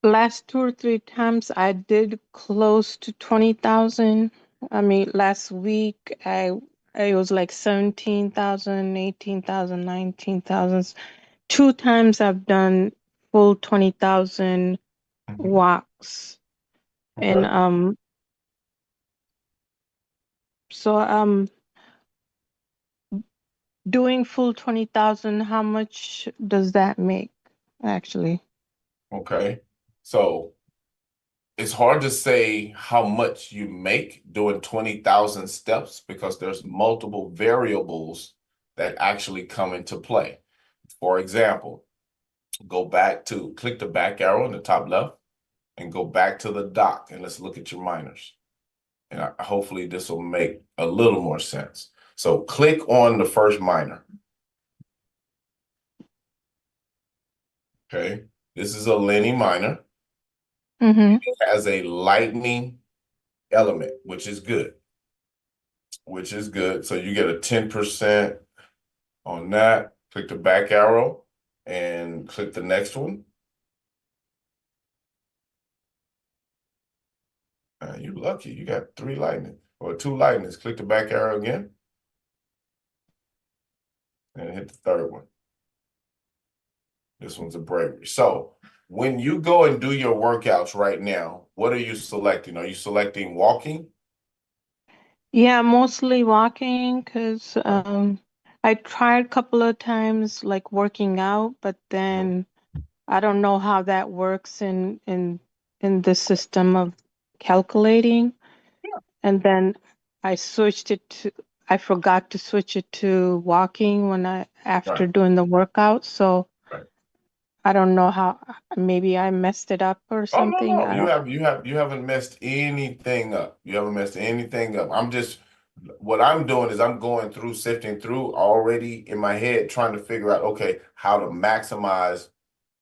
last 2 or 3 times I did close to 20,000. I mean, last week I it was like 17,000, 18,000, 19,000. 2 times I've done full 20,000 walks. And Okay. so doing full 20,000, how much does that make actually? Okay. So it's hard to say how much you make doing 20,000 steps because there's multiple variables that actually come into play. For example, click the back arrow in the top left and go back to the dock and let's look at your minors. And hopefully this will make a little more sense. So click on the first minor. Okay. This is a Lenny minor. Mm-hmm. It has a lightning element, which is good. So you get a 10% on that. Click the back arrow and click the next one. You're lucky. You got 3 lightning or 2 lightnings. Click the back arrow again and hit the third one. This one's a bravery. So when you go and do your workouts right now, what are you selecting? Are you selecting walking? Yeah, mostly walking because I tried a couple of times like working out, but then I don't know how that works in the system of calculating. And then I forgot to switch it to walking after Right. doing the workout. So Right. I don't know how, maybe I messed it up or Oh, something. no. You haven't messed anything up. You haven't messed anything up. What I'm doing is I'm going through, sifting through already in my head, trying to figure out, okay, how to maximize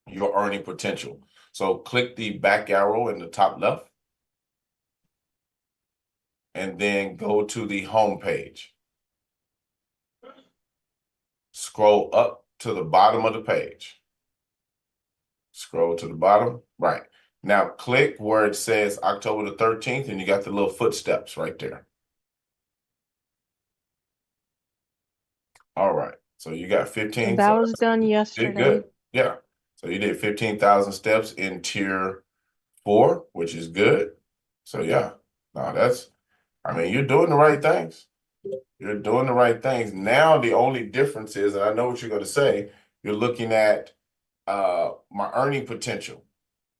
your earning potential. So click the back arrow in the top left and then go to the home page. Scroll up to the bottom of the page. Scroll to the bottom, right. Now click where it says October the 13th and you got the little footsteps right there. All right, so you got 15. That was done Did yesterday. good, yeah. So you did 15,000 steps in tier 4, which is good. So yeah, no, you're doing the right things. You're doing the right things. Now the only difference is, and I know what you're going to say, you're looking at my earning potential.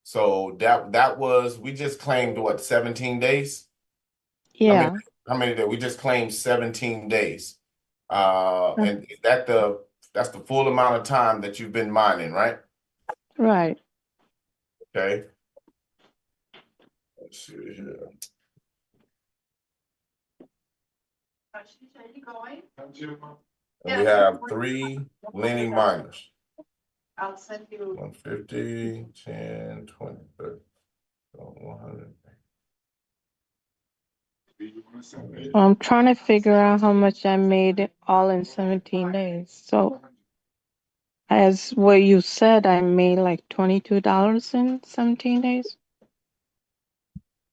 So that was, we just claimed what, 17 days? Yeah. How many did we just claimed 17 days? And that's the full amount of time that you've been mining, right? Right. Okay. Let's see here. And we have 3 Lenny miners. I'll send you. 150, 10, 20, 30, 100. I'm trying to figure out how much I made all in 17 days. So as what you said, I made like $22 in 17 days.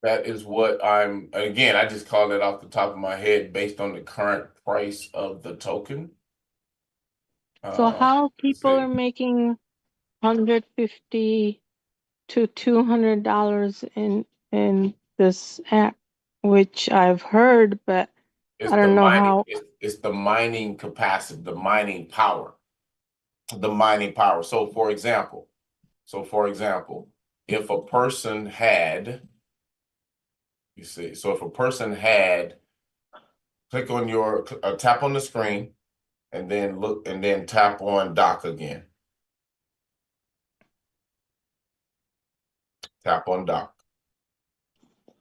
That is what again, I just called it off the top of my head based on the current price of the token. So how people see. are making $150 to $200 in this app, which I've heard, but I don't know how. It's the mining capacity, the mining power. So for example, if a person had, click on tap on the screen and then look and then tap on dock again. Tap on dock.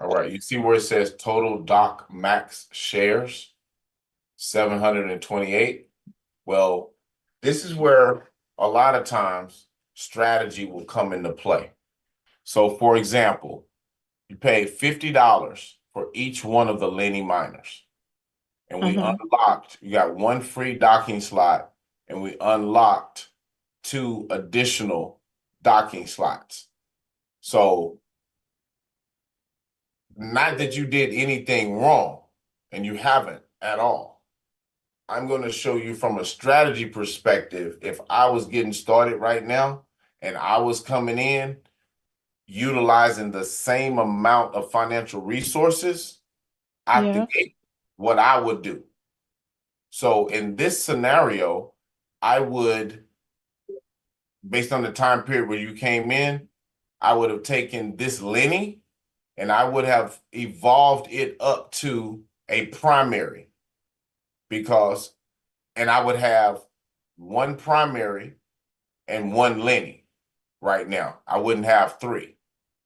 All right, you see where it says total dock max shares, 728. Well, this is where a lot of times strategy will come into play. So for example, you pay $50 for each one of the Lenny miners. And we you got 1 free docking slot, and we unlocked 2 additional docking slots. So not that you did anything wrong, and you haven't at all. I'm going to show you from a strategy perspective. If I was getting started right now and I was coming in utilizing the same amount of financial resources out the Yeah. gate, what I would do. So in this scenario, I would, based on the time period where you came in, I would have taken this Lenny and I would have evolved it up to a primary because, and I would have one primary and one Lenny right now. I wouldn't have three.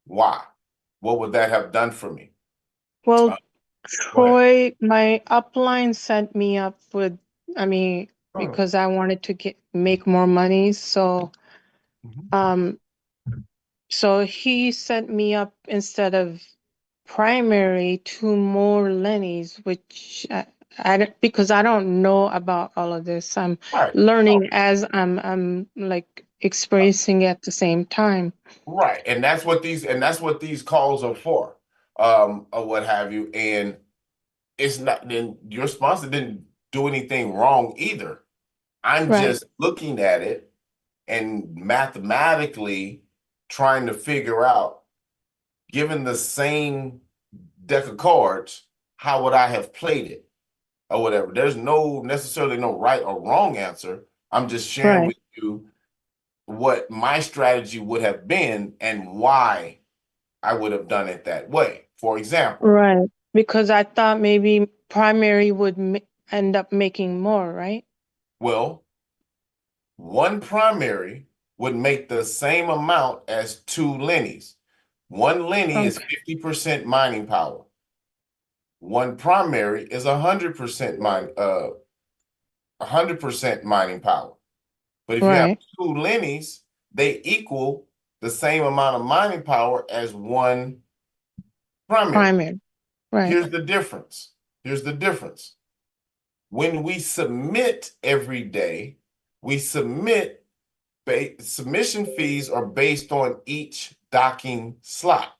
Why? What would that have done for me? Well, Go ahead. Troy, my upline set me up with, I mean, Oh. because I wanted to make more money. So, Mhm. so he set me up instead of primary 2 more Lennies, which because I don't know about all of this. I'm Right. learning as I'm like experiencing it at the same time. Right. And that's what these calls are for, or what have you. And it's not, then your sponsor didn't do anything wrong either. I'm Right. just looking at it and mathematically trying to figure out, given the same deck of cards, how would I have played it or whatever. There's necessarily no right or wrong answer. I'm just sharing Right. with you what my strategy would have been and why I would have done it that way. For example, Right. Because I thought maybe primary would end up making more, right? well, one primary would make the same amount as two Lennies. One Lenny is Okay. 50% mining power. One primary is 100% 100% mining power. But if you have Right. two Lennies, they equal the same amount of mining power as one primary. Primary. Right. Here's the difference. Here's the difference. When we submit every day, we submit submission fees are based on each docking slot,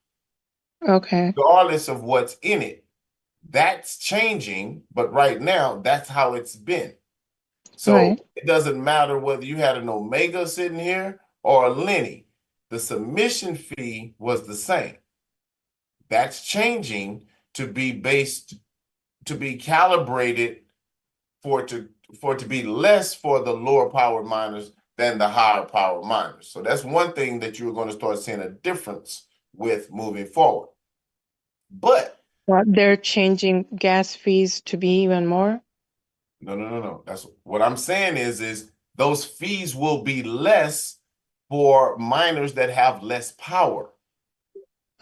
Okay. regardless of what's in it. That's changing, but right now, that's how it's been. So Right. it doesn't matter whether you had an Omega sitting here or a Lenny. The submission fee was the same. That's changing to be calibrated for it to be less for the lower power miners than the higher power miners. So that's one thing that you're going to start seeing a difference with moving forward. But Well, they're changing gas fees to be even more. no. That's what I'm saying is those fees will be less for miners that have less power,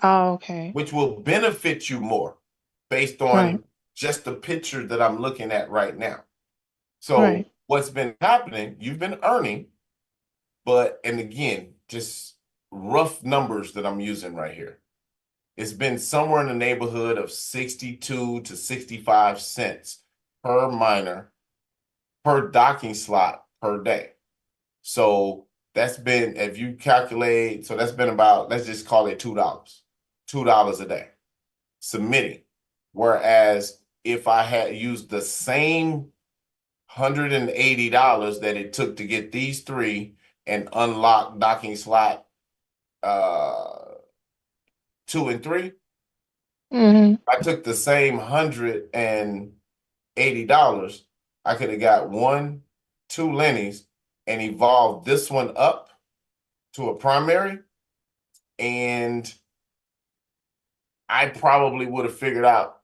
Oh, okay. which will benefit you more based on Right. just the picture that I'm looking at right now. So Right. what's been happening, you've been earning, and again, just rough numbers that I'm using right here. It's been somewhere in the neighborhood of 62 to 65 cents per miner per docking slot per day. So that's been, if you calculate, so that's been about, let's just call it $2 a day submitting. Whereas if I had used the same $180 that it took to get these three and unlock docking slot 2 and 3, Mm-hmm. I took the same $180. I could have got 2 Lennies and evolved this one up to a primary, and I probably would have figured out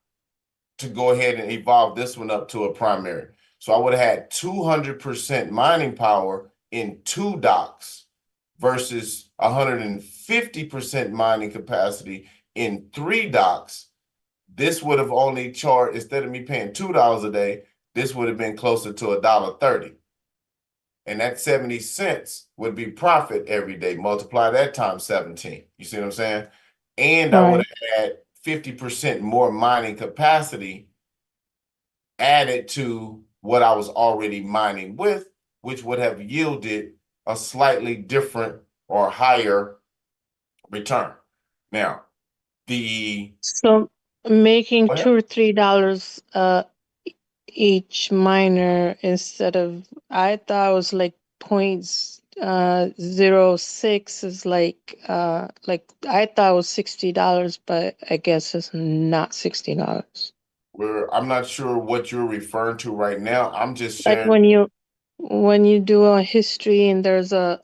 to go ahead and evolve this one up to a primary. So I would have had 200% mining power in 2 docks versus 150% mining capacity in 3 docks. This would have only charged, instead of me paying $2 a day, this would have been closer to $1.30. And that 70 cents would be profit every day. Multiply that times 17. You see what I'm saying? And I would have had 50% more mining capacity added to what I was already mining with, which would have yielded a slightly different or higher return. Now, So making Go ahead. $2 or $3 each miner instead of, I thought it was like 0.06 is like I thought it was $60, but I guess it's not $60. I'm not sure what you're referring to right now. I'm just Like sharing. when you do a history and there's a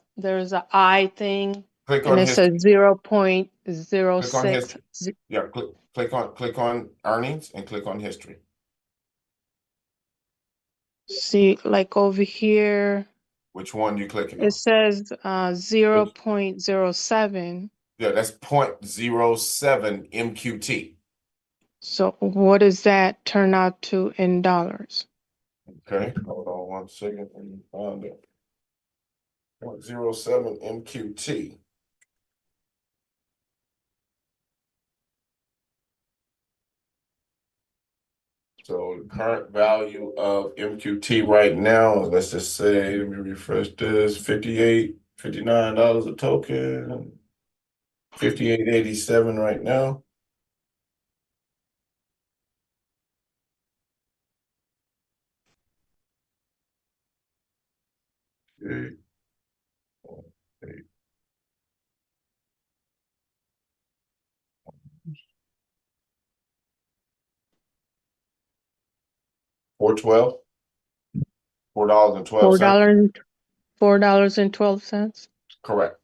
I thing Click and on it says history. 0.06. Click on history. Yeah, click on earnings and click on history. See, like over here, Which one you clicking it on? says 0.07. Yeah, that's 0.07 MQT. So what does that turn out to in dollars? Okay, hold on 1 second. Let me find it. 0.07 MQT. So the current value of MQT right now, let's just say, let me refresh this, $59 a token, 58.87 right now. Okay. Okay. 412. $4.12. $4.12. Correct.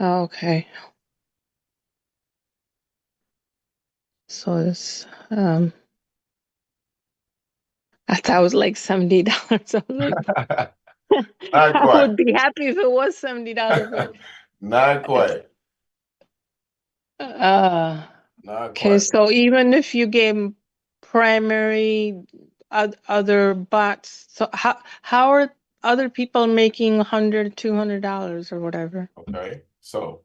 Okay. So it's I thought it was like $70. I was like, Not I quite. would be happy if it was $70, but Not quite. Not okay, quite. so even if you gave primary other bots, so how are other people making $100, $200 or whatever? Okay, so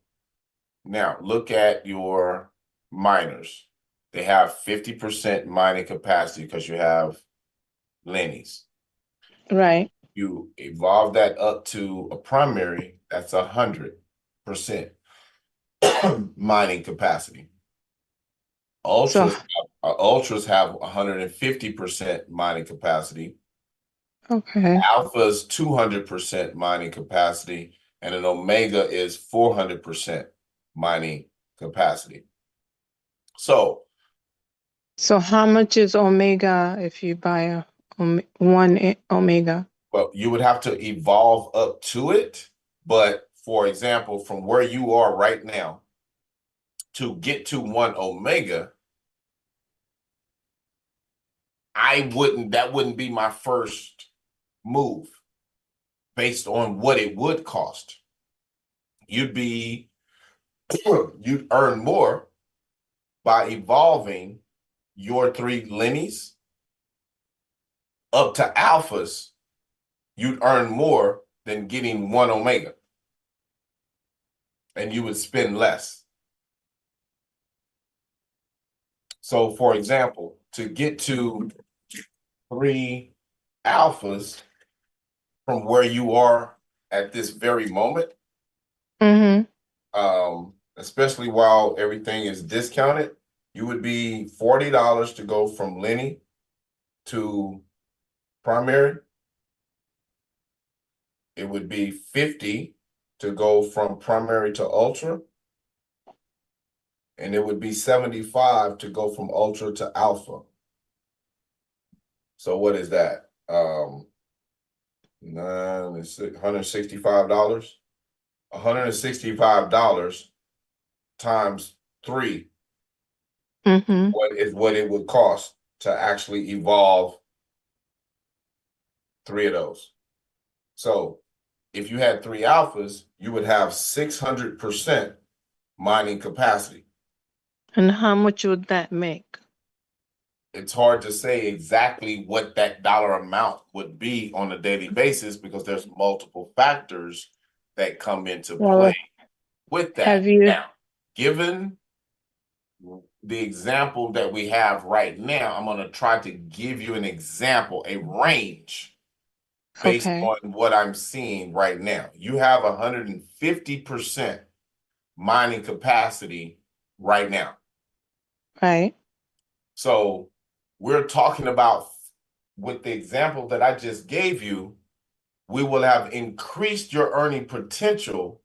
now look at your miners. They have 50% mining capacity because you have Lenny's. Right. You evolve that up to a primary, that's 100% mining capacity. Ultras have 150% mining capacity. Okay. Alpha's 200% mining capacity, and an Omega is 400% mining capacity. So how much is Omega if you buy one Omega? well, you would have to evolve up to it. But for example, from where you are right now to get to one Omega, that wouldn't be my first move based on what it would cost. You'd earn more by evolving your 3 Lennies up to alphas. You'd earn more than getting 1 Omega, and you would spend less. So for example, to get to 3 alphas from where you are at this very moment, especially while everything is discounted, you would be $40 to go from Lenny to primary. It would be $50 to go from primary to ultra. And it would be $75 to go from ultra to alpha. So what is that? $165. $165 times 3. What it would cost to actually evolve 3 of those. So if you had 3 alphas, you would have 600% mining capacity. And how much would that make? It's hard to say exactly what that dollar amount would be on a daily basis because there's multiple factors that come into play with that. Now, given the example that we have right now, I'm going to try to give you an example, a range based on what I'm seeing right now. You have 150% mining capacity right now. Right. So we're talking about with the example that I just gave you, we will have increased your earning potential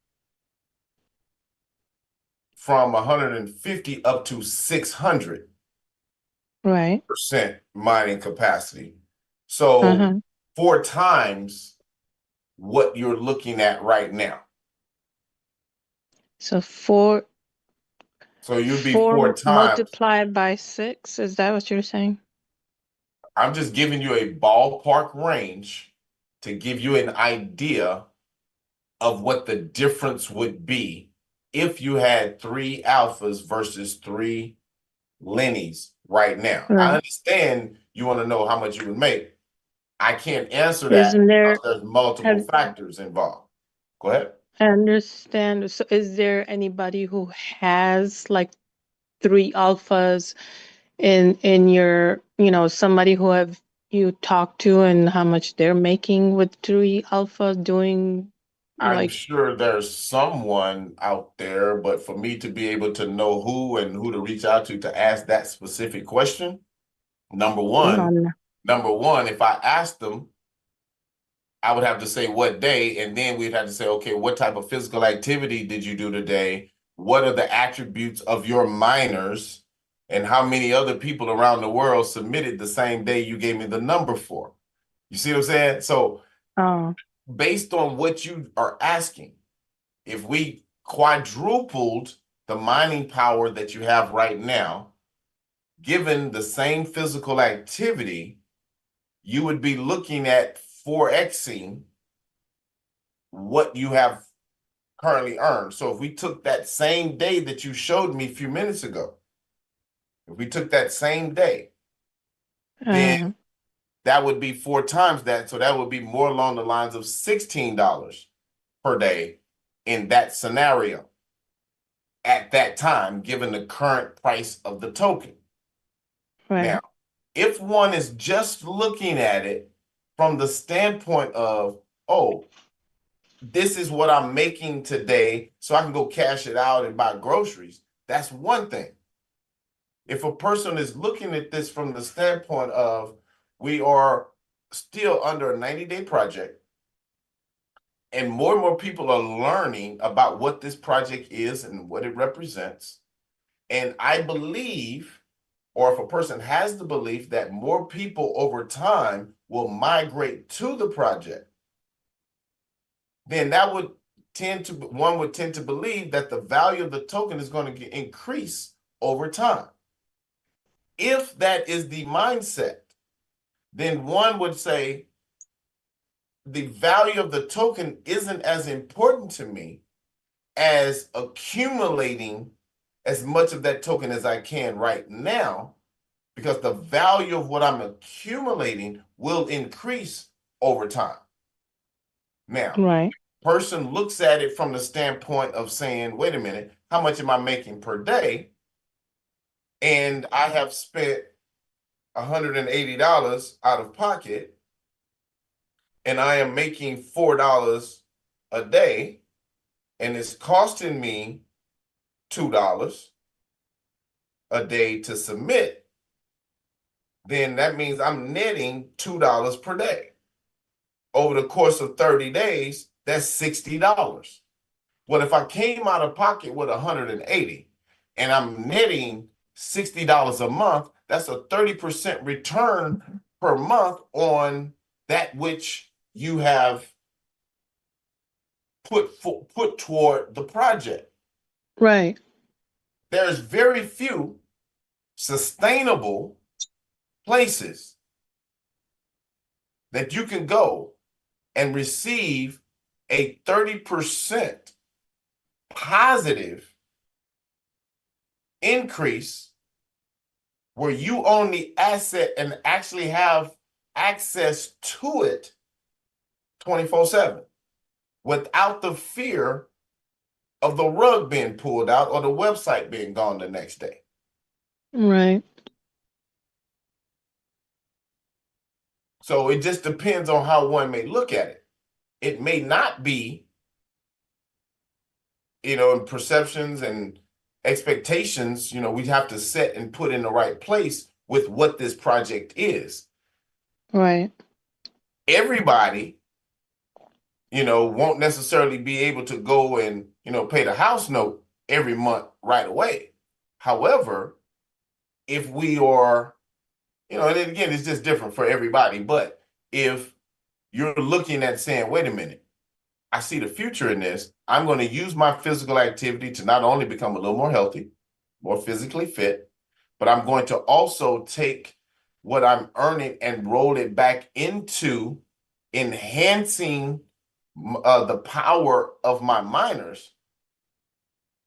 from 150 up to 600% Right. mining capacity. So Uh-huh. 4 times what you're looking at right now. So four So you'd be 4 times. multiplied by 6. Is that what you're saying? I'm just giving you a ballpark range to give you an idea of what the difference would be if you had 3 alphas versus 3 Lennies right now. I Right. understand you want to know how much you would make. I can't answer that Isn't there, because there's multiple have, factors involved. Go ahead. I understand. So is there anybody who has like 3 alphas in your, somebody who have you talked to and how much they're making with 3 alphas doing I'm like, sure there's someone out there, but for me to be able to know who and who to reach out to ask that specific question, number one, if I asked them, I would have to say what day, and then we'd have to say, okay, what type of physical activity did you do today? What are the attributes of your miners? And how many other people around the world submitted the same day you gave me the number for? You see what I'm saying? So based on what you are asking, if we quadrupled the mining power that you have right now, given the same physical activity, you would be looking at 4xing what you have currently earned. So if we took that same day that you showed me a few minutes ago, if we took that same day, then that would be 4 times that. So that would be more along the lines of $16 per day in that scenario at that time, given the current price of the token. right. Now, if one is just looking at it from the standpoint of, oh, this is what I'm making today, so I can go cash it out and buy groceries, that's one thing. If a person is looking at this from the standpoint of, we are still under a 90-day project, and more people are learning about what this project is and what it represents. And I believe, or if a person has the belief that more people over time will migrate to the project, then that would one would tend to believe that the value of the token is going to increase over time. If that is the mindset, then one would say the value of the token isn't as important to me as accumulating as much of that token as I can right now, because the value of what I'm accumulating will increase over time. Now, Right. person looks at it from the standpoint of saying, wait a minute, how much am I making per day? And I have spent $180 out of pocket, and I am making $4 a day, and it's costing me $2 a day to submit, then that means I'm netting $2 per day. Over the course of 30 days, that's $60. Well, if I came out of pocket with 180 and I'm netting $60 a month, that's a 30% return per month on that which you have put toward the project. Right. There's very few sustainable places that you can go and receive a 30% positive increase where you own the asset and actually have access to it 24/7 without the fear of the rug being pulled out or the website being gone the next day. Right. So it just depends on how one may look at it. It may not be, in perceptions and expectations, we'd have to set and put in the right place with what this project is. Right. Everybody, won't necessarily be able to go and, pay the house note every month right away. However, if we are, and then again, it's just different for everybody, but if you're looking at saying, wait a minute, I see the future in this, I'm going to use my physical activity to not only become a little more healthy, more physically fit, but I'm going to also take what I'm earning and roll it back into enhancing the power of my miners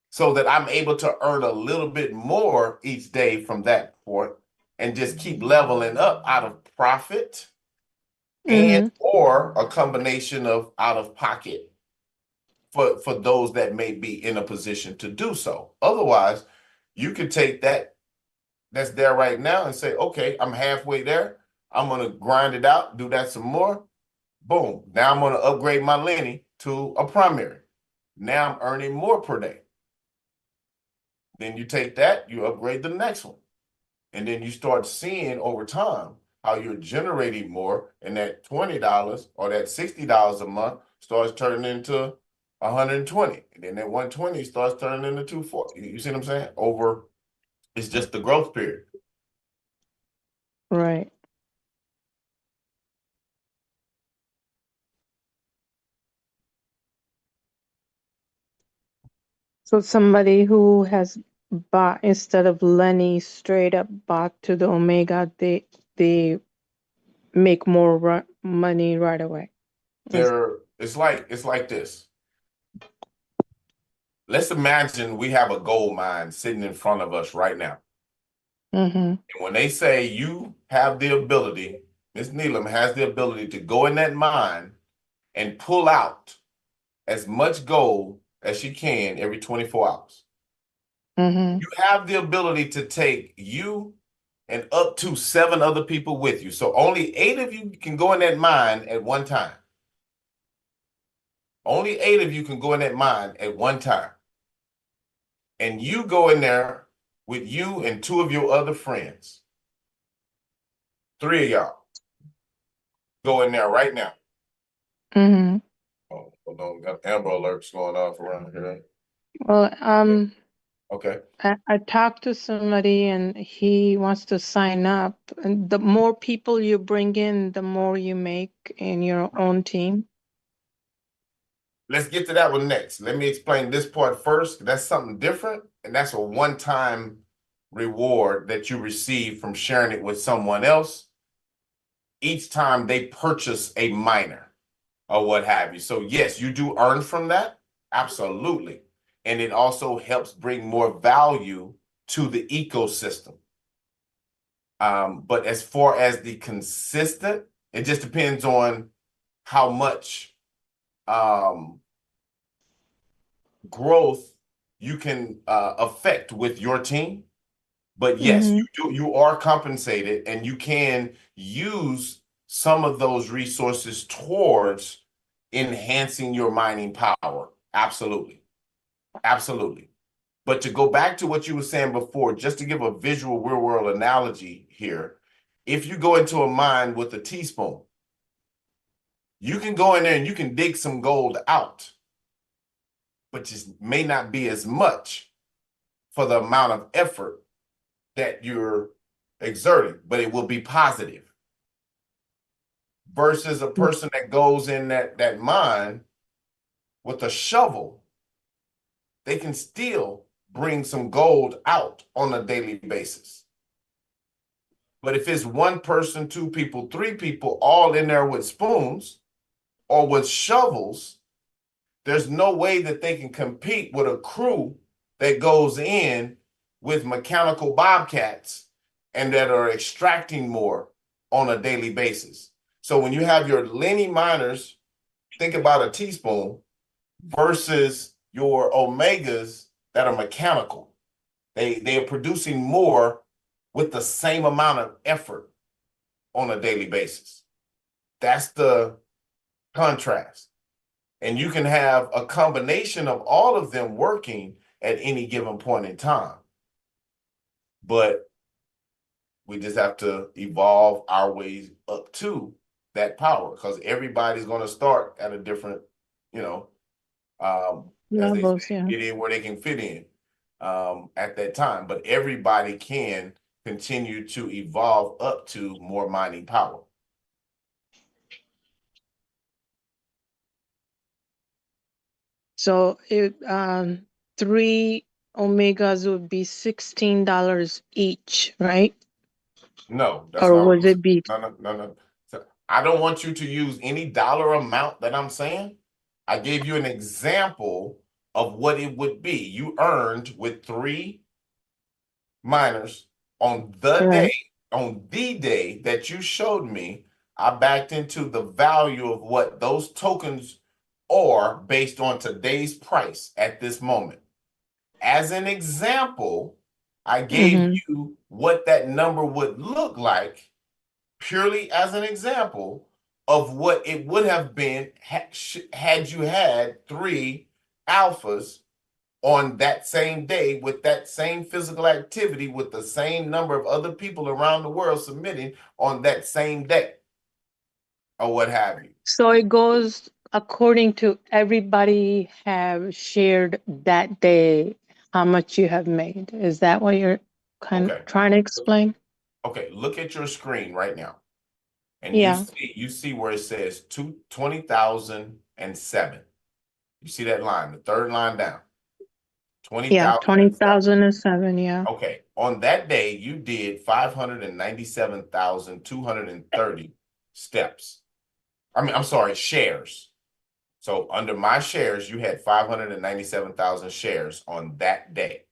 so that I'm able to earn a little bit more each day from that point and just keep leveling up out of profit and or a combination of out of pocket for those that may be in a position to do so. Otherwise, you could take that's there right now and say, okay, I'm halfway there. I'm going to grind it out, do that some more. Boom. Now I'm going to upgrade my Lenny to a primary. Now I'm earning more per day. Then you take that, you upgrade the next one. And then you start seeing over time how you're generating more, and that $20 or that $60 a month starts turning into 120. And then that 120 starts turning into 240. You see what I'm saying? It's just the growth period. Right. So somebody who has bought instead of Lenny straight up bought to the Omega, they make more money right away. It's like this. Let's imagine we have a gold mine sitting in front of us right now. And when they say you have the ability, Ms. Neelam has the ability to go in that mine and pull out as much gold as she can every 24 hours. You have the ability to take you and up to 7 other people with you. So only 8 of you can go in that mine at one time. Only 8 of you can go in that mine at one time. And you go in there with you and 2 of your other friends. 3 of y'all go in there right now. Oh, hold on, got Amber Alerts going off around here. Well, Okay. I talked to somebody and he wants to sign up. And the more people you bring in, the more you make in your own team. Let's get to that one next. Let me explain this part first. That's something different, and that's a one-time reward that you receive from sharing it with someone else each time they purchase a miner or what have you. So yes, you do earn from that, absolutely. And it also helps bring more value to the ecosystem. But as far as the consistent, it just depends on how much growth you can affect with your team. But yes, you are compensated, and you can use some of those resources towards enhancing your mining power. Absolutely. Absolutely. But to go back to what you were saying before, just to give a visual real world analogy here, if you go into a mine with a teaspoon, you can go in there and you can dig some gold out, but just may not be as much for the amount of effort that you're exerting, but it will be positive. Versus a person that goes in that mine with a shovel, they can still bring some gold out on a daily basis. But if it's 1 person, 2 people, 3 people all in there with spoons or with shovels, there's no way that they can compete with a crew that goes in with mechanical bobcats and that are extracting more on a daily basis. So when you have your Lenny miners, think about a teaspoon versus your Omegas that are mechanical. They are producing more with the same amount of effort on a daily basis. That's the contrast. And you can have a combination of all of them working at any given point in time. But We just have to evolve our ways up to that power, because everybody's going to start at a different, you know, as they Levels, say, yeah. get in where they can fit in at that time. But everybody can continue to evolve up to more mining power. So it 3 omegas would be $16 each, right? No, that's Or not what would it be? no. So I don't want you to use any dollar amount that I'm saying. I gave you an example of what it would be. You earned with 3 miners on the Right. day that you showed me. I backed into the value of what those tokens are based on today's price at this moment. As an example, I gave Mm-hmm. you what that number would look like purely as an example of what it would have been had you had 3 alphas on that same day with that same physical activity with the same number of other people around the world submitting on that same day or what have you. So it goes according to everybody have shared that day how much you have made. Is that what you're kind Okay. of trying to explain? Okay, look at your screen right now. And Yeah. you see where it says 20,007. You see that line, the third line down. Yeah, 20,007. 20,007, yeah. Okay, on that day, you did 597,230 steps. I'm sorry, shares. So under my shares, you had 597,000 shares on that day.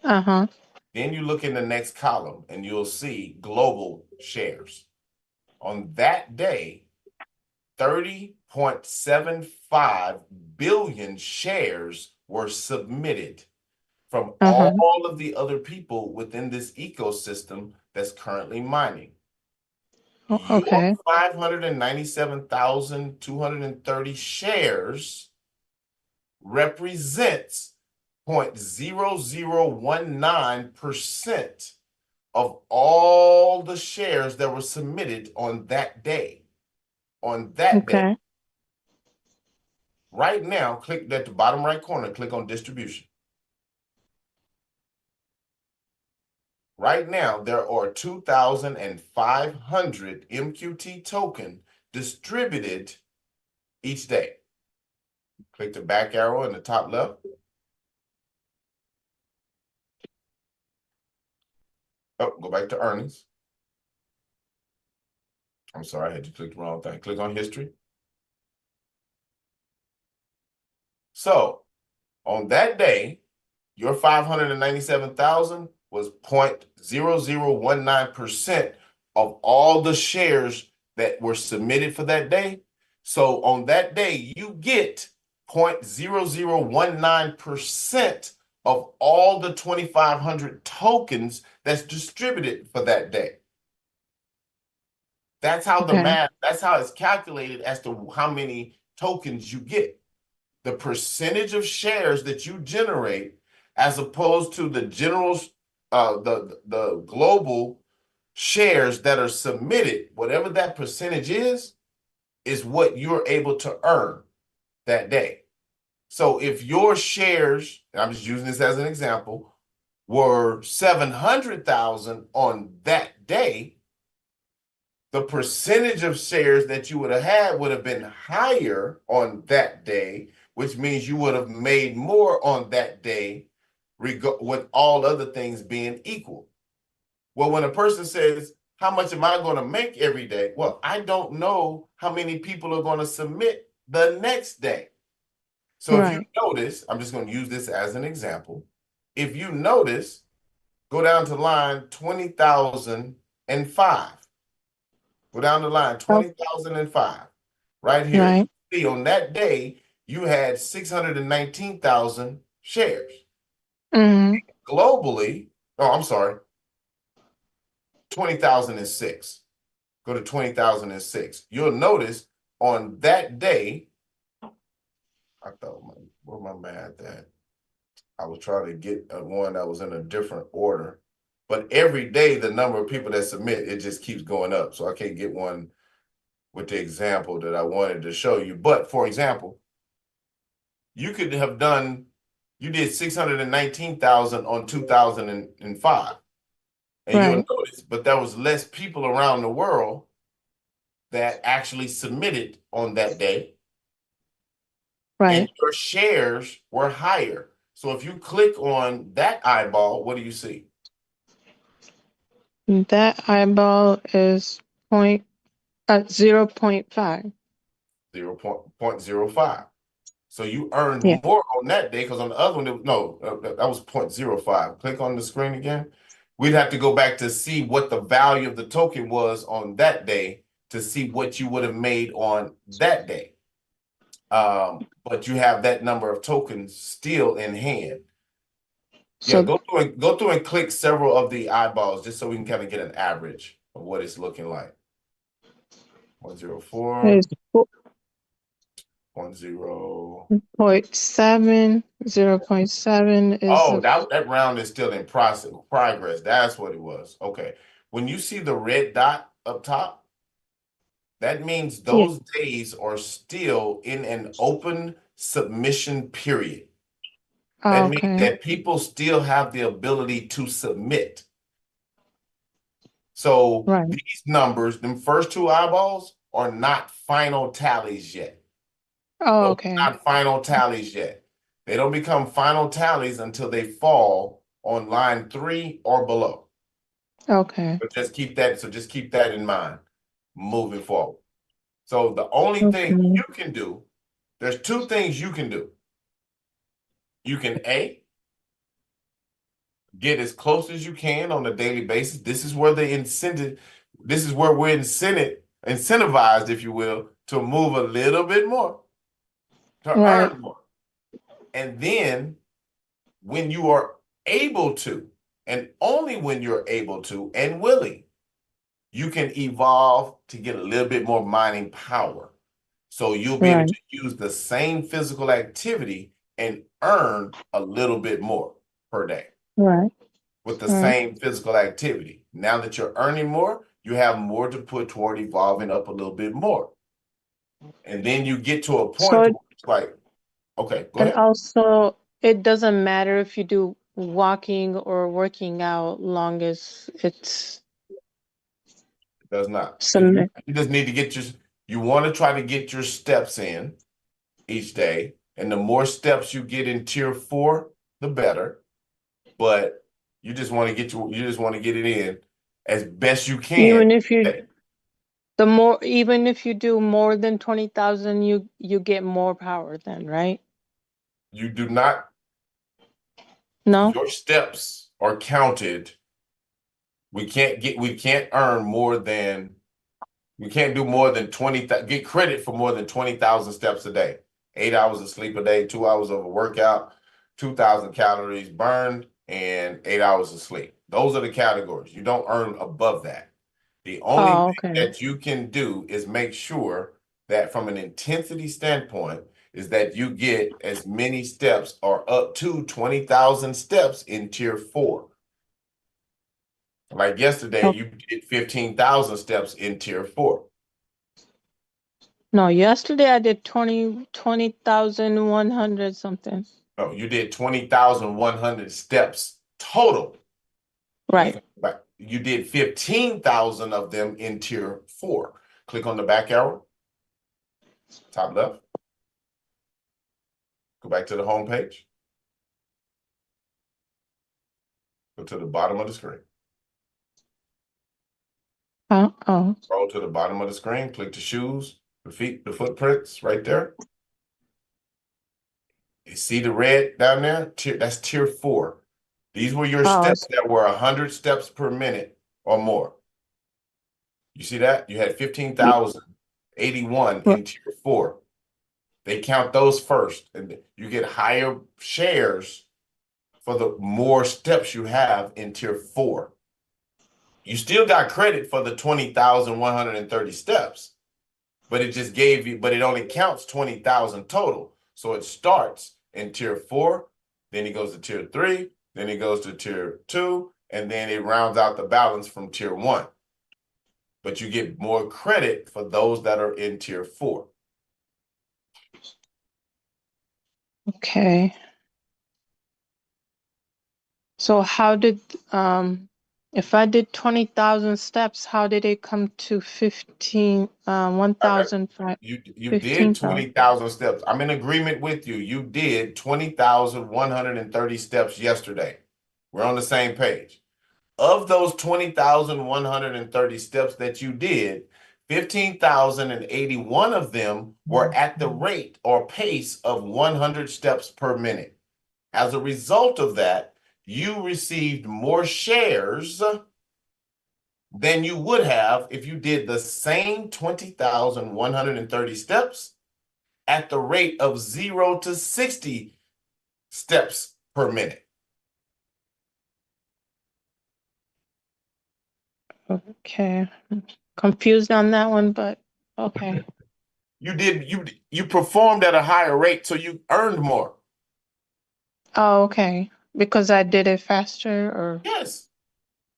Uh-huh. Then you look in the next column and you'll see global shares. On that day, 30.75 billion shares were submitted from Uh-huh. all of the other people within this ecosystem that's currently mining. Okay. Your 597,230 shares represents 0.0019% of all the shares that were submitted on that day. On that day. Okay. Right now, click at the bottom right corner, click on distribution. Right now, there are 2,500 MQT token distributed each day. Click the back arrow in the top left. Oh, go back to earnings. I'm sorry, I had to click the wrong thing. Click on history. So on that day, your 597,000 was 0.0019% of all the shares that were submitted for that day. So on that day, you get 0.0019% of all the 2,500 tokens that's distributed for that day. That's how the Okay. math, that's how it's calculated as to how many tokens you get. The percentage of shares that you generate as opposed to the general, the global shares that are submitted, whatever that percentage is what you're able to earn that day. So if your shares, and I'm just using this as an example, were 700,000 on that day, the percentage of shares that you would have had would have been higher on that day, which means you would have made more on that day, with all other things being equal. Well, when a person says, how much am I going to make every day? Well, I don't know how many people are going to submit the next day. So if you Right. notice, I'm just going to use this as an example. If you notice, go down to line 20,005. Go down the line, 20,005. Right here. Right. See, on that day, you had 619,000 shares. Mm-hmm. Globally, oh, I'm sorry, 20,006. Go to 20,006. You'll notice on that day, I thought, where my math at? I was trying to get one that was in a different order. But every day, the number of people that submit, it just keeps going up. So I can't get one with the example that I wanted to show you. But for example, you could have done, you did 619,000 on 2005. And you'll Right. notice, but there was less people around the world that actually submitted on that day. Right. And your shares were higher. So if you click on that eyeball, what do you see? That eyeball is 0.5. 0.05. So you earned Yeah. more on that day because on the other one, that was 0.05. Click on the screen again. We'd have to go back to see what the value of the token was on that day to see what you would have made on that day. But you have that number of tokens still in hand. So Yeah, go through and click several of the eyeballs just so we can kind of get an average of what it's looking like. 104, it's 10. 0.7. 0.7 is Oh, that round is still in progress. That's what it was. Okay. When you see the red dot up top, that means those days are still in an open submission period. That means okay. that people still have the ability to submit. So Right. these numbers, them first two eyeballs, are not final tallies yet. Oh, Those okay. are not final tallies yet. They don't become final tallies until they fall on line 3 or below. Okay. But just keep that in mind moving forward. So the only thing Okay. you can do, there's two things you can do. You can get as close as you can on a daily basis. This is where we're incentivized, if you will, to move a little bit more, to Right. earn more. And then when you are able to, and only when you're able to and willing, you can evolve to get a little bit more mining power. So you'll be able Right. to use the same physical activity and earn a little bit more per day Right. with the Right. same physical activity. Now that you're earning more, you have more to put toward evolving up a little bit more. And then you get to a point So where it's like, okay, go and ahead. also it doesn't matter if you do walking or working out, long as it's It does not. submit. You just need to you want to try to get your steps in each day. And the more steps you get in tier 4, the better. But you just want to get it in as best you can. Even if you even if you do more than 20,000, you get more power then, right? You do not. No? Your steps are counted. We can't do more than 20, get credit for more than 20,000 steps a day. 8 hours of sleep a day, 2 hours of a workout, 2,000 calories burned, and 8 hours of sleep. Those are the categories. You don't earn above that. The only thing that you can do is make sure that from an intensity standpoint is that you get as many steps or up to 20,000 steps in tier 4. Like yesterday, you did 15,000 steps in tier 4. No, yesterday I did 20,100 something. No, you did 20,100 steps total. Right. But you did 15,000 of them in tier 4. Click on the back arrow, top left. Go back to the home page. Go to the bottom of the screen. Scroll to the bottom of the screen, click the shoes, the feet, the footprints right there. You see the red down there? That's tier 4. These were your steps that were 100 steps per minute or more. You see that? You had 15,081 in tier 4. They count those first, and you get higher shares for the more steps you have in tier 4. You still got credit for the 20,130 steps, but it only counts 20,000 total. So it starts in tier 4, then it goes to tier 3, then it goes to tier 2, and then it rounds out the balance from tier 1. But you get more credit for those that are in tier 4. Okay. So how did, if I did 20,000 steps, how did it come to 1,005? You did 15,000. 20,000 steps. I'm in agreement with you. You did 20,130 steps yesterday. We're on the same page. Of those 20,130 steps that you did, 15,081 of them were at the rate or pace of 100 steps per minute. As a result of that, you received more shares than you would have if you did the same 20,130 steps at the rate of 0 to 60 steps per minute. Okay. Confused on that one, but okay. You performed at a higher rate, so you earned more. Oh, okay. Because I did it faster or Yes,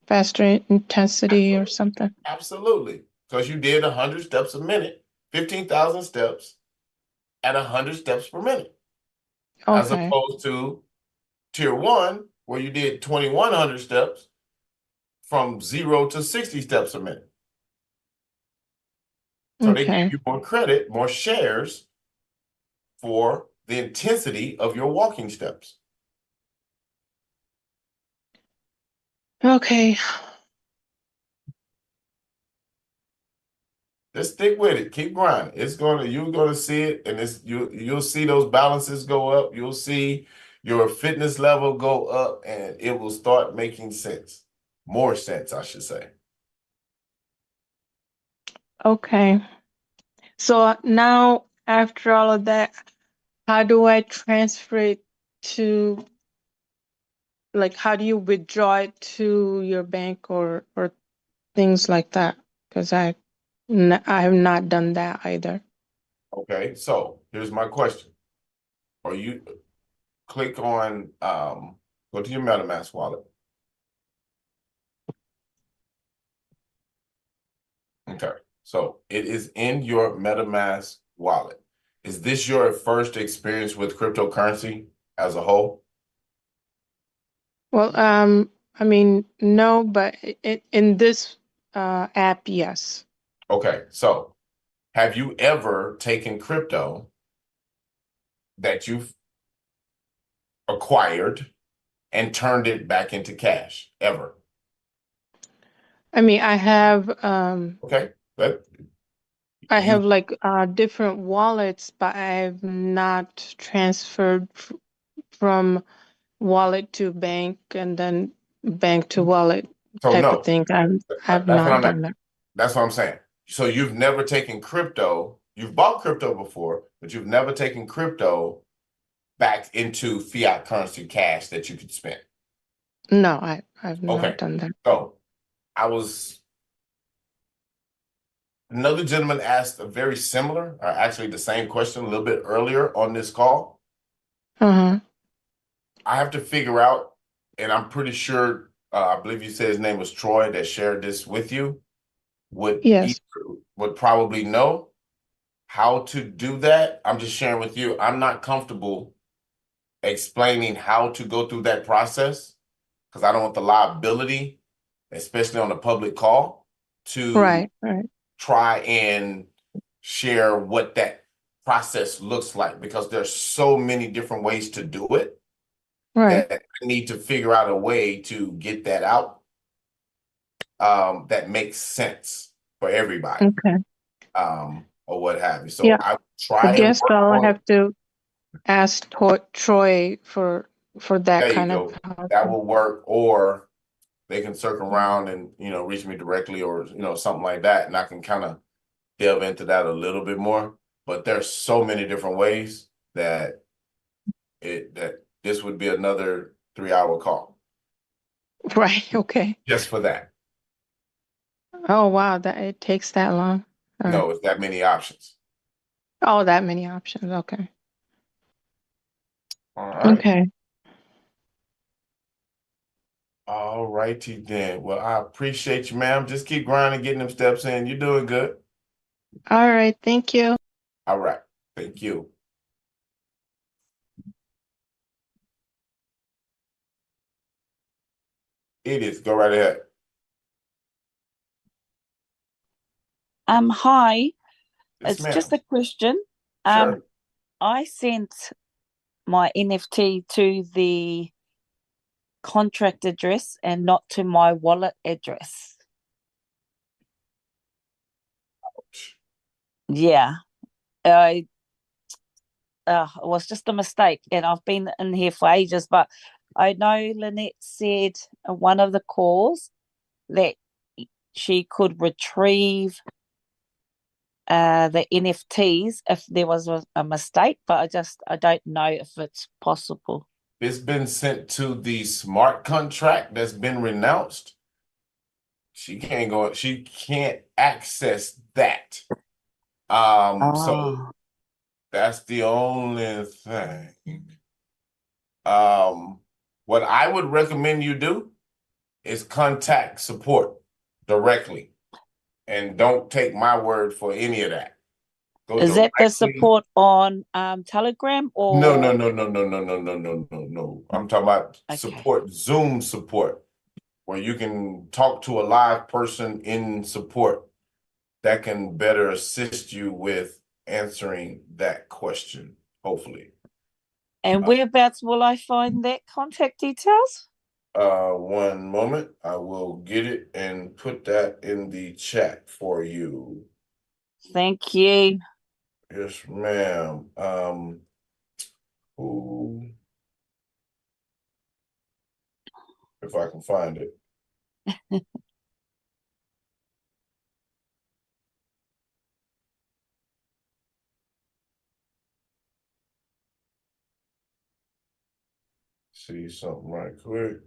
faster intensity or absolutely. something. Absolutely. Because you did 100 steps a minute, 15,000 steps at 100 steps per minute. As Okay. opposed to tier 1, where you did 2,100 steps from 0 to 60 steps a minute. So they Okay. give you more credit, more shares for the intensity of your walking steps. Okay. Just stick with it. Keep grinding. You're gonna see it, and you'll see those balances go up. You'll see your fitness level go up, and it will start making sense. More sense, I should say. Okay. So now after all of that, how do I transfer it to, like, how do you withdraw it to your bank or things like that? Because I have not done that either. Okay, so here's my question. Click on go to your MetaMask wallet. Okay, so it is in your MetaMask wallet. Is this your first experience with cryptocurrency as a whole? Well, I mean, no, but in this app, yes. Okay, so have you ever taken crypto that you've acquired and turned it back into cash ever? I mean, I have Okay, but I you have like different wallets, but I have not transferred from wallet to bank and then bank to wallet so type of no, thing. I've that's what not I'm at. done that. That's what I'm saying. So you've never taken crypto, you've bought crypto before, but you've never taken crypto back into fiat currency cash that you could spend. No, I've Okay. not done that. So another gentleman asked a very similar, or actually the same question a little bit earlier on this call. Uh-huh. I have to figure out, and I'm pretty sure, I believe you said his name was Troy that shared this with you, Yes. would probably know how to do that. I'm just sharing with you. I'm not comfortable explaining how to go through that process because I don't want the liability, especially on a public call, to Right. try and share what that process looks like because there's so many different ways to do it Right. that I need to figure out a way to get that out that makes sense for everybody, Okay. or what have you. So Yeah. I I try and guess work I'll on. have to ask Troy for that There you kind of go. help. That will work, or they can circle around and reach me directly, or something like that, and I can kind of delve into that a little bit more. But there's so many different ways that this would be another 3-hour call Right. Okay. just for that. Oh, wow. That it takes that long. All right. No, it's that many options. Oh, that many options. Okay. All right. Okay. All righty then. Well, I appreciate you, ma'am. Just keep grinding, getting them steps in. You're doing good. All right, thank you. All right. Thank you. It is. Go right ahead. Hi, Yes, it's ma'am. just a question. Sure. I sent my NFT to the contract address and not to my wallet address. Yeah, I it was just a mistake, and I've been in here for ages. But I know Lynette said in one of the calls that she could retrieve the NFTs if there was a mistake, but I don't know if it's possible. It's been sent to the smart contract that's been renounced. She can't access that. So that's the only thing. What I would recommend you do is contact support directly and don't take my word for any of that. Go Is that the directly. support on Telegram or No. I'm talking about Okay. support, Zoom support, where you can talk to a live person in support that can better assist you with answering that question, hopefully. And whereabouts will I find that contact details? One moment. I will get it and put that in the chat for you. Thank you. Yes, ma'am. If I can find it. See something right quick.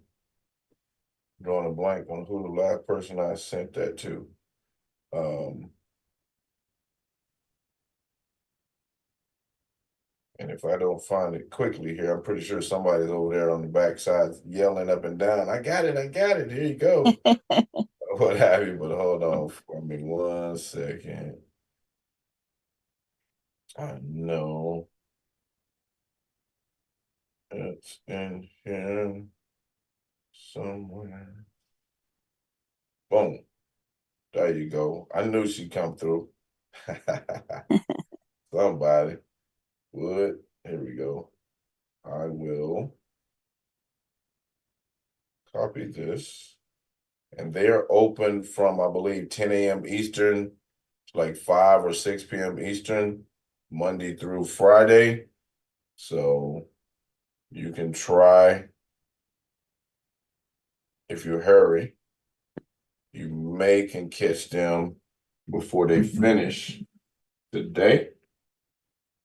Drawing a blank on who the last person I sent that to. And if I don't find it quickly here, I'm pretty sure somebody's over there on the backside yelling up and down, I got it, here you go. What have you, but hold on for me 1 second. I know. It's in here somewhere. Boom. There you go. I knew she'd come through. Somebody would. Here we go. I will copy this. And they're open from, I believe, 10 a.m. Eastern, like 5 or 6 p.m. Eastern, Monday through Friday. So you can try. If you hurry, you can catch them before they finish today.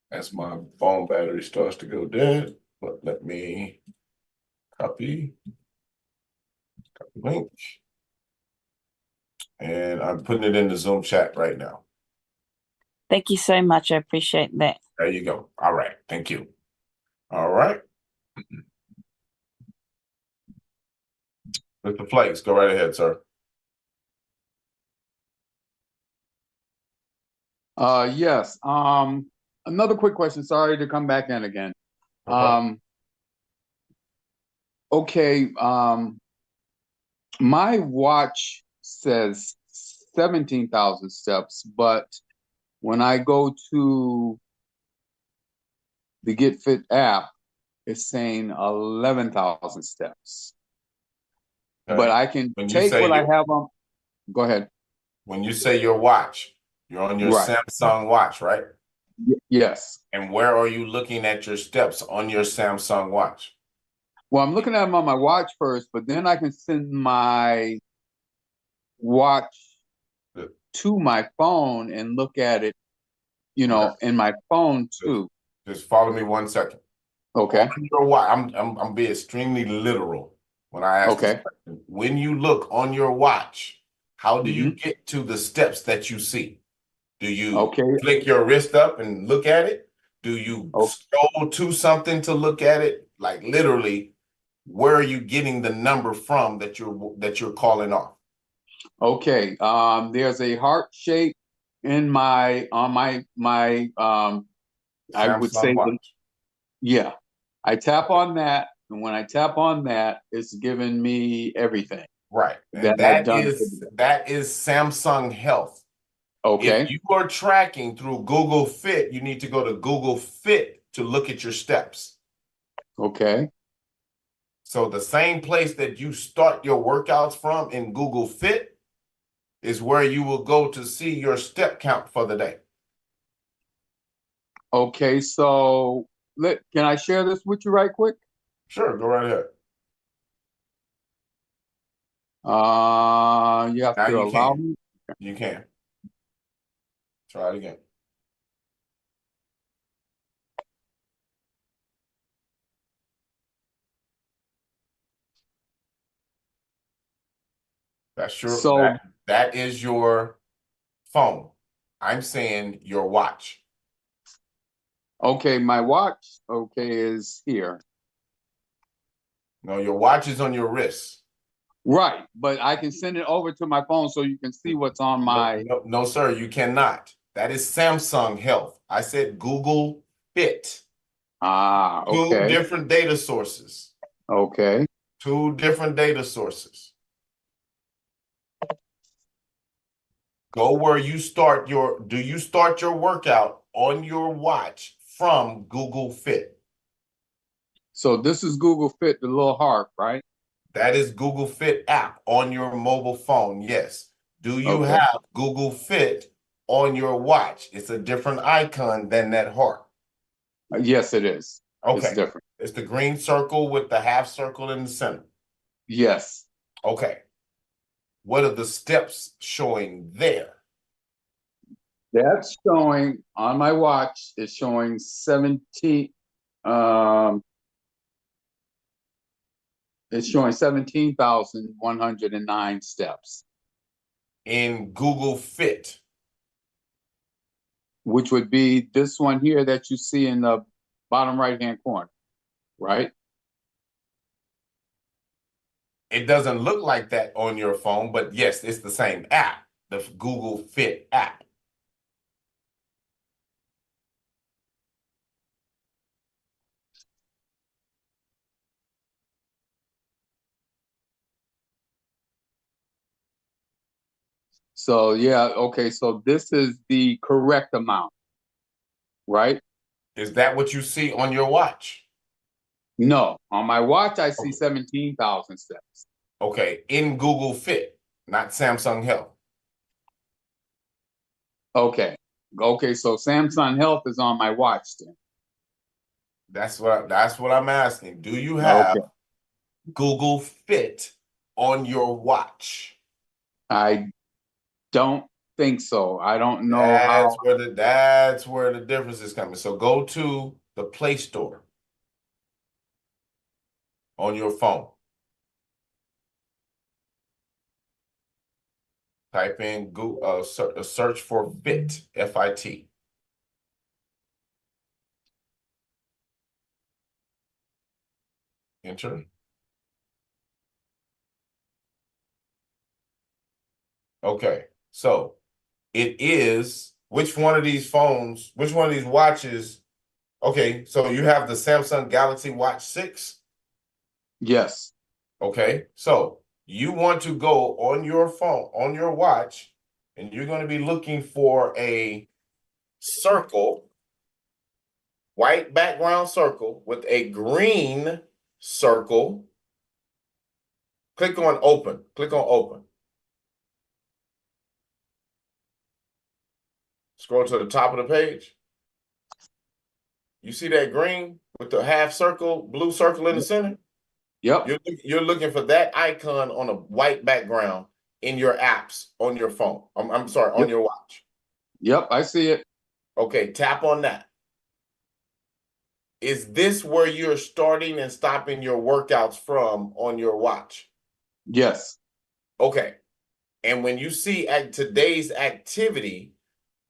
As my phone battery starts to go dead, but let me copy link. And I'm putting it in the Zoom chat right now. Thank you so much. I appreciate that. There you go. All right. Thank you. All right. Mr. Flakes, go right ahead, sir. Yes. Another quick question. Sorry to come back in again. Okay. My watch says 17,000 steps, but when I go to the Get Fit app, it's saying 11,000 steps. Okay. But I can take what I have on. Go ahead. When you say your watch, you're on your Samsung watch, right? Yes. And where are you looking at your steps on your Samsung watch? Well, I'm looking at them on my watch first, but then I can send my watch to my phone and look at it, in my phone too. Just follow me 1 second. Okay. On your watch, I'm being extremely literal when I ask this question. When you look on your watch, how do you get to the steps that you see? Do you flick your wrist up and look at it? Do you scroll to something to look at it? Like literally, where are you getting the number from that you're calling off? Okay, there's a heart shape in my I would Samsung say Watch. yeah. I tap on that, and when I tap on that, it's giving me everything Right. that And I've done for the day. that is Samsung Health. Okay, If you are tracking through Google Fit, you need to go to Google Fit to look at your steps. okay, So the same place that you start your workouts from in Google Fit is where you will go to see your step count for the day. okay. So can I share this with you right quick? Sure, go right ahead. You have Now to you allow can. me. You can. Try it again. That's your So that is your phone. I'm saying your watch. okay, my watch, okay, is here. No, your watch is on your wrist. Right, but I can send it over to my phone so you can see what's on my. No, sir, you cannot. That is Samsung Health. I said Google Fit. Ah, Two okay, different data sources. okay. Two different data sources. Go where you start do you start your workout on your watch from Google Fit? So this is Google Fit, the little heart, right? That is Google Fit app on your mobile phone. Yes. Do you Okay. have Google Fit on your watch? It's a different icon than that heart. Yes, it is. It's Okay. different. It's the green circle with the half circle in the center. Yes. Okay. What are the steps showing there? That's showing on my watch, it's showing 17, it's showing 17,109 steps, In Google Fit. which would be this one here that you see in the bottom right-hand corner, right? It doesn't look like that on your phone, but yes, it's the same app, the Google Fit app. So yeah, okay, so this is the correct amount, right? Is that what you see on your watch? No, on my watch, I see 17,000 steps. Okay, in Google Fit, not Samsung Health. Okay. Okay, so Samsung Health is on my watch then. That's what I'm asking. Do you have Okay. Google Fit on your watch? I don't think so. I don't know That's how. that's where the difference is coming. So go to the Play Store on your phone. Type in Google, search for Fit, F-I-T. Enter. Okay, so it is, which one of these phones, which one of these watches? Okay, so you have the Samsung Galaxy Watch 6. Yes. Okay, so you want to go on your phone, on your watch, and you're going to be looking for a circle, white background circle with a green circle. Click on open. Click on open. Scroll to the top of the page. You see that green with the half circle, blue circle in the center? Yep. You're looking for that icon on a white background in your apps on your phone. I'm sorry, on Yep. your watch. Yep, I see it. Okay, tap on that. Is this where you're starting and stopping your workouts from on your watch? Yes. Okay. And when you see at today's activity,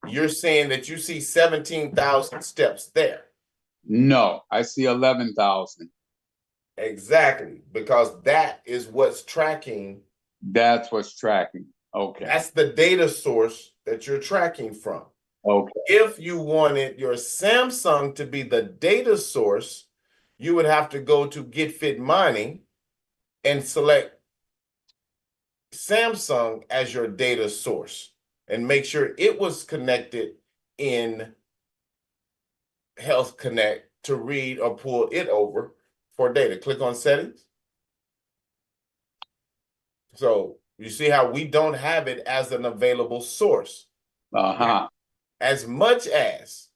you're saying that you see 17,000 steps there. No, I see 11,000. Exactly, because that is what's tracking. That's what's tracking. Okay. That's the data source that you're tracking from. Okay. If you wanted your Samsung to be the data source, you would have to go to GetFit Mining and select Samsung as your data source and make sure it was connected in Health Connect to read or pull it over for data. Click on settings. So you see how we don't have it as an available source. Uh-huh. As much as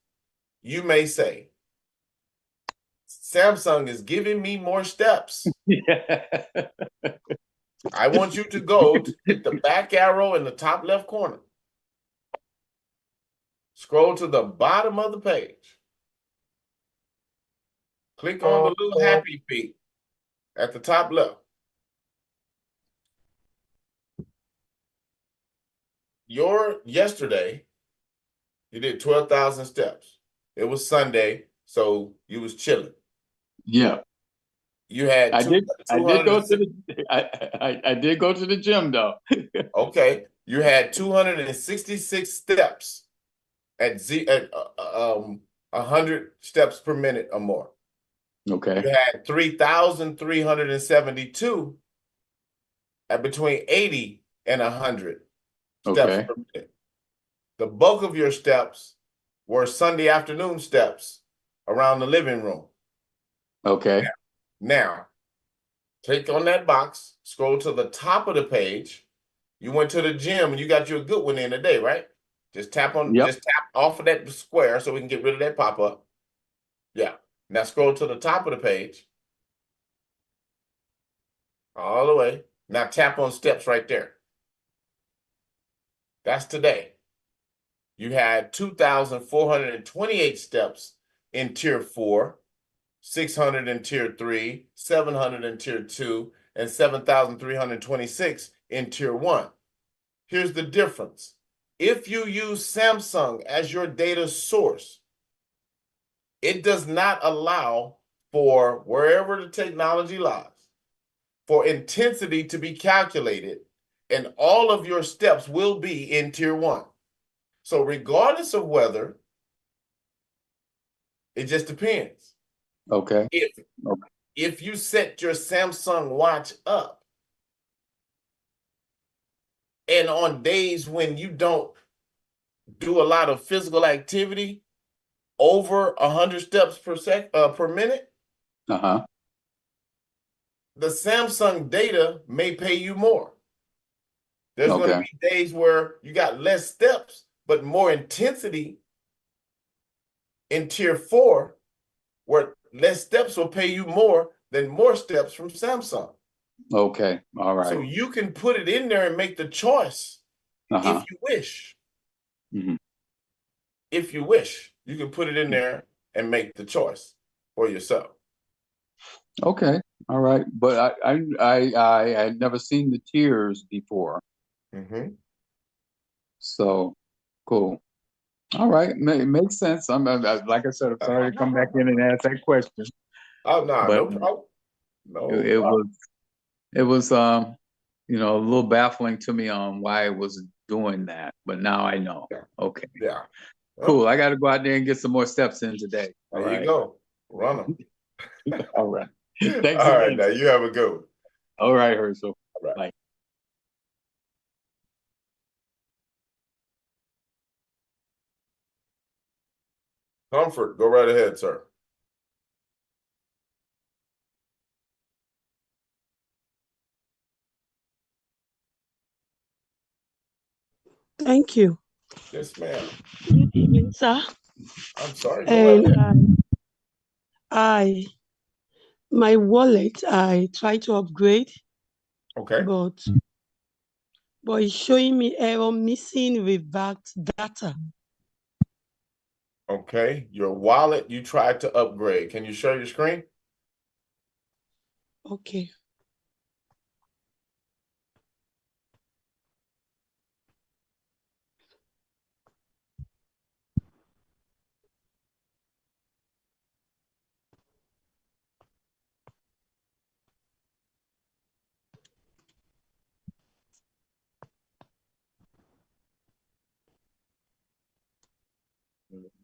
you may say, Samsung is giving me more steps. Yeah. I want you to go to hit the back arrow in the top left corner. Scroll to the bottom of the page. Click on the little happy feet at the top left. Yesterday, you did 12,000 steps. It was Sunday, so you was chilling. Yeah. You had I did go to 206 the I did go to the gym though. Okay, you had 266 steps at 100 steps per minute or more. Okay. You had 3,372 at between 80 and 100 steps Okay. per minute. The bulk of your steps were Sunday afternoon steps around the living room. Okay. Now, click on that box, scroll to the top of the page. You went to the gym and you got you a good one in today, right? Just tap off of that square so we can get rid of that pop-up. Yeah. Now scroll to the top of the page. All the way. Now tap on steps right there. That's today. You had 2,428 steps in tier 4, 600 in tier 3, 700 in tier 2, and 7,326 in tier 1. Here's the difference. If you use Samsung as your data source, it does not allow for wherever the technology lies, for intensity to be calculated, and all of your steps will be in tier 1. So regardless of whether, it just depends. Okay. If you set your Samsung watch up, and on days when you don't do a lot of physical activity, over 100 steps per minute, Uh-huh. the Samsung data may pay you more. There's going to be days where you got less steps, but more intensity in tier 4, where less steps will pay you more than more steps from Samsung. Okay. All right. So you can put it in there and make the choice if you wish. Mhm. If you wish, you can put it in there and make the choice for yourself. Okay. All right. But I had never seen the tiers before. Mm-hmm. So cool. All right. Makes sense. Like I said, I'm sorry to come back in and ask that question. Oh no, But no problem. No it problem. was a little baffling to me on why it was doing that. But now I know. Yeah. Okay. Yeah. Cool. I got to go out there and get some more steps in today. All There you right. go. Run them. All right. Thanks All right, again. now you have a good one. All right, Herschel. All right. Bye. Comfort, go right ahead, sir. Thank you. Yes, ma'am. Good evening, sir. I'm sorry. Go right And ahead. my wallet, I tried to upgrade, Okay. but it's showing me error missing revert data. Okay. Your wallet, you tried to upgrade. Can you show your screen? Okay.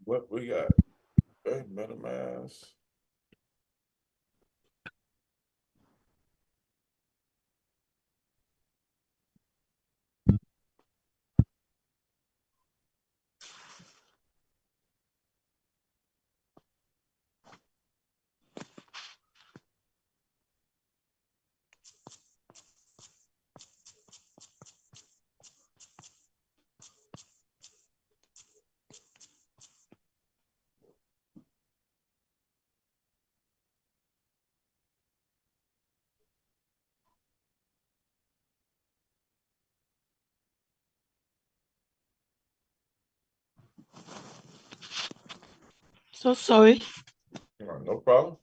What we got? Okay, MetaMask. So sorry. No problem.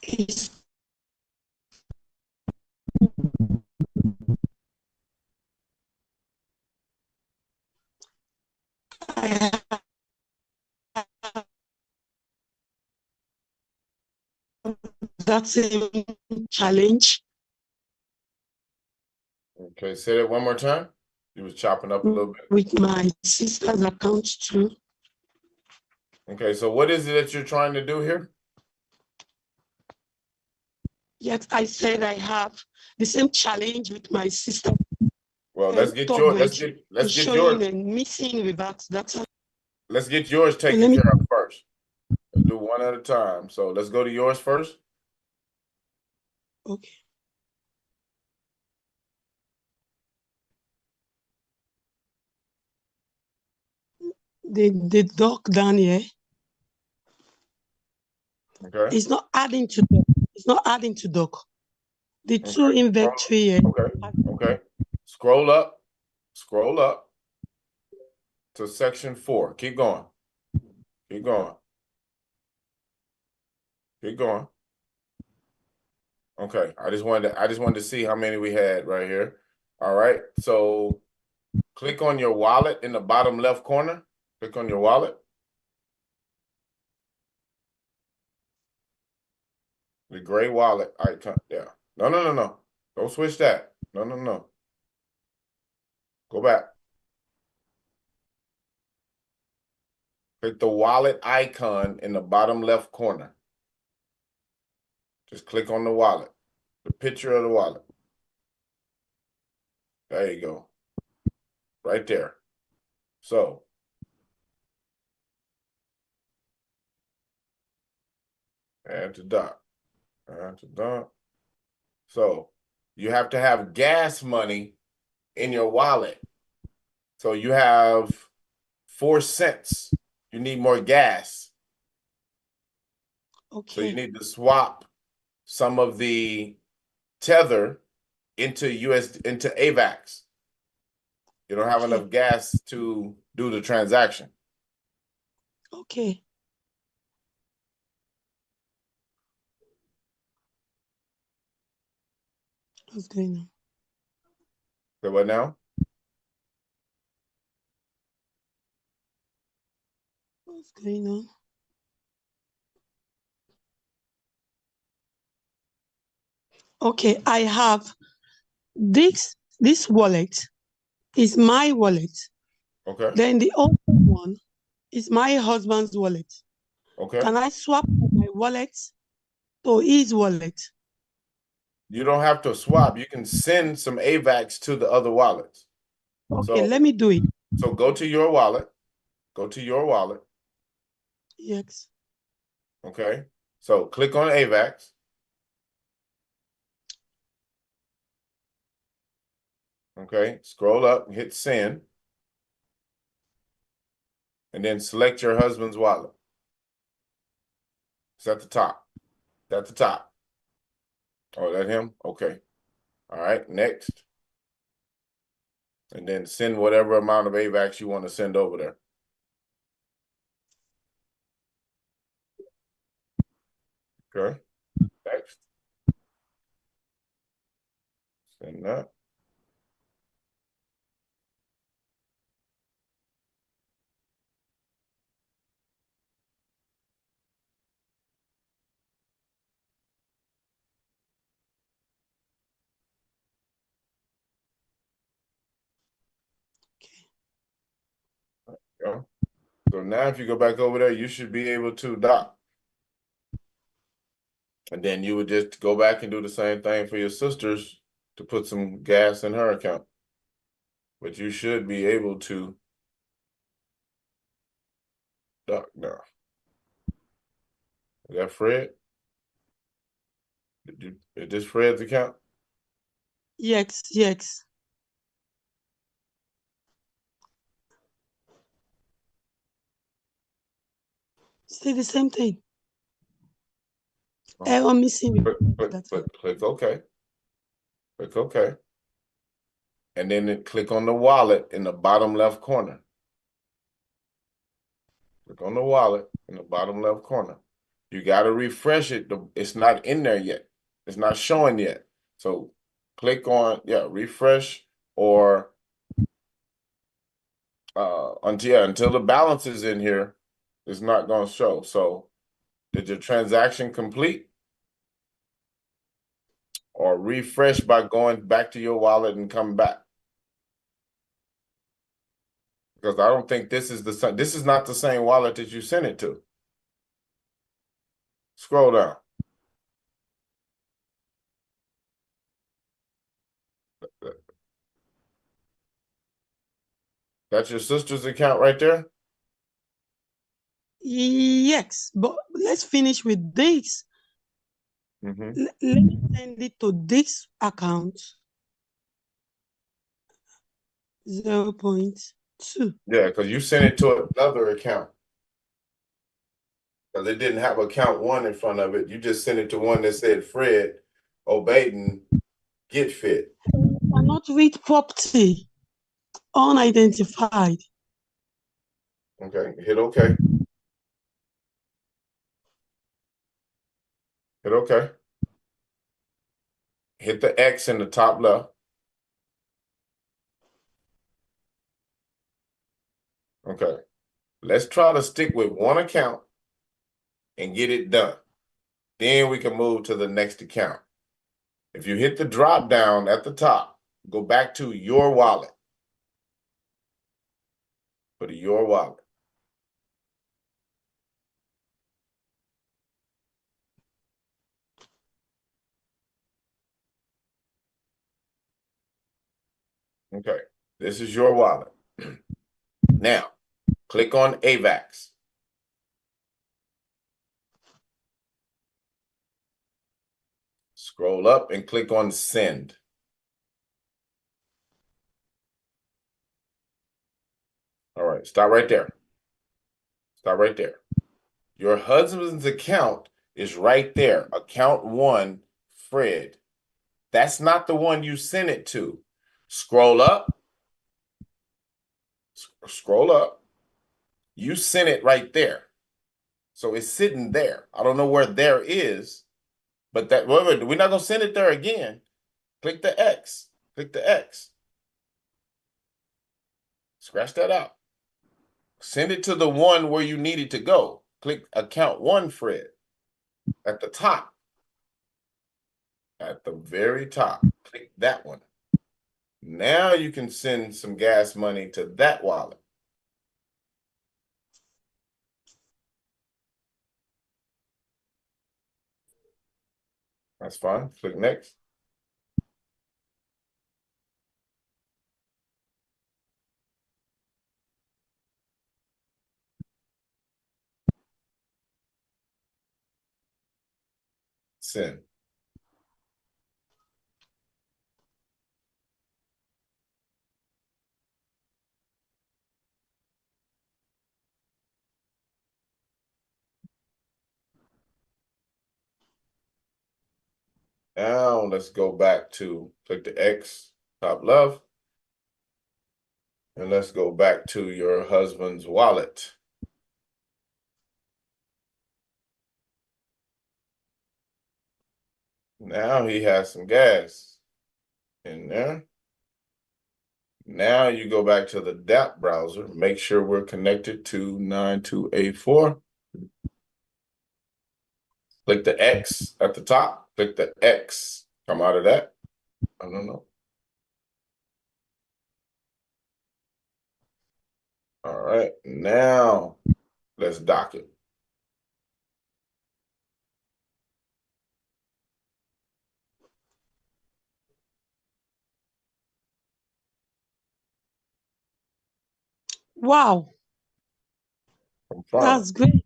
It's I have that same challenge Okay, say that one more time. You was chopping up a little bit. with my sister's account too. Okay, so what is it that you're trying to do here? Yet I said I have the same challenge with my sister. Well, let's get Top your wedge is get showing yours. and missing without data. Let's get yours taken let me- care of first. Let's do one at a time. So let's go to yours first. Okay. The dock down here Okay. is not adding to dock. It's not adding to dock. The two Okay. inventory here. Okay. Okay. Scroll up. Scroll up to section 4. Keep going. Keep going. Keep going. Okay. I just wanted to see how many we had right here. All right. So click on your wallet in the bottom left corner. Click on your wallet. The gray wallet icon. Yeah. No, no, no, no. Don't switch that. No, no, no. Go back. Click the wallet icon in the bottom left corner. Just click on the wallet, the picture of the wallet. There you go. Right there. So add to dock. Add to dock. So you have to have gas money in your wallet. So you have 4 cents. You need more gas. So you Okay. need to swap some of the tether into AVAX. You don't have Okay. enough gas to do the transaction. Okay. What's going on? So what now? What's going on? Okay, I have this wallet is my wallet. Okay. Then the other one is my husband's wallet. Okay. Can I swap my wallet to his wallet? You don't have to swap. You can send some AVAX to the other wallets. Okay, So let me do it. so go to your wallet. Go to your wallet. Yes. Okay. So click on AVAX. Okay. Scroll up, hit send. And then select your husband's wallet. It's at the top. It's at the top. Oh, that him? Okay. All right. Next. And then send whatever amount of AVAX you want to send over there. Okay. Next. Send that. Yeah. now if you go back over there, you should be able to dock. And then you would just go back and do the same thing for your sisters to put some gas in her account. But you should be able to dock now. Is that Fred? Is this Fred's account? Yes, yes. Say the same thing. Error missing. Click OK. Click OK. And then click on the wallet in the bottom left corner. Click on the wallet in the bottom left corner. You got to refresh it. It's not in there yet. It's not showing yet. So click on, refresh or until the balance is in here, it's not going to show. So did your transaction complete? Or refresh by going back to your wallet and come back? Because I don't think this is not the same wallet that you sent it to. Scroll down. That's your sister's account right there? Yes, but let's finish with this. Mm-hmm. Let me send it to this account. 0.2. Yeah, because you sent it to another account. Because it didn't have account 1 in front of it. You just sent it to one that said Fred Obaden Get Fit. Cannot read property. Unidentified. Okay, hit OK. Hit OK. Hit the X in the top left. Okay. Let's try to stick with one account and get it done. Then we can move to the next account. If you hit the drop down at the top, go back to your wallet. Go to your wallet. Okay, this is your wallet. Now, click on AVAX. Scroll up and click on Send. All right, stop right there. Stop right there. Your husband's account is right there. Account 1, Fred. That's not the one you sent it to. Scroll up. Scroll up. You sent it right there. So it's sitting there. I don't know where there is, but we're not going to send it there again. Click the X. Click the X. Scratch that out. Send it to the one where you need it to go. Click account 1, Fred. At the top. At the very top. Click that one. Now you can send some gas money to that wallet. That's fine. Click next. Send. Now let's go back to click the X top left. And let's go back to your husband's wallet. Now he has some gas in there. Now you go back to the DApp browser. Make sure we're connected to 9284. Click the X at the top. Click the X. Come out of that. I don't know. All right. Now Let's dock it. Wow, Confirm. that's great.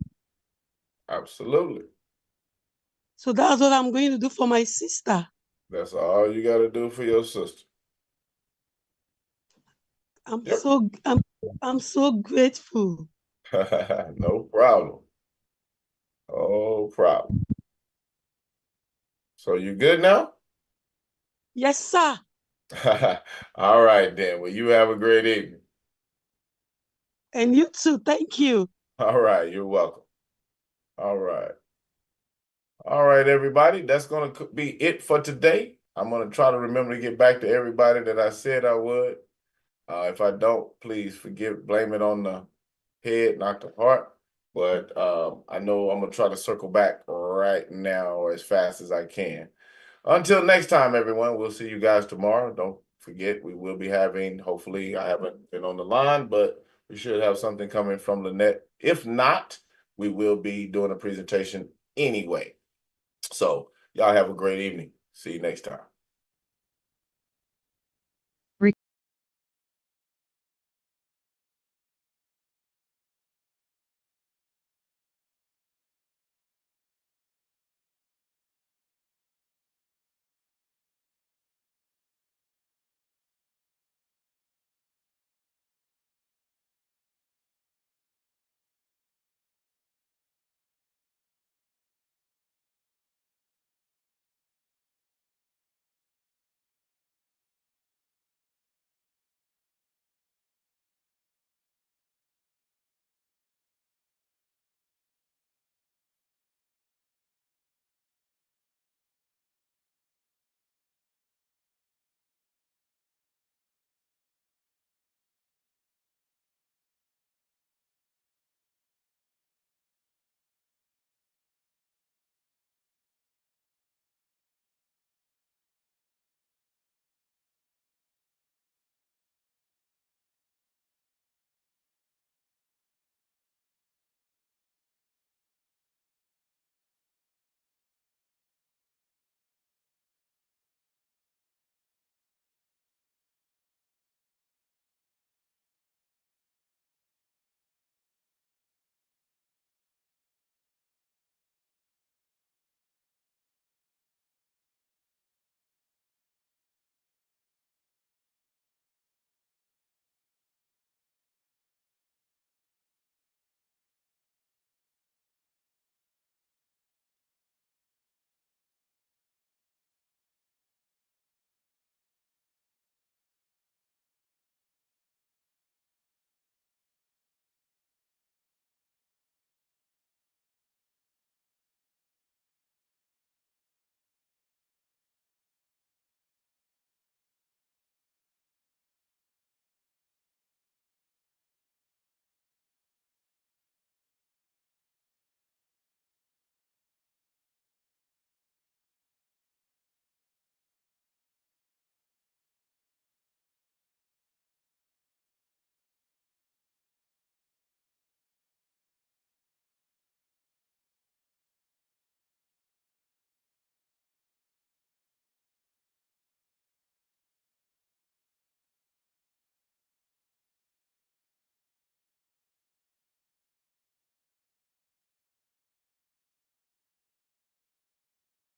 Absolutely. So that's what I'm going to do for my sister. That's all you got to do for your sister. I'm Yep. I'm so grateful. No problem. No problem. So you good now? Yes, sir. All right, then. Well, you have a great evening. And you too. Thank you. All right, you're welcome. All right. All right, everybody. That's going to be it for today. I'm going to try to remember to get back to everybody that I said I would. If I don't, please blame it on the head, not the heart. But I know I'm going to try to circle back right now or as fast as I can. Until next time, everyone, we'll see you guys tomorrow. Don't forget, we will be having, hopefully, I haven't been on the line, but we should have something coming from Lynette. If not, we will be doing a presentation anyway. So y'all have a great evening. See you next time.